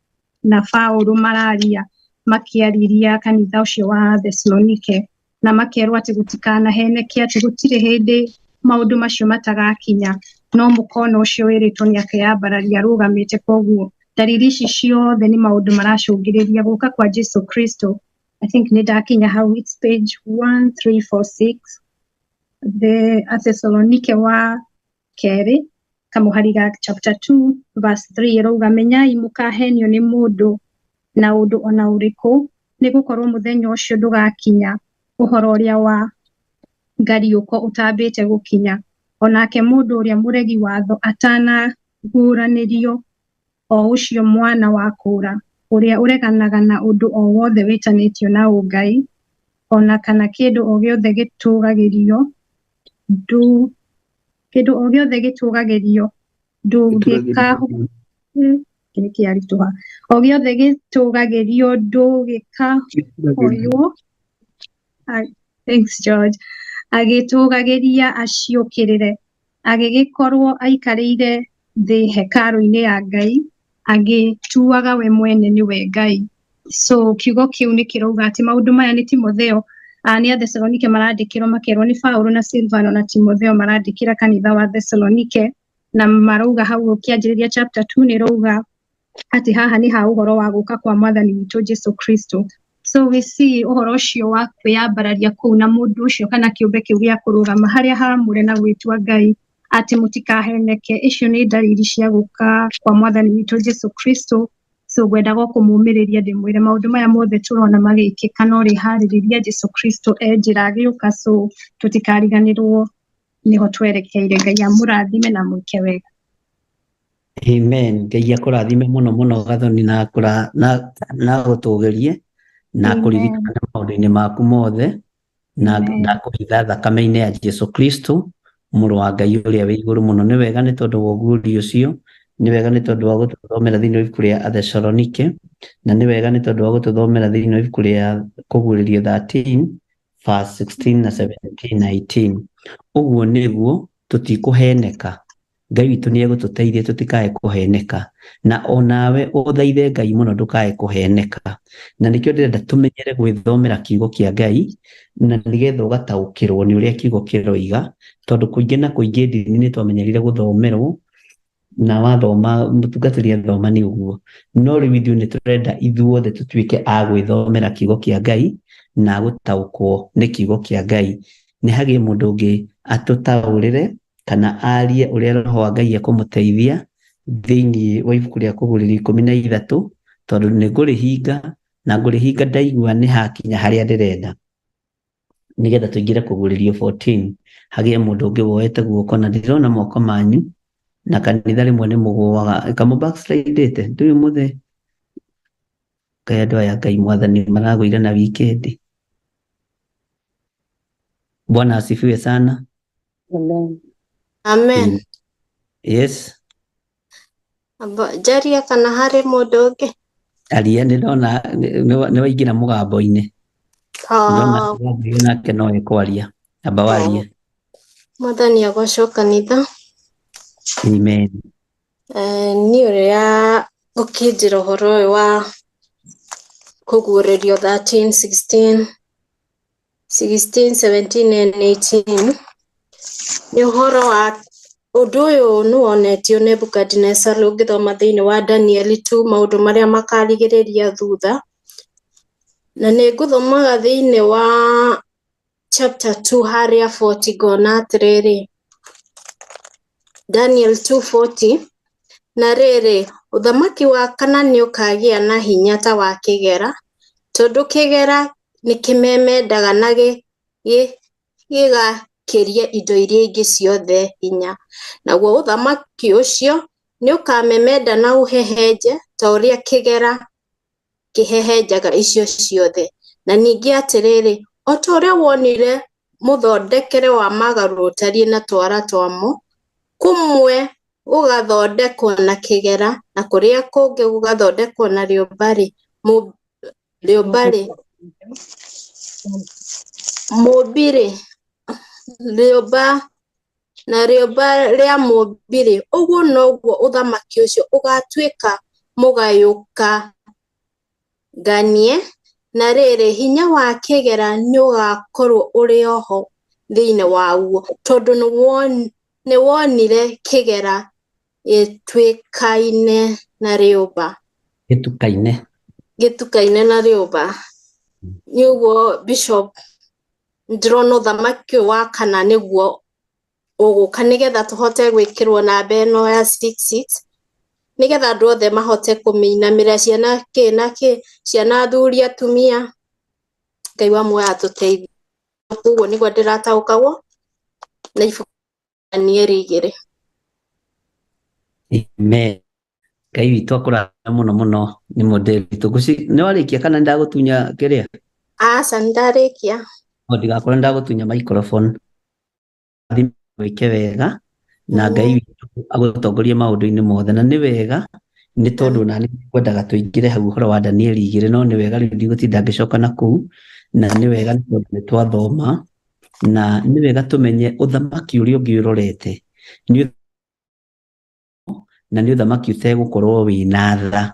G: na Paulo mararia makiariria kanitha ucio wa Thessalonike, na makerwo ati gutikana heneke ati gutire hindi maundu macio matagakinya, no mukono ucio wiritwo ni akeyambararia arugamite. Koguo dalili ici ciothe ni maundu maracungiriria guka kwa Jesu Kristo. I think ni ndakinya hau, it's page 1346 the Thessalonike wa keri kamuhari ga chapter 2 verse 3 irauga, menyai mukahenio ni mundu na undu ona uriku ni gukorwo muthenya ucio ndugakinya uhoro uria wa ngariuko utambite gukinya, onake mundu uria muregi watho atana guranirio, o ucio mwana wa kura uria ureganaga na undu o wothe witanitio na ungai, ona kana kindu o giothe gitugagirio ndugikaho kinikiarituha o giothe gitugagirio ndugikahoywo. Thanks George. Agitugagiria aciukirire agigikorwo aikarire thi hekaru-ini ya Ngai agituaga we mwene niwe Ngai. So kiugo kiu ni kirauga ati maundu maya ni Timotheo ni Thessalonike marandikirwo, makerwo ni Paulo na Silvano na Timotheo marandikira kanitha wa Thessalonike, na marauga hau kianjiriria chapter 2 ni rauga ati haha ni ha uhoro wa guka kwa mwathani witu Jesu Kristo. So we see uhoro ucio wa kwiyambararia kuu na mundu ucio kana kiumbe kiu gia kurugama haria hamure na gwitwa Ngai ati mutikaheneke. Icio ni dalili cia guka kwa mwathani witu Jesu Kristo. So gwendaga kumumiriria ndimwire maundu maya mothe turona magikika no rihaririria Jesu Kristo enjira agiuka, so tutikariganirwo niho twerekeire. Ngai amurathime na mwike wega.
D: Amen. Ngai akurathime muno muno Gathoni na gutugerie na kuririkana maundu-ini maku mothe na kuhitha thakame-ini ya Jesu Kristo muru wa Ngai uria wi iguru muno. Ni wega ni tondu wa uguri ucio, ni wega ni tondu wa gututhomera thiini wa ibuku ria Thessalonike, na ni wega ni tondu wa gututhomera thiini wa ibuku ria Kuguririo 13 verse 16 na 17 na 18. Uguo niguo tutikuheneka. Ngai witu ni egututeithia tutikae kuheneka, na onawe uthaithe Ngai muno ndukae kuheneka. Na nikio ndirenda tumenyere gwithomera kiugo kia Ngai na nigetha ugataukirwo ni uria kiugo kiroiga, tondu kuingi na kuingi ndini ni twamenyerire guthomerwo na wathoma mutungatiri athoma ni uguo, no riu ithuĩ ni turenda ithuothe tutuike a gwithomera kiugo kia Ngai na gutaukwo ni kiugo kia Ngai. Ni hagie mundu ungi atutaurire kana arie uria roho wa Ngai akumuteithia thiini wa ibuku ria Kuguririo 13, tondu ni ngurihinga na ngurihinga ndaigua ni hakinya haria ndirenda nigetha tuingire Kuguririo 14. Hagie mundu ungi woete guoko na ndirona moko manyu na kanitha rimwe ni muguaga kamu backslide nduri muthe kaya ndo ya Ngai mwathani maragwire na weekend. Bwana asifiwe sana.
H: Amen.
D: Yes.
H: Aba jaria kana hari mundu ungi
D: Aria ndona ni waingira mugambo-ini. Ndona nake no ekwaria aba waria.
H: Mwathani agocwo kanitha.
D: Amen.
H: Ni uria ukinjira uhoro uyu wa Kuguririo 13, 16, 17 and 18 ni uhoro wa Ũndũ ũyũ nĩ wonetio Nebukadnezar ũngĩthoma thĩinĩ wa Danieli 2 maũndũ marĩa makarigĩrĩria thutha. Na nĩ ngũthomaga thĩinĩ wa chapter 2 harĩa 40 ngona atĩrĩrĩ. Daniel 2:40. Na rĩrĩ, ũthamaki wa kana nĩ ũkagĩa na hinya ta wa kĩgera, tondũ kĩgera nĩ kĩmemendaga na gĩgakĩria indo iria ingĩ ciothe hinya. Naguo ũthamaki ũcio nĩ ũkamemenda na ũhehenje ta ũrĩa kĩgera kĩhehenjaga icio ciothe. Na ningĩ atĩrĩrĩ, o ta ũrĩa wonire mũthondekere wa magaru ũtariĩ na twara twamo, kũmwe gũgathondekwo na kĩgera na kũrĩa kũngĩ gũgathondekwo na rĩũmba-rĩ, mũmbi-rĩ, rĩũmba na rĩũmba rĩa mũmbi-rĩ, ũguo noguo ũthamaki ũcio ũgatuĩka mũgayũkanganie. Na rĩrĩ, hinya wa kĩgera nĩ ũgakorwo ũrĩ oho thĩinĩ waguo, tondũ nĩ wonire kĩgera gĩtuĩkaine na rĩũmba. Gĩtukaine na rĩũmba. Nĩguo Bishop ndĩrona ũthamaki wa kana nĩguo ũgũka nĩgetha tũhote gwĩkĩrwo namba ĩno ya 66 nĩgetha andũ othe mahote kũmĩinamĩrĩra, ciana athuri atumia. Ngai wa muoyo atũteithie. Ũguo nĩguo ndĩrataũkagwo na ibuku Danieli 2.
D: Amen. Ngai witũ akũrathime mũno mũno nĩ mũndũ witũ. Nĩ warĩkia kana ndagũtunya kĩrĩa?
H: Aca ndarĩkia.
D: Ndigakorwo ndagũtunya microphone. Wĩke wega na Ngai witũ agũtongorie maũndũ-inĩ mothe, na nĩ wega nĩ tondũ nani kwendaga tũingĩre hau ũhoro wa Danieli 2, no nĩ wega rĩu ndigũtinda ngĩcoka na kũu, na nĩ wega nĩ tondũ nĩ twathoma, na nĩ wega tũmenye ũthamaki ũrĩa ũngĩ ũrorete na nĩ ũthamaki ũtegũkorwo wĩna tha,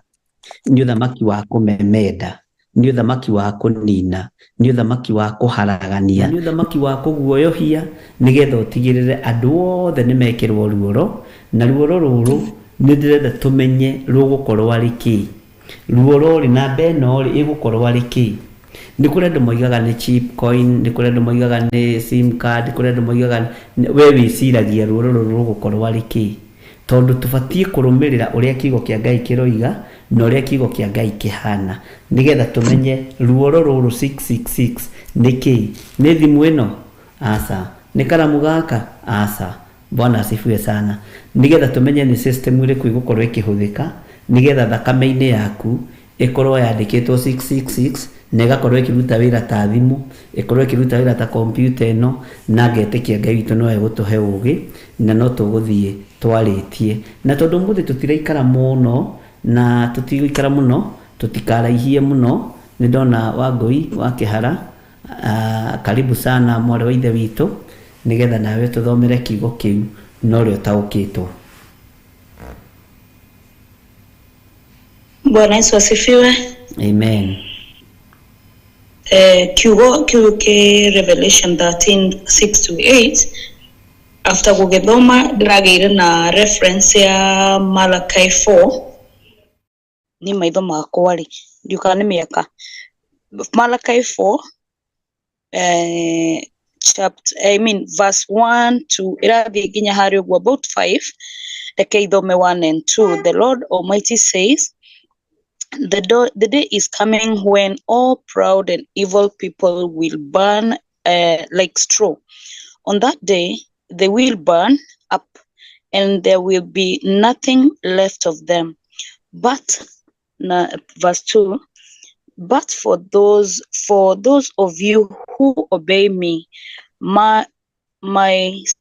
D: nĩ ũthamaki wa kũmemenda, nĩ ũthamaki wa kũnina, nĩ ũthamaki wa kũharagania, nĩ ũthamaki wa kũguoyohia, nĩgetha ũtigĩrĩre andũ othe nĩ mekĩrwo ruoro, na ruoro rũrũ nĩ ndĩrenda tũmenye rũgũkorwo arĩ kĩ. Ruoro rĩ namba ĩno rĩ ĩgũkorwo arĩ kĩ. Nĩ kũrĩ andũ moigaga nĩ chip coin, nĩ kũrĩ andũ moigaga nĩ sim card, kũrĩ andũ moigaga we wĩciragia ruoro rũrũ rũgũkorwo arĩ kĩ. Tondũ tũbatiĩ kũrũmĩrĩra ũrĩa kiugo kĩa Ngai kĩroiga na ũrĩa kiugo kĩa Ngai kĩhana, nĩgetha tũmenye ruoro rũrũ 666 nĩ kĩ. Nĩ thimũ ĩno? Aca. Nĩ karamu gaka? Aca. Bwana asifiwe sana. Nĩgetha tũmenye nĩ system ĩrĩkũ ĩgũkorwo ĩkĩhũthĩka, nĩgetha thakame-inĩ yaku ĩkorwo yandĩkĩtwo 666 na ĩgakorwo ĩkĩruta wĩra ta thimũ, ĩkorwo ĩkĩruta wĩra ta kompyuta ĩno, na ngetĩkia Ngai witũ no egũtũhe ũũgĩ na no tũgũthiĩ twarĩtie. Na tondũ mũthĩ tũtiraikara mũno na tũtigũikara mũno, tũtikaraihie mũno, nĩ ndona Wangũi wa Kĩhara, karibu sana mwarĩ wa ithe witũ, nĩgetha nawe tũthomere kiugo kĩu no rĩo taũkĩtwo.
I: Bwana Yesu asifiwe.
D: Amen.
I: Kiugo kĩ Revelation 13:6-8 after gũgĩthoma ndĩragĩire na reference ya Malachi 4 ni maitho makwa rĩ ndiuka nĩ mĩaka Malachi 4 verse 1 to ĩrathiĩ nginya harĩ ũguo about 5. Reke ithome 1 and 2. The Lord Almighty says, the day is coming when all proud and evil people will burn like straw. On that day, they will burn up, and there will be nothing left of them. But, verse 2, but for those of you who obey me, my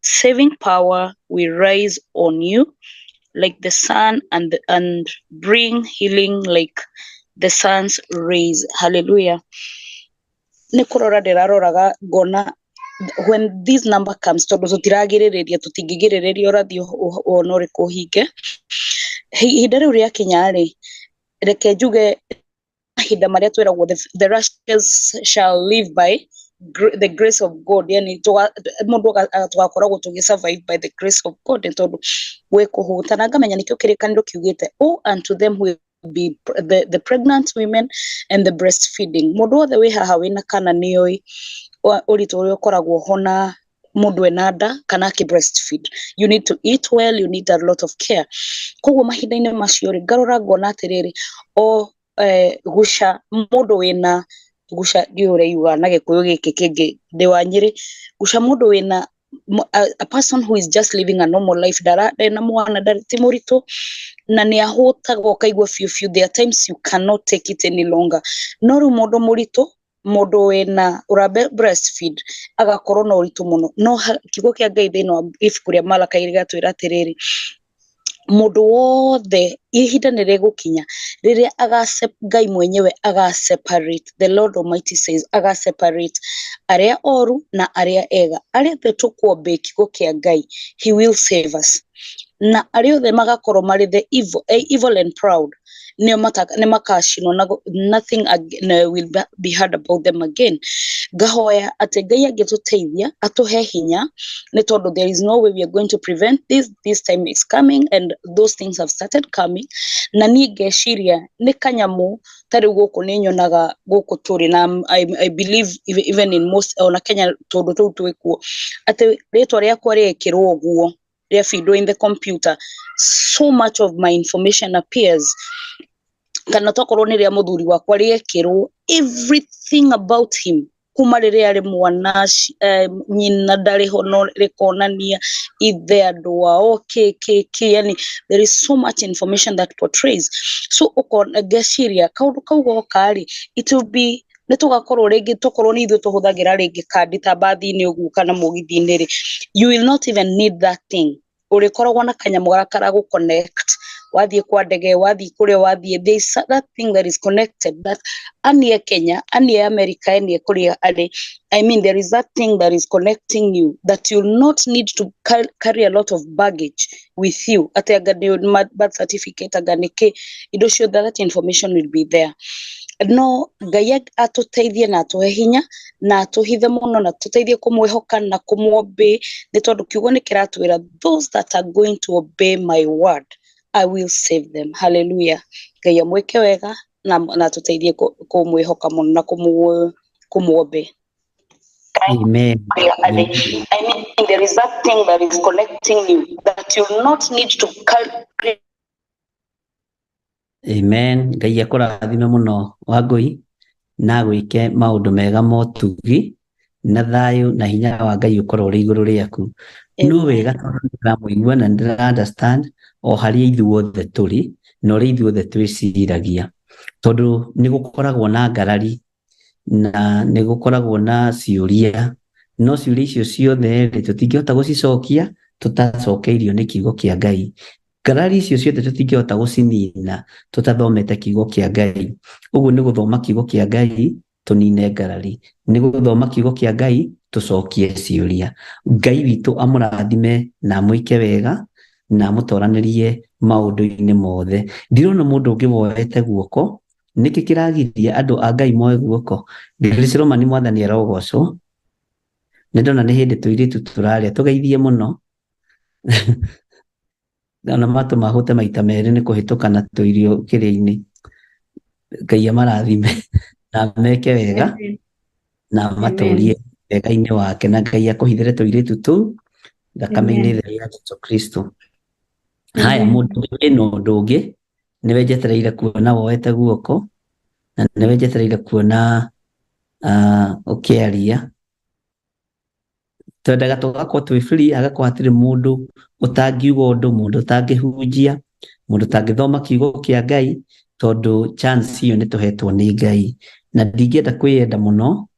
I: saving power will rise on you like the sun and bring healing like the sun's rays. Hallelujah. Nikurora ndĩraroraga ngona when this number comes, tondũ tũtiragĩrĩrĩria tũtingĩgĩrĩrĩria ũrathi ona ũrĩkũ hinge ihinda rĩu rĩakinya rĩ, reke njuge mahinda maria twiragwo the righteous shall live by the grace of God, yani mundu tugakoragwo tugisurvive by the grace of God, tondu we kuhuta na ngamenya nikio kirikaniro kiugite unto them who be the pregnant women and the breastfeeding. Mundu othe wi haha wina kana nioi uritu uria ukoragwo hona mundu ena nda kana ki breastfeed, you need to eat well, you need a lot of care. Koguo mahinda-ini macio ri ngarora ngona atiriri gusha mundu wina gusha diore yuga na gikuyu giki kingi ndi wa Nyeri, gusha mundu wina a person who is just living a normal life, dara na mwana dari timurito na ni ahutaga ukaigwa few there are times you cannot take it any longer. No ru mundu murito, mundu wina urabe breastfeed agakorwo na uritu muno, no kigo kia Ngai thino ibuku ria Malaka irigatwira atiriri mundu wothe ihinda nirigukinya riria Ngai mwenyewe separate, the Lord Almighty says separate aria oru na aria ega, aria tukuombe kigo kia Ngai, he will save us, na aria othe magakorwo mari the evil and proud nio makashino nothing will be heard about them again. Gahoya ate Ngai agituteithia atuhe hinya ni tondu there is no way we are going to prevent this time is coming and those things have started coming. Na ni geshiria ni kanyamu tari guku ni nyonaga guku turi na I believe even in most ona Kenya tondu tu twikuo ate ritwa riakwa riekirwo guo ria feed in the computer, so much of my information appears. Kana tokorwo ni ria muthuri wakwa riekirwo everything about him kuma riria ari mwana nyina ndari hono rikonania ithe andu wao yani there is so much information that portrays. So ukona geshiria kaundu kaugo kari it will be nitugakorwo ringi tokorwo ni ithu tuhuthagira ringi kandi ta bathi-ini ugu kana mugithi-ini ri, you will not even need that thing. Urikoragwo na kanyamu garakara gu connect wathie kwa ndege wathie kuria wathie, there is that thing that is connected that anie Kenya anie America anie kuria ali, I mean there is that thing that is connecting you that you will not need to carry a lot of baggage with you. Ate agadi birth certificate aganike indo cio, that information will be there. No Ngai atuteithie na atuhe hinya na atuhithe muno na tuteithie kumwihoka na kumuombe ni tondu kiugo ni kiratwira those that are going to obey my word I will save them. Hallelujah. Ngai amweke wega na tuteithie kumwihoka muno na kumuombe.
D: Amen.
I: I mean there is that thing that is connecting you that you will not need to carry.
D: Amen. Ngai akurathime muno Wangui na gwike maundu mega motugi na thayu na hinya wa Ngai ukorwo ri iguru riaku. No wega ndiramuigua na ndira understand o haria ithuothe turi no ri ithuothe twiciragia tondu ni gukoragwo na ngarari na ni gukoragwo na ciuria, no ciuria icio ciothe tutingihota gucicokia tutacokeirio ni kiugo kia Ngai. Ngarari icio ciothe tutingihota gucinina tutathomete kiugo kia Ngai. Uguo ni guthoma kiugo kia Ngai tunine ngarari, ni guthoma kiugo kia Ngai tucokie ciuria. Ngai witu amurathime na mwike wega na mutoranirie maundu-ini mothe. Ndirona mundu ungi woete guoko, niki kiragiria andu a Ngai moe guoko. Ndiciroma ni mwathani arogocwo. Ndona ni hindi tuiritu turaria tugeithie muno na matu mahute maita meri ni kuhituka na tuirio kiria-ini. Ngai amarathime na meke wega na maturie wega-ini wake na Ngai akuhithire tuiritu tu thakame-ini theru ya Jesu Kristo. Haya mundu wina undu ungi niwe njetereire kuona woete guoko na niwe njetereire kuona ukiaria. Twendaga tugakorwo twi free, agakorwo hatiri mundu utangiuga undu, mundu utangihunjia, mundu utangithoma kiugo kia Ngai tondu chance iyo nituhetwo ni Ngai. Na ndingenda kwiyenda muno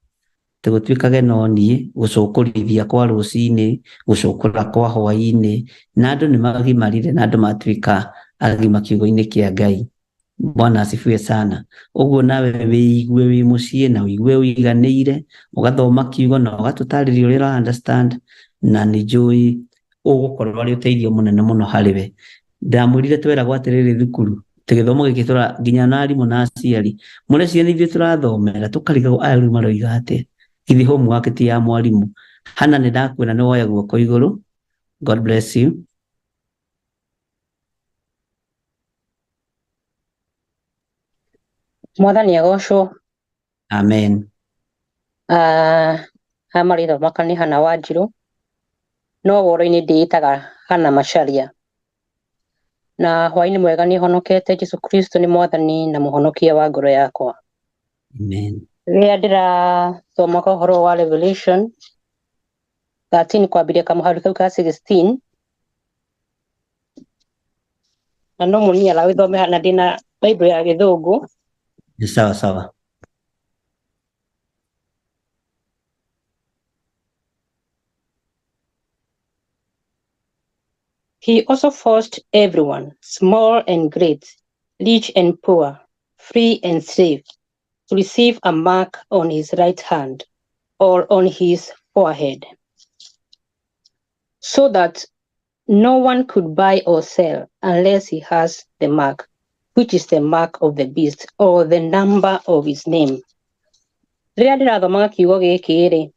D: tugutwikage no nie gucukurithia kwa rucini, gucukura kwa hwaini, na andu ni magimarire na andu matwika agima kiugo-ini kia Ngai. Bwana asifiwe sana. Uguo nawe wiigue wi mucii na wiigue wiganiire ugathoma kiugo na ugatutariria uria understand, na ni njui ugukorwo ari uteithio munene muno hariwe. Ndamwirire tweragwo atiriri thukuru Tũgĩthoma gĩkĩtura nginya na arimũ na aciari mũreciria nĩ ithuĩ tũrathomera tũkarigwo aya rĩu maroiga atĩa githĩ homework ti ya mwarimũ. Hana nĩ ndakwĩra nĩ woya guoko igũrũ. God bless you.
J: Mwathani agocwo.
D: Amen.
J: Amarĩtho makani Hana Wanjirũ, no woro-inĩ ndĩĩtaga Hana Macharia, na hwaĩ-inĩ mwega nĩ honokete. Jesu Kristo nĩ mwathani na mũhonokia wa ngoro yakwa.
D: Amen.
J: Rĩrĩa ndĩrathoma ũhoro wa Revelation 13 kwambĩrĩria kamũhari kau ka 16, na no mũni arawĩthome hana ndĩna Bible ya Gĩthũngũ.
D: Sawa sawa.
J: He also forced everyone, small and great, rich and poor, free and slave, to receive a mark on his right hand or on his forehead, so that no one could buy or sell unless he has the mark, which is the mark of the beast or the number of his name. Rĩrĩa ndĩrathomaga kiugo gĩkĩ-rĩ,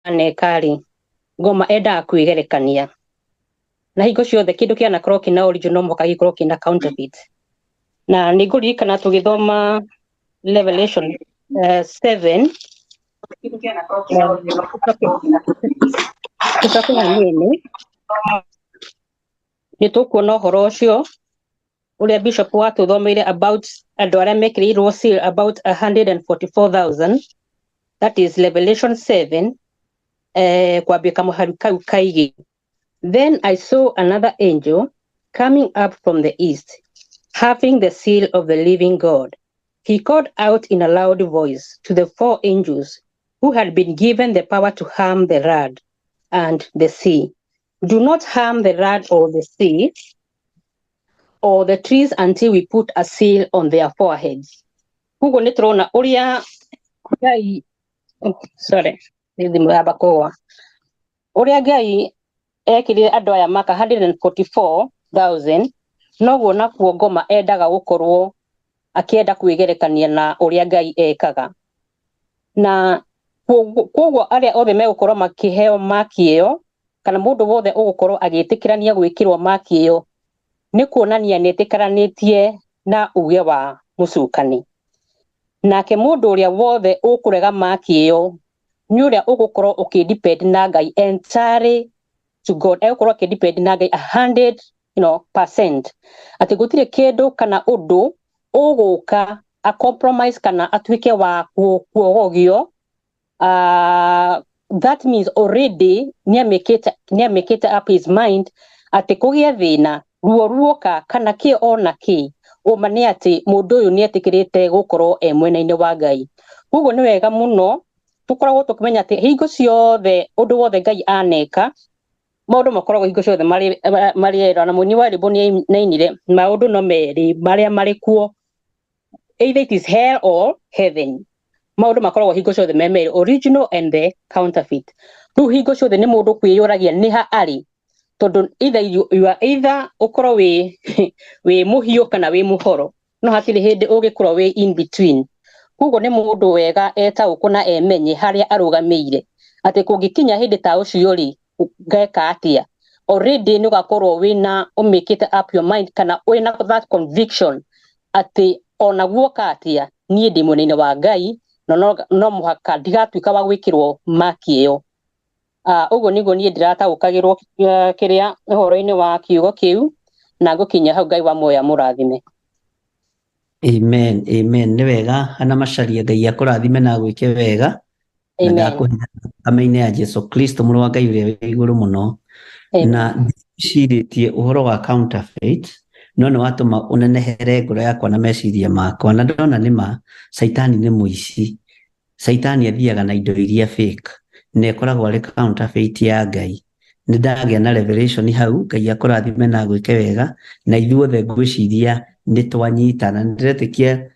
J: anekari ngoma endaga kwĩgerekania na hingo ciothe kĩndũ kĩanakorwo kĩna original mũhaka gĩkorwo kĩna counterfeit. Na nĩ ngũririkana tũgĩthoma Revelation 7 nĩ tũkuona ũhoro ũcio ũrĩa bishop watũthomeire about andũ arĩa mekĩrĩirwo seal about 144,000. That is Revelation 7 kwambia kamũhari kau kaigi. Then I saw another angel coming up from the east, having the seal of the living God. He called out in a loud voice to the 4 angels who had been given the power to harm the rod and the sea. Do not harm the rod or the sea or the trees until we put a seal on their foreheads. Hugo nĩ tũrona ũrĩa Ngai ũrĩa Ngai ekĩrire andũ aya maka 144,000, noguo nakuo ngoma endaga gũkorwo akĩenda kwĩgerekania na ũrĩa Ngai ekaga. Na koguo arĩa othe megũkorwo makĩheo maki ĩyo, kana mũndũ wothe ũgũkorwo agĩtĩkĩrania gwĩkĩrwo maki ĩyo, nĩ kuonania nĩtĩkĩranĩtie na uge wa mũcukani. Nake mũndũ ũrĩa wothe ũkũrega maki ĩyo nĩ ũrĩa ũgũkorwo ũkĩdepend na Ngai entirely to God, egũkorwo akĩdepend na Ngai 100%. Atĩ gũtirĩ kĩndũ kana ũndũ ũgũka a compromise kana atuĩke wa kuogogio. That means already nĩamĩkĩte up his mind atĩ kũgĩa thĩna ruo ruoka kana kĩ ona kĩ ũma nĩ atĩ mũndũ ũyũ nĩetĩkĩrĩte gũkorwo mwena-inĩ wa Ngai. Koguo nĩ wega mũno tũkoragwo tũkĩmenya atĩ hingo ciothe ũndũ wothe Ngai aneka, maũndũ makoragwo hingo ciothe marĩ na mũini wa rwĩmbo nĩainire maũndũ no merĩ marĩa marĩ kuo, either it is hell or heaven. Maũndũ makoragwo hingo ciothe me merĩ, original and the counterfeit. Rĩu hingo ciothe nĩ mũndũ kwĩyũragia nĩ ha arĩ, tondũ you are either ũkorwo wĩ mũhiũ kana wĩ mũhoro, no hatirĩ hĩndĩ ũngĩkorwo wĩ in between. Koguo nĩ mũndũ wega etaũkwo na emenye harĩa arũgamĩire, atĩ kũngĩkinya hĩndĩ ta ũcio-rĩ ngeka atĩa, already nĩ ũgakorwo wĩna ũmĩkĩte up your mind kana wĩna that conviction atĩ ona guoka atĩa niĩ ndĩ mwena-inĩ wa Ngai na no mũhaka ndigatuĩka wa gwĩkĩrwo maki ĩyo. Ũguo nĩguo niĩ ndĩrataũkagĩrwo kĩrĩa ũhoro-inĩ wa kiugo kĩu, na ngũkinya hau Ngai wa muoya mũrathime.
D: Amen, amen. Nĩ wega Hana Macharia, Ngai akũrathime na gwĩke wega. Na ndakũhe thakame-inĩ ya Jesu Kristo mũrũ wa Ngai ũrĩa wĩ igũrũ mũno. Na ndicirĩtie ũhoro wa counterfeit, no nĩ watũma ũnenehere ngoro yakwa na meciria makwa, na ndona nĩma Saitani nĩ mũici. Saitani athiaga na indo iria fake, na ĩkoragwo arĩ counterfeit ya Ngai. Nĩ ndagĩa na revelation hau, Ngai akũrathime na gwĩke wega, na ithuothe ngwĩciria nĩ twanyitana. Nĩ ndĩretĩkia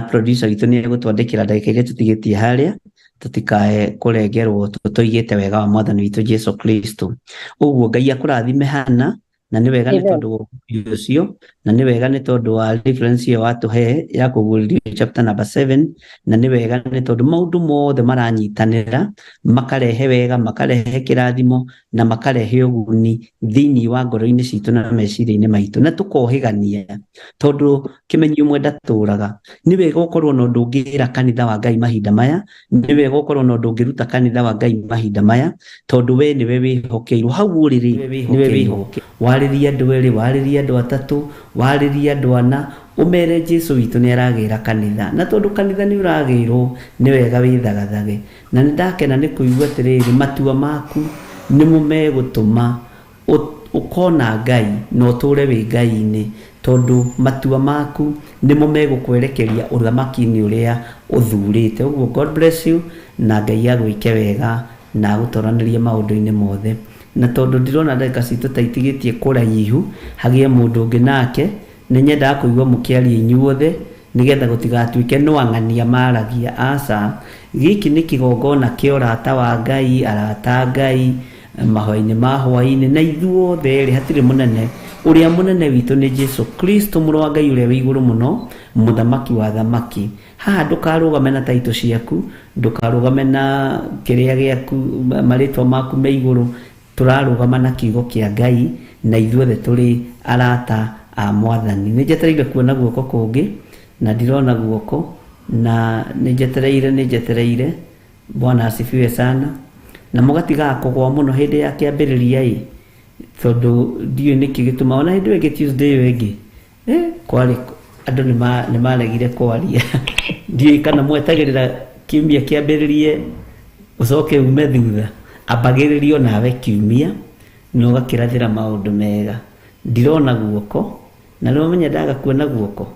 D: producer witũ nĩ egũtwandĩkĩra ndagĩka iria tũtigĩtie harĩa, tutikae kurengerwo tutoigite wega wa mwathani witu Jesu Kristo. Uguo Ngai akurathime hana na nĩ wega nĩ tondũ ũcio na nĩ wega nĩ tondũ wa reference ya watuhe ya kũgũrĩrio chapter number 7 na nĩ wega nĩ tondũ maũndũ mothe maranyitanĩra makarehe wega, makarehe kĩrathimo na makarehe ũguni thĩinĩ wa ngoro-inĩ citũ na meciria-inĩ maitũ na tũkohĩgania tondũ kĩmenyi ũmwe ndatũraga. Nĩ wega gũkorwo na ũndũ ũngĩra kanitha wa Ngai mahinda maya, nĩ wega gũkorwo na ũndũ ũngĩruta kanitha wa Ngai mahinda maya tondũ we nĩwe wĩhokeirwo hau ũrĩrĩ, nĩwe wĩhokeirwo warĩria andũ erĩ, warĩria andũ atatũ, warĩria andũ ana, ũmere Jesu witũ nĩ aragĩra kanitha, na tondũ kanitha nĩ ũragĩrwo nĩ wega wĩthagathage. Na nĩ ndakena nĩ kũigua atĩrĩrĩ matua maku nĩmo megũtũma ũkona Ngai na ũtũre wĩ Ngai-inĩ, tondũ matua maku nĩmo megũkwerekeria ũthamaki-inĩ ũrĩa ũthurĩte. Ũguo God bless you na Ngai agwĩke wega na agũtũranĩrie maũndũ-inĩ mothe. Na tondũ ndirona ndagĩka citũ ta itigĩtie kũraihu hagĩe mũndũ ũngĩ nake, nĩ nyendaga kũigua mũkĩaria inyuothe nĩgetha gũtigatuĩke no ang'ania maragia. Aca, gĩkĩ nĩ kĩgongona kĩa ũrata wa Ngai, arata Ngai mahoya-inĩ ma hwaĩ-inĩ na ithuothe erĩ hatirĩ mũnene. Ũrĩa mũnene witũ nĩ Jesu Kristo mũrũ wa Ngai ũrĩa wĩ igũrũ mũno, mũthamaki wa thamaki. Haha ndũkarũgame na taito ciaku, ndũkarũgame na kĩrĩa gĩaku, marĩtwa maku me igũrũ. Tũrarũgama na kiugo kĩa Ngai na ithuothe tũrĩ arata a mwathani. Nĩ njetereire kuona guoko kũngĩ na ndirona guoko, na nĩ njetereire. Bwana asifiwe sana. Na mũgatigaga kũgwa mũno hĩndĩ ya kĩambĩrĩria tondũ ndiũ nĩkĩ gĩtũma ona hĩndĩ ĩngĩ Tuesday ĩyo ĩngĩ kwarĩ andũ nĩ maregire kwaria. Ndiũ kana mwetagĩrĩra kiumia kĩambĩrĩrie ũcoke ume thutha, ambagĩrĩrio nawe kiumia na ũgakĩrathĩra maũndũ mega. Ndirona guoko na rĩu menyendaga kuona guoko,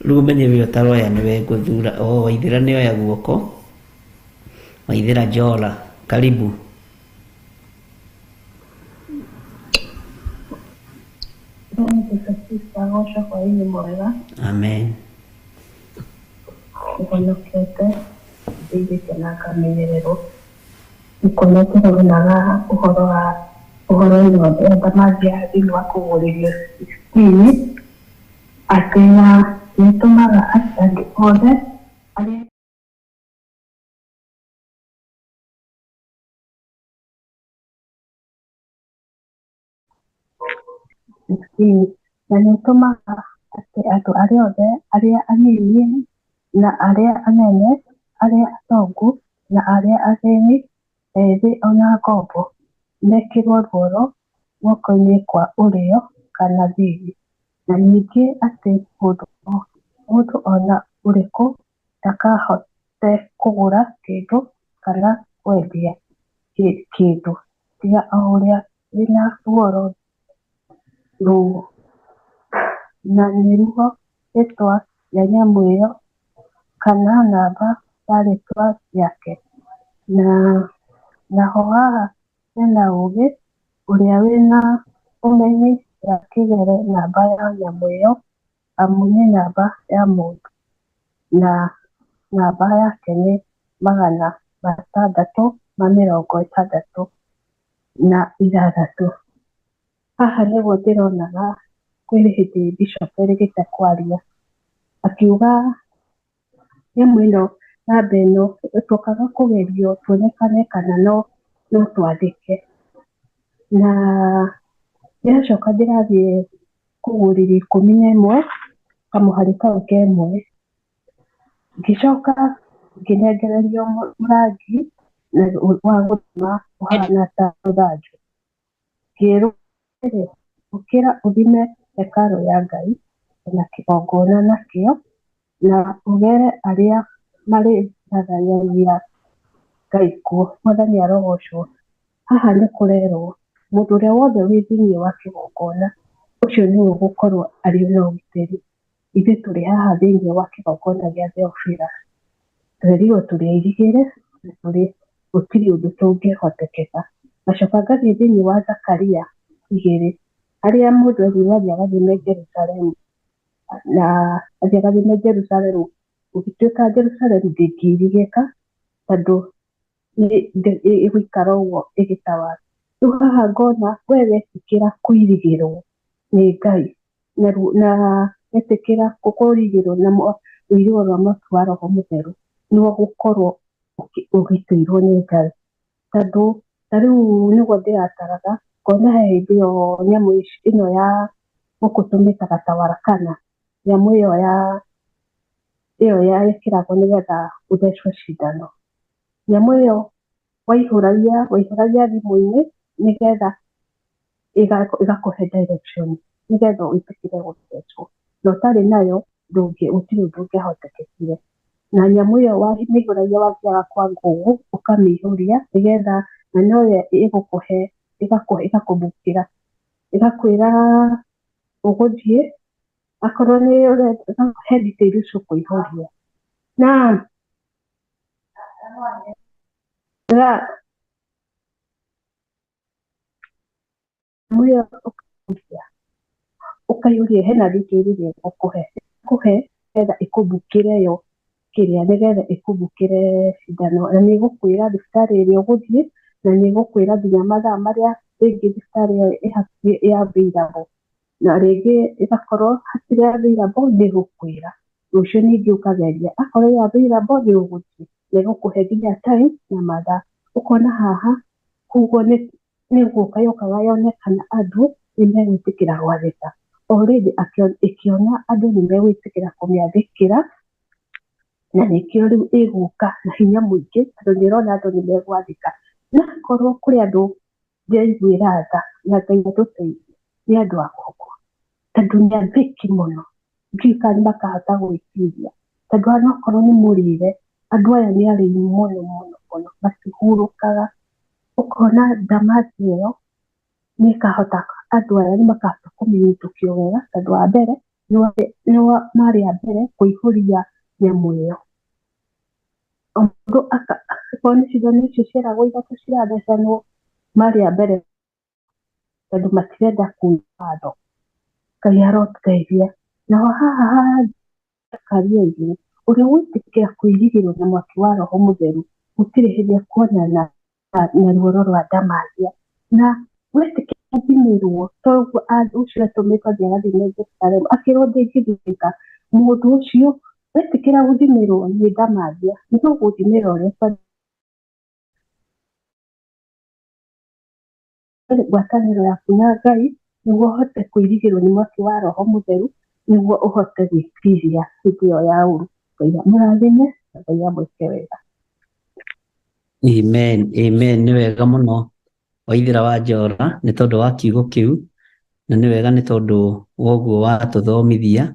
D: rĩu menye wĩ ũtaroya nĩwe ngũthura. Waithĩra nĩoya guoko, Waithĩra Jola, karibu. Amen.
K: Ũhonokete thĩinĩ na akamenyererwo ũkoneterwo naga ũhoro-inĩ wothe ndamathia thĩinĩ wa kũgũrĩrio screen atĩ na nĩtũmaga andũ othe arĩa na nĩtũmaga atĩ andũ arĩa othe arĩa anini na arĩa anene, arĩa atongu na arĩa athĩni, ethĩ ona ngombo mekĩrwo ruoro guoko-inĩ kwa ũrĩo kana thithi. Na ningĩ atĩ mũndũ ona ũrĩkũ ndakahote kũgũra kĩndũ kana kwendia kĩndũ tiga o ũrĩa wĩna ruoro rũu. Na nĩruo rĩtwa rĩa nyamũ ĩyo kana namba ya rĩtwa rĩake. Naho haha hena ũgĩ ũrĩa wĩna ũmenyi akĩgere namba ya nyamũ ĩyo amu nĩ namba ya mũndũ na namba yake nĩ 666. Haha nĩguo ndĩronaga kwĩ hĩndĩ Bishop erĩgĩte kwaria akiuga nyamũ ĩno namba ĩno tũkaga kũgerio tuonekane kana no twandĩke. Na ndĩracoka ndĩrathiĩ kũgũrĩrio 11 kamũhari kau kemwe, ngĩcoka ngĩnengererio mũrangi wa gũthima ũhana ta rũthanju. Ngĩĩrwo ũkĩra ũthime hekarũ ya Ngai na kĩgongona nakĩo na ũgere arĩa marĩthathaiya Ngai kuo. Mwathani arogocwo. Haha nĩ kũrerwo mũndũ ũrĩa wothe wĩ thĩinĩ wa kĩgongona ũcio nĩwe ũgũkorwo arĩ na ũgitĩri. Ithuĩ tũrĩ haha thĩinĩ wa kĩgongona gĩa Theophila, twerirwo tũrĩairigĩre na gũtirĩ ũndũ tũngĩhotekeka. Ngacoka ngathiĩ thĩinĩ wa Zakaria 2 harĩa mũndũ erirwo agathime Jerusalemu na athiĩ agathime Jerusalemu, gũgĩtuĩka Jerusalemu ndĩngĩirigĩka tondũ ĩgũikara ũguo ĩgĩtawara. Rĩu haha ngona we wetĩkĩra kũirigĩrwo nĩ Ngai na wetĩkĩra kũrigĩrwo na ũirigĩrwo rwa mwaki wa Roho Mũtheru nĩguo gũkorwo ũgitĩirwo nĩ Ngai. Tondũ ta rĩu nĩguo ndĩrataraga ngona he hĩndĩ ĩyo nyamũ ĩno ya gũkũ tũmĩtaga ta warakana, nyamũ ĩyo ĩkĩragwo nĩgetha ũthecwo cindano. Nyamũ ĩyo waihũragia thimũ-inĩ nĩgetha ĩgakũhe direction nĩgetha wĩtĩkĩre gũthecwo, na ũtarĩ nayo gũtirĩ ũndũ ũngĩhotekekire. Na nyamũ ĩyo wamĩihũragia wathiaga kwa ngũgũ ũkamĩihũria nĩgetha na noyo ĩgũkũhe ĩgakũbukĩra ĩgakwĩra ũgũthiĩ akorwo nĩ he detail icio ũkũihũria na ũkaihũria hena detail iria ĩgũkũhe nĩgetha ĩkũbukĩre yo kĩrĩa nĩgetha ĩkũbukĩre cindano, na nĩ ĩgũkwĩra thibitarĩ ĩrĩa ũgũthiĩ na nĩ ĩgũkwĩra nginya mathaa marĩa rĩngĩ thibitarĩ ĩyo ĩ available, na rĩngĩ ĩgakorwo hatirĩ available nĩ ĩgũkwĩra rũciũ ningĩ ũkageria, akorwo ĩ available nĩ ũgũthiĩ na ĩgũkũhe nginya time na mathaa. Ũkona haha koguo nĩ gũka yũkaga yone kana andũ nĩ megwĩtĩkĩra gwathĩka, already ĩkĩona andũ nĩ megwĩtĩkĩra kũmĩathĩkĩra na nĩkĩo rĩu ĩgũka na hinya mũingĩ tondũ nĩ ĩrona andũ nĩ megwathĩka. Na korwo kũrĩ andũ ndĩraiguĩra tha na Ngai atũteithie nĩ andũ a gũkũ tondũ nĩ athĩki mũno, ndiũĩ kana nĩ makahota gwĩtiria tondũ onokorwo nĩ mũrĩre andũ aya nĩ arĩi mũno mũno matihurũkaga. Ũkona ndamathi ĩyo nĩ ĩkahota andũ aya nĩ makahota kũmĩhĩtũkia wega tondũ wa mbere nĩo marĩ a mbere kũihũria nyamũ ĩyo. Mũndũ akorwo nĩ cindano icio ciaragwo ithatũ cirathecanwo marĩ a mbere tondũ matirenda kuuma watho. Ngai arotũteithia. Naho haha karia igũrũ ũrĩa wĩtĩkĩra kũirigĩrwo na mwaki wa Roho Mũtheru gũtirĩ hĩndĩ ekuonana na ruoro rwa ndamathia, na wetĩkĩra gũthimĩrwo toguo ũcio atũmĩtwo athiĩ agathimwo Jerusalemu akĩrwo ndĩngĩthimĩka. Mũndũ ũcio wetĩkĩra gũthimĩrwo nĩ ndamathia nĩ gũgũthimĩra ũrĩa ngwatanĩro yaku na Ngai nĩguo ũhote kũirigĩrwo nĩ mwaki wa Roho Mũtheru nĩguo ũhote gwĩtiria hĩndĩ ĩyo ya ũru. Ngai amũrathime na Ngai amwĩke wega.
D: Amen, amen. Nĩ wega mũno Waithĩra wa Njora nĩ tondũ wa kiugo kĩu, na nĩ wega nĩ tondũ woguo watũthomithia,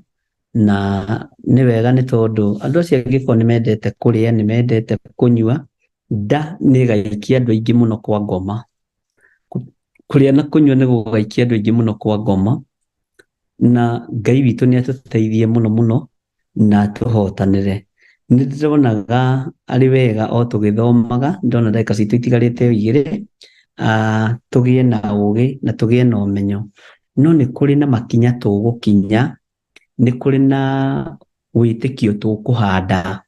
D: na nĩ wega nĩ tondũ andũ acio angĩkorwo nĩ mendete kũrĩa, nĩ mendete kũnyua, nda nĩ ĩgaikia andũ aingĩ mũno kwa ngoma. Kũrĩa na kũnyua nĩ gũgaikia andũ aingĩ mũno kwa ngoma, na Ngai witũ nĩ atũteithie mũno mũno na tũhotanĩre. Nĩ ndĩronaga arĩ wega o tũgĩthomaga, ndona ndagĩka citũ itigarĩte 2 tũgĩe na ũgĩ na tũgĩe na ũmenyo, no nĩ kũrĩ na makinya tũgũkinya, nĩ kũrĩ na wĩtĩkio tũkũhanda,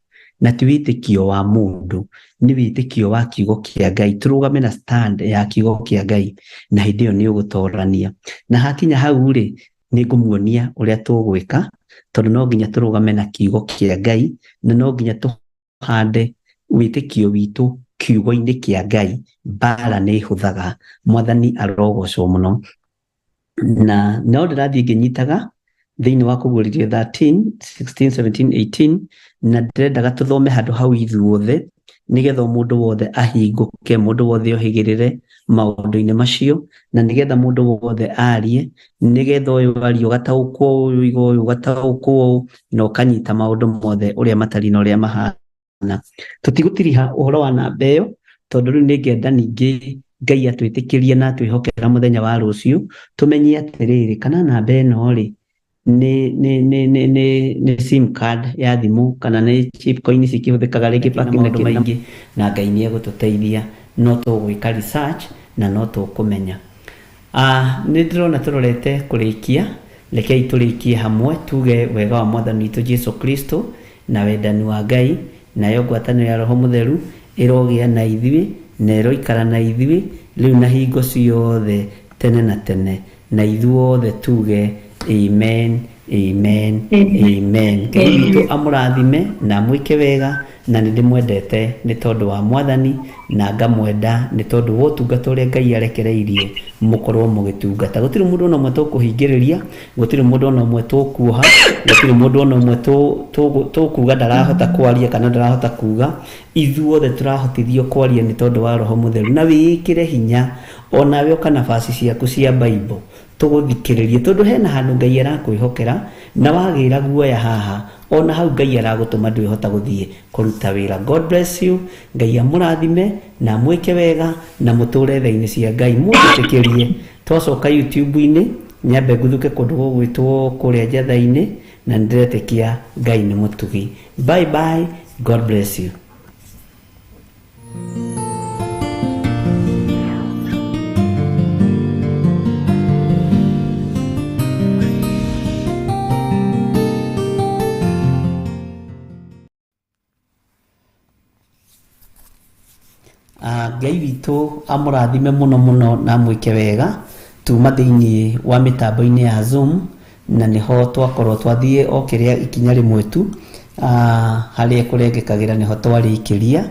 D: na ti wĩtĩkio wa mũndũ, nĩ wĩtĩkio wa kiugo kĩa Ngai. Tũrũgame na stand ya kiugo kĩa Ngai na hĩndĩ ĩyo nĩ ũgũtorania, na hakinya hau rĩ nĩ ngũmuonia ũrĩa tũgwĩka tondũ no nginya tũrũgame na kiugo kĩa Ngai na no nginya tũhande wĩtĩkio witũ kiugo-inĩ kĩa Ngai. Mbara nĩ hũthaga. Mwathani arogocwo mũno. Na no ndĩrathiĩ ngĩnyitaga thĩinĩ wa Kũguũrĩrio 13, 16, 17, 18, na ndĩrendaga tũthome handũ hau ithuothe nĩgetha mũndũ wothe ahingũke, mũndũ wothe ohĩgĩrĩre maũndũ-inĩ macio, na nĩgetha mũndũ wothe arie, nĩgetha ũyũ arie ũgataũkwo ũyũ igo ũyũ ũgataũkwo na ũkanyita maũndũ mothe ũrĩa matari na ũrĩa mahana. Tũtigũtiriha ũhoro wa namba ĩyo tondũ rĩu nĩngenda ningĩ Ngai atwĩtĩkĩrie na twĩhokera mũthenya wa rũciũ tũmenye atĩrĩrĩ kana namba ĩno rĩ nĩ sim card ya thimũ kana nĩ chip coin cikĩhũthĩkaga rĩngĩ maũndũ maingĩ, na Ngai nĩ egũtũteithia, no tũgwĩka research na no tũkũmenya. Nĩ ndĩrona tũrorete kũrĩkia, rekei tũrĩkie hamwe tuge wega wa Mwathani witũ Jesu Kristo na wendani wa Ngai nayo ngwatanĩro ya Roho Mũtheru irogia na ithuĩ na iroikara na ithuĩ rĩu na hingo ciothe tene na tene, na ithuothe tuge amen, amen, amen. Ngai witũ amũrathime na mwĩke wega, na nĩ ndĩmwendete nĩ tondũ wa Mwathani, na ngamwenda nĩ tondũ wa ũtungata ũrĩa Ngai arekereirie mũkorwo mũgĩtungata. Gũtirĩ mũndũ ona ũmwe tũkũhingĩrĩria, gũtirĩ mũndũ ona ũmwe tũkuoha, gũtirĩ mũndũ ona ũmwe tũkuga ndarahota kwaria kana ndarahota kuga. Ithuothe tũrahotithio kwaria nĩ tondũ wa Roho Mũtheru, na wĩkĩre hinya onawe ũka nafasi ciaku cia Bible tũgũthikĩrĩrie, tondũ hena handũ Ngai arakwĩhokera, na wagĩra guoya haha ona hau Ngai aragũtũma ndwĩhota gũthiĩ kũruta wĩra. God bless you. Ngai amũrathime na mwĩke wega na mũtũre tha-inĩ cia Ngai. Mũnjĩtĩkĩrie twacoka YouTube-inĩ nyambe ngũthuke kũndũ gũgwĩtwo kũrĩa njatha-inĩ, na nĩndĩretĩkia Ngai nĩ mũtugi. Bye bye. God bless you. Ngai witũ amũrathime mũno mũno na mwĩke wega. Tuma thĩinĩ wa mĩtambo-inĩ ya Zoom, na nĩho twakorwo twathiĩ o kĩrĩa ikinya rĩmwe tu harĩa kũrengekagĩra nĩho twarĩkĩria,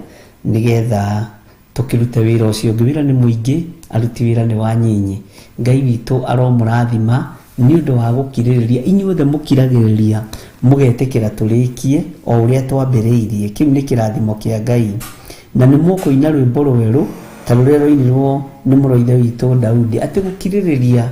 D: nĩgetha tũkĩrute wĩra ũcio. Wĩra nĩ mũingĩ, aruti wĩra nĩ wanyinyi. Ngai witũ aromũrathima nĩ ũndũ wa gũkirĩrĩria, inyuothe mũkiragĩrĩria mũgetĩkĩra tũrĩkie o ũrĩa twambĩrĩirie. Kĩu nĩ kĩrathimo kĩa Ngai, na nĩ mũkũina rwĩmbo rwerũ ta rũrĩa rwainirwo nĩ mũrũ ithe witũ Daudi, atĩ gũkirĩrĩria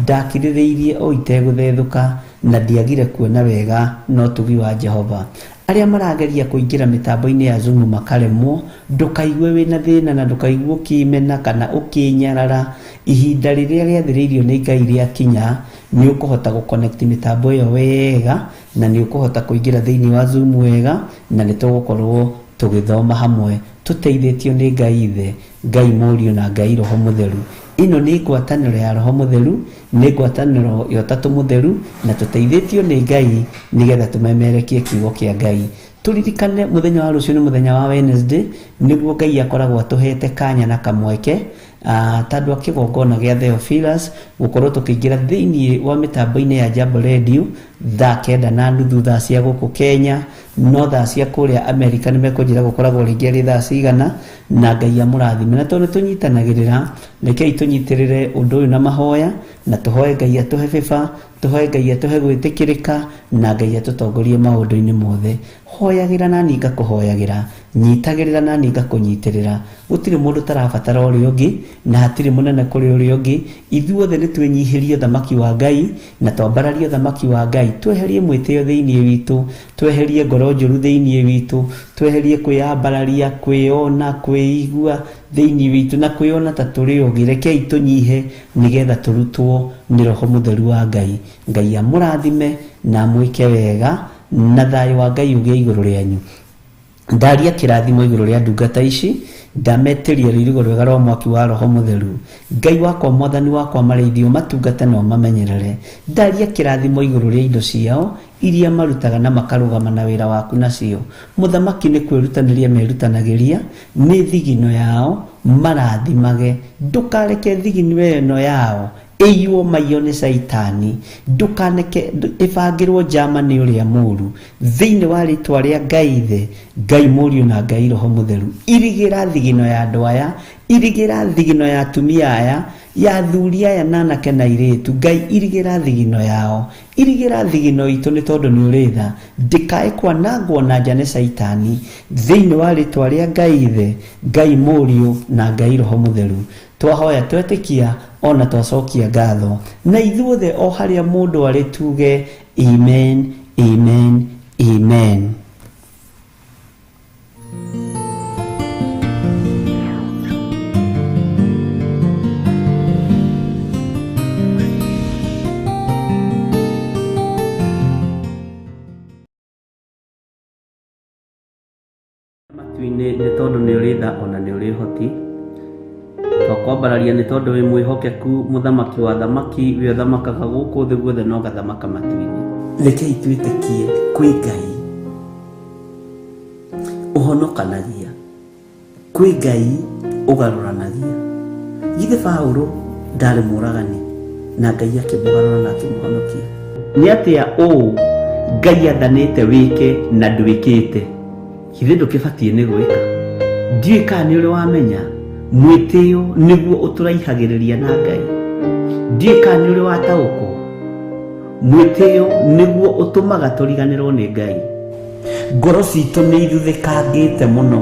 D: ndakirĩrĩirie o itegũthethũka, na ndiagire kuona wega no tugi wa Jehova. Arĩa marageria kũingĩra mĩtambo-inĩ ya Zoom makaremwo, ndũkaigue wĩna thĩna na ndũkaigue ũkĩmena kana ũkĩnyarara. Ihinda rĩrĩa rĩathĩrĩirio nĩ Ngai rĩakinya, nĩ ũkũhota gũconnect mĩtambo ĩyo wega, na nĩ ũkũhota kũingĩra thĩinĩ wa Zoom wega, na nĩ tũgũkorwo tũgĩthoma hamwe tũteithĩtio nĩ Ngai Ithe, Ngai Mũriũ na Ngai Roho Mũtheru. Ĩno nĩ ngwatanĩro ya Roho Mũtheru, nĩ ngwatanĩro ya Ũtatũ Mũtheru, na tũteithĩtio nĩ Ngai nĩgetha tũmemerekie kiugo kĩa Ngai. Turirikane mũthenya wa rũciũ nĩ mũthenya wa Wednesday, nĩguo Ngai akoragwo atũhete kanya na kamweke tandũ akĩgongona gĩa Theophilus gũkorwo tũkĩingĩra thĩinĩ wa mĩtambo-inĩ ya Jambo Radio thaa 9:30 thaa cia gũkũ Kenya, no thaa cia kũrĩa Amerika nĩ mekũnjĩra gũkoragwo rĩngĩ arĩ thaa cigana. Na Ngai amũrathime, na tondũ tũnyitanagĩrĩra, rekei tũnyitĩrĩre ũndũ ũyũ na mahoya, na tũhoe Ngai atũhe bĩba, tũhoe Ngai atũhe gwĩtĩkĩrĩka, na Ngai atũtongorie maũndũ-inĩ mothe. Hoyagĩra nani ngakũhoyagĩra, nyitagĩrĩra nani ngakũnyitĩrĩra. Gũtirĩ mũndũ tarabatara ũrĩa ũngĩ, na hatirĩ mũnene kũrĩ ũrĩa ũngĩ. Ithuothe nĩ twĩnyihirie thamaki wa Ngai, na twambararie thamaki wa Ngai. Tweherie mwĩtĩo thĩinĩ witũ, tweherie ngoro njũru thĩinĩ witũ, tweherie kwĩyambararia, kwĩona, kwĩigua thĩinĩ witũ, na kwĩona ta tũrĩ ũgĩ. Rekei tũnyihe nĩgetha tũrutwo nĩ Roho Mũtheru wa Ngai. Ngai amũrathime na mwĩke wega, na thayũ wa Ngai ũgĩe igũrũ rĩanyu. Ndaria kĩrathimo igũrũ rĩa ndungata ici, ndametĩria rĩirigo rwega rwa mwaki wa Roho Mũtheru. Ngai wakwa, Mwathani wakwa, marĩithio matungate no mamenyerere. Ndaria kĩrathimo igũrũ rĩa indo ciao iria marutaga na makarũgama na wĩra waku nacio. Mũthamaki nĩ kwĩrutanĩria merutanagĩria, nĩ thigino yao marathimage. Ndũkareke thigino ĩno yao ĩiywo maiyo nĩ Saitani. Ndũkaneke ĩbangĩrwo njama nĩ ũrĩa mũũru. Thĩinĩ wa rĩtwa rĩa Ngai Ithe, Ngai Mũriũ na Ngai Roho Mũtheru, irigĩra thigino ya andũ aya, irigĩra thigino ya atumia aya, ya athuri aya na anake na airĩtu. Ngai irigĩra thigino yao, irigĩra thigino itũ, nĩ tondũ nĩ ũrĩ tha. Ndĩkae kwanangwo na nja nĩ Saitani. Thĩinĩ wa rĩtwa rĩa Ngai Ithe, Ngai Mũriũ na Ngai Roho Mũtheru, twahoya twetĩkia ona twacokia ngatho. Na ithuothe o harĩa mũndũ arĩ tuge amen, amen, amen. Matuinĩ nĩ tondũ nĩ ũrĩ tha ona nĩ ũrĩ hoti. Twakwambararia nĩ tondũ wĩ mwĩhokeku, mũthamaki wa thamaki, we ũthamakaga gũkũ thĩ guothe no gathamaka matu-inĩ. Rekei twĩtĩkie kwĩ Ngai ũhonokanagia, kwĩ Ngai ũgarũranagia. Githĩ Paulo ndarĩ mũragani na Ngai akĩmũgarũra na akĩmũhonokia? Nĩ atĩa Ngai athanĩte wĩke na ndwĩkĩte? Githĩ ndũkĩbatiĩ nĩ gwĩka? Ndiũĩ kana nĩ ũrĩ wamenya mwĩtĩo nĩguo ũtũraihagĩrĩria na Ngai. Ndiũĩ kana nĩ ũrĩ wataũkwo mwĩtĩo nĩguo ũtũmaga tũriganĩrwo nĩ Ngai. Ngoro citũ nĩ ithuthĩkangĩte mũno,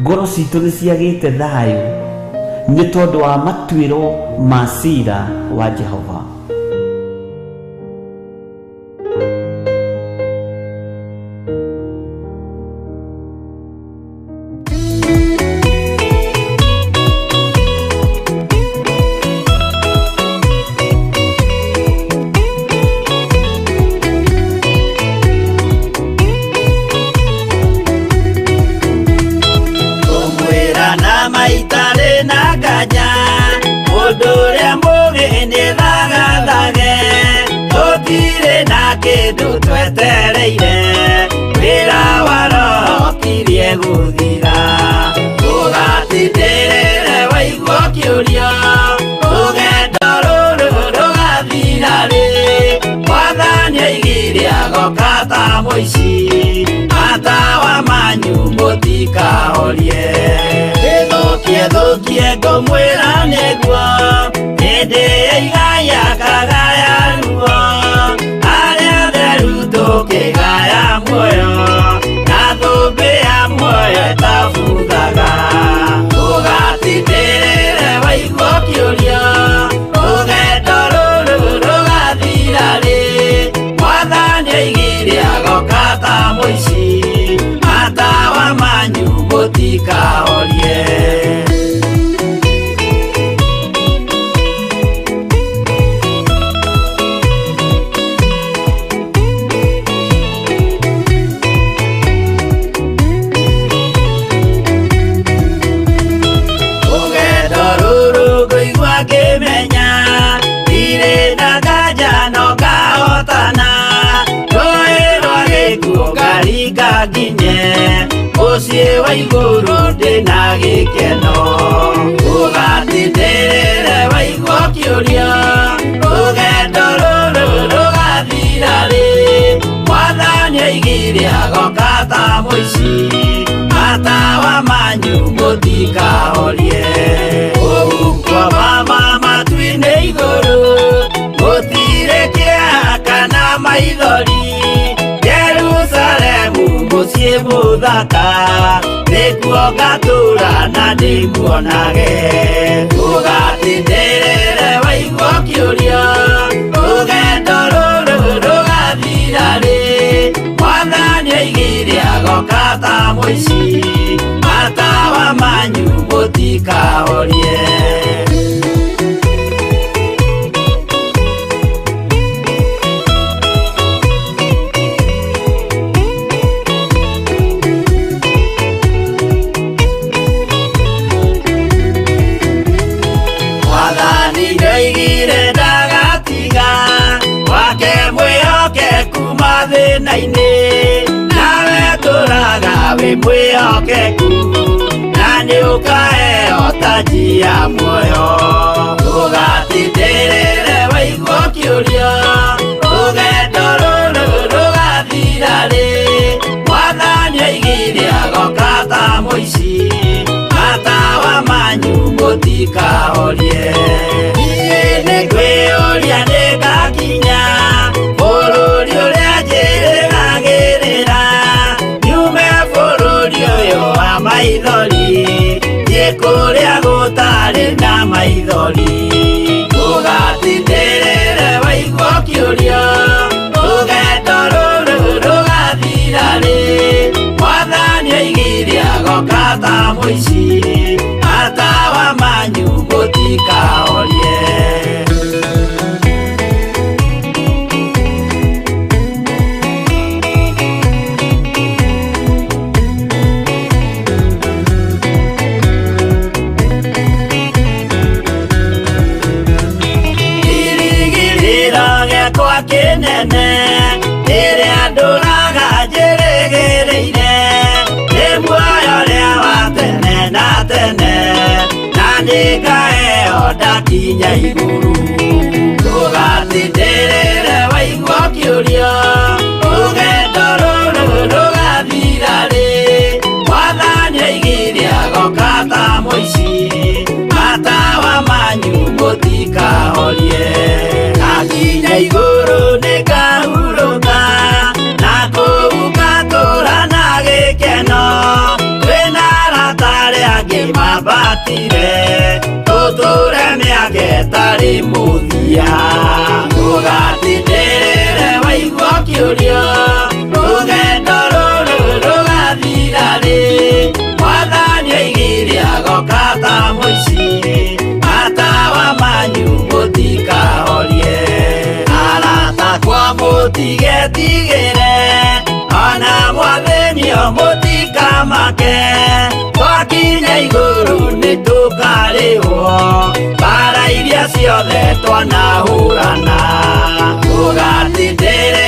D: ngoro citũ nĩ ciagĩte thayũ nĩ tondũ wa matuĩro ma ciira wa Jehova.
B: Atawa manyu mũtikahorie, thũkie ngũmwĩra nĩguo hĩndĩ ĩigaya kagaya ruo. Arĩa theru tũkĩgaya muoyo na thũmbĩ ya muoyo ĩtabuthaga. Ũgatindĩrĩre waigua kĩũrio, rũgendo rũrũ rũgathira rĩ. Mwathani oigire agoka ta mũici, matawa manyu mũtikahorie. Rũgendo rũrũ ngũigua ngĩmenya, ndirĩ na nganja no ngahotana. Rũĩ rwa gĩkuũ ngaringa nginye mũciĩ wa igũrũ ndĩna gĩkeno. Ũgatindĩrĩre waigua kĩũrio, rũgendo rũrũ rũgathira rĩ. Mwathani oigire agoka ta mũici, matawa manyu mũtikahorie. Ũgukwo mama matu-inĩ igũrũ, gũtirĩ kĩeha kana maithori. Jerusalemu mũciĩ mũthaka, nĩkuo ngatũũra na ndĩmuonage. Ũgatindĩrĩre waigua kĩũrio, rũgendo rũrũ rũgathira rĩ. Mwathani oigire agoka ta mũici, matawa manyu mũtikahorie. Mwathani ndoigire ndagatiga, wake mwĩhokeku mathĩna-inĩ. Nawe tũraga wĩ mwĩhokeku, na nĩũkaheo taji ya muoyo. Ũgatindĩrĩre waigua kĩũrio, rũgendo rũrũ rũgathira rĩ. Mwathani oigire agoka ta mũici, matawa manyu mũtikahorie. Niĩ nĩngwĩyũria nĩngakinya bũrũri ũrĩa njĩrĩgagĩrĩra. Nyume bũrũri ũyũ wa maithori, thiĩ kũrĩa gũtarĩ na maithori. Ũgatindĩrĩre waigua kĩũrio, rũgendo rũrũ rũgathira rĩ. Mwathani oigire agoka ta mũici, matawa manyu mũtikahorie. Irigirĩro gĩakwa kĩnene, rĩrĩa ndũraga njĩrĩgĩrĩire, nĩ muoyo ũrĩa wa tene. tene na nĩngaheo ndakinya igũrũ. Ndũgatindĩrĩre waigua kĩũrio, rũgendo rũrũ rũgathira rĩ. Mwathani oigire agoka ta mũici, matawa manyu mũtikahorie. Ngakinya igũrũ nĩngahurũka, na kũu ngatũũra na gĩkeno. Twĩna arata arĩa angĩ mambatire, tũtũũre mĩaka ĩtarĩ mũthia. Ndũgatindĩrĩre waigua kĩũrio, rũgendo rũrũ rũgathira rĩ. Mwathani oigire agoka ta mũici, matawa manyu mũtikahorie. Arata kwa mũtigetigĩre, ona mwathĩnio mũtikamake. Twakinya igũrũ nĩtũkarĩhwo mbara iria ciothe twanahũrana. Ndũgatindĩrĩre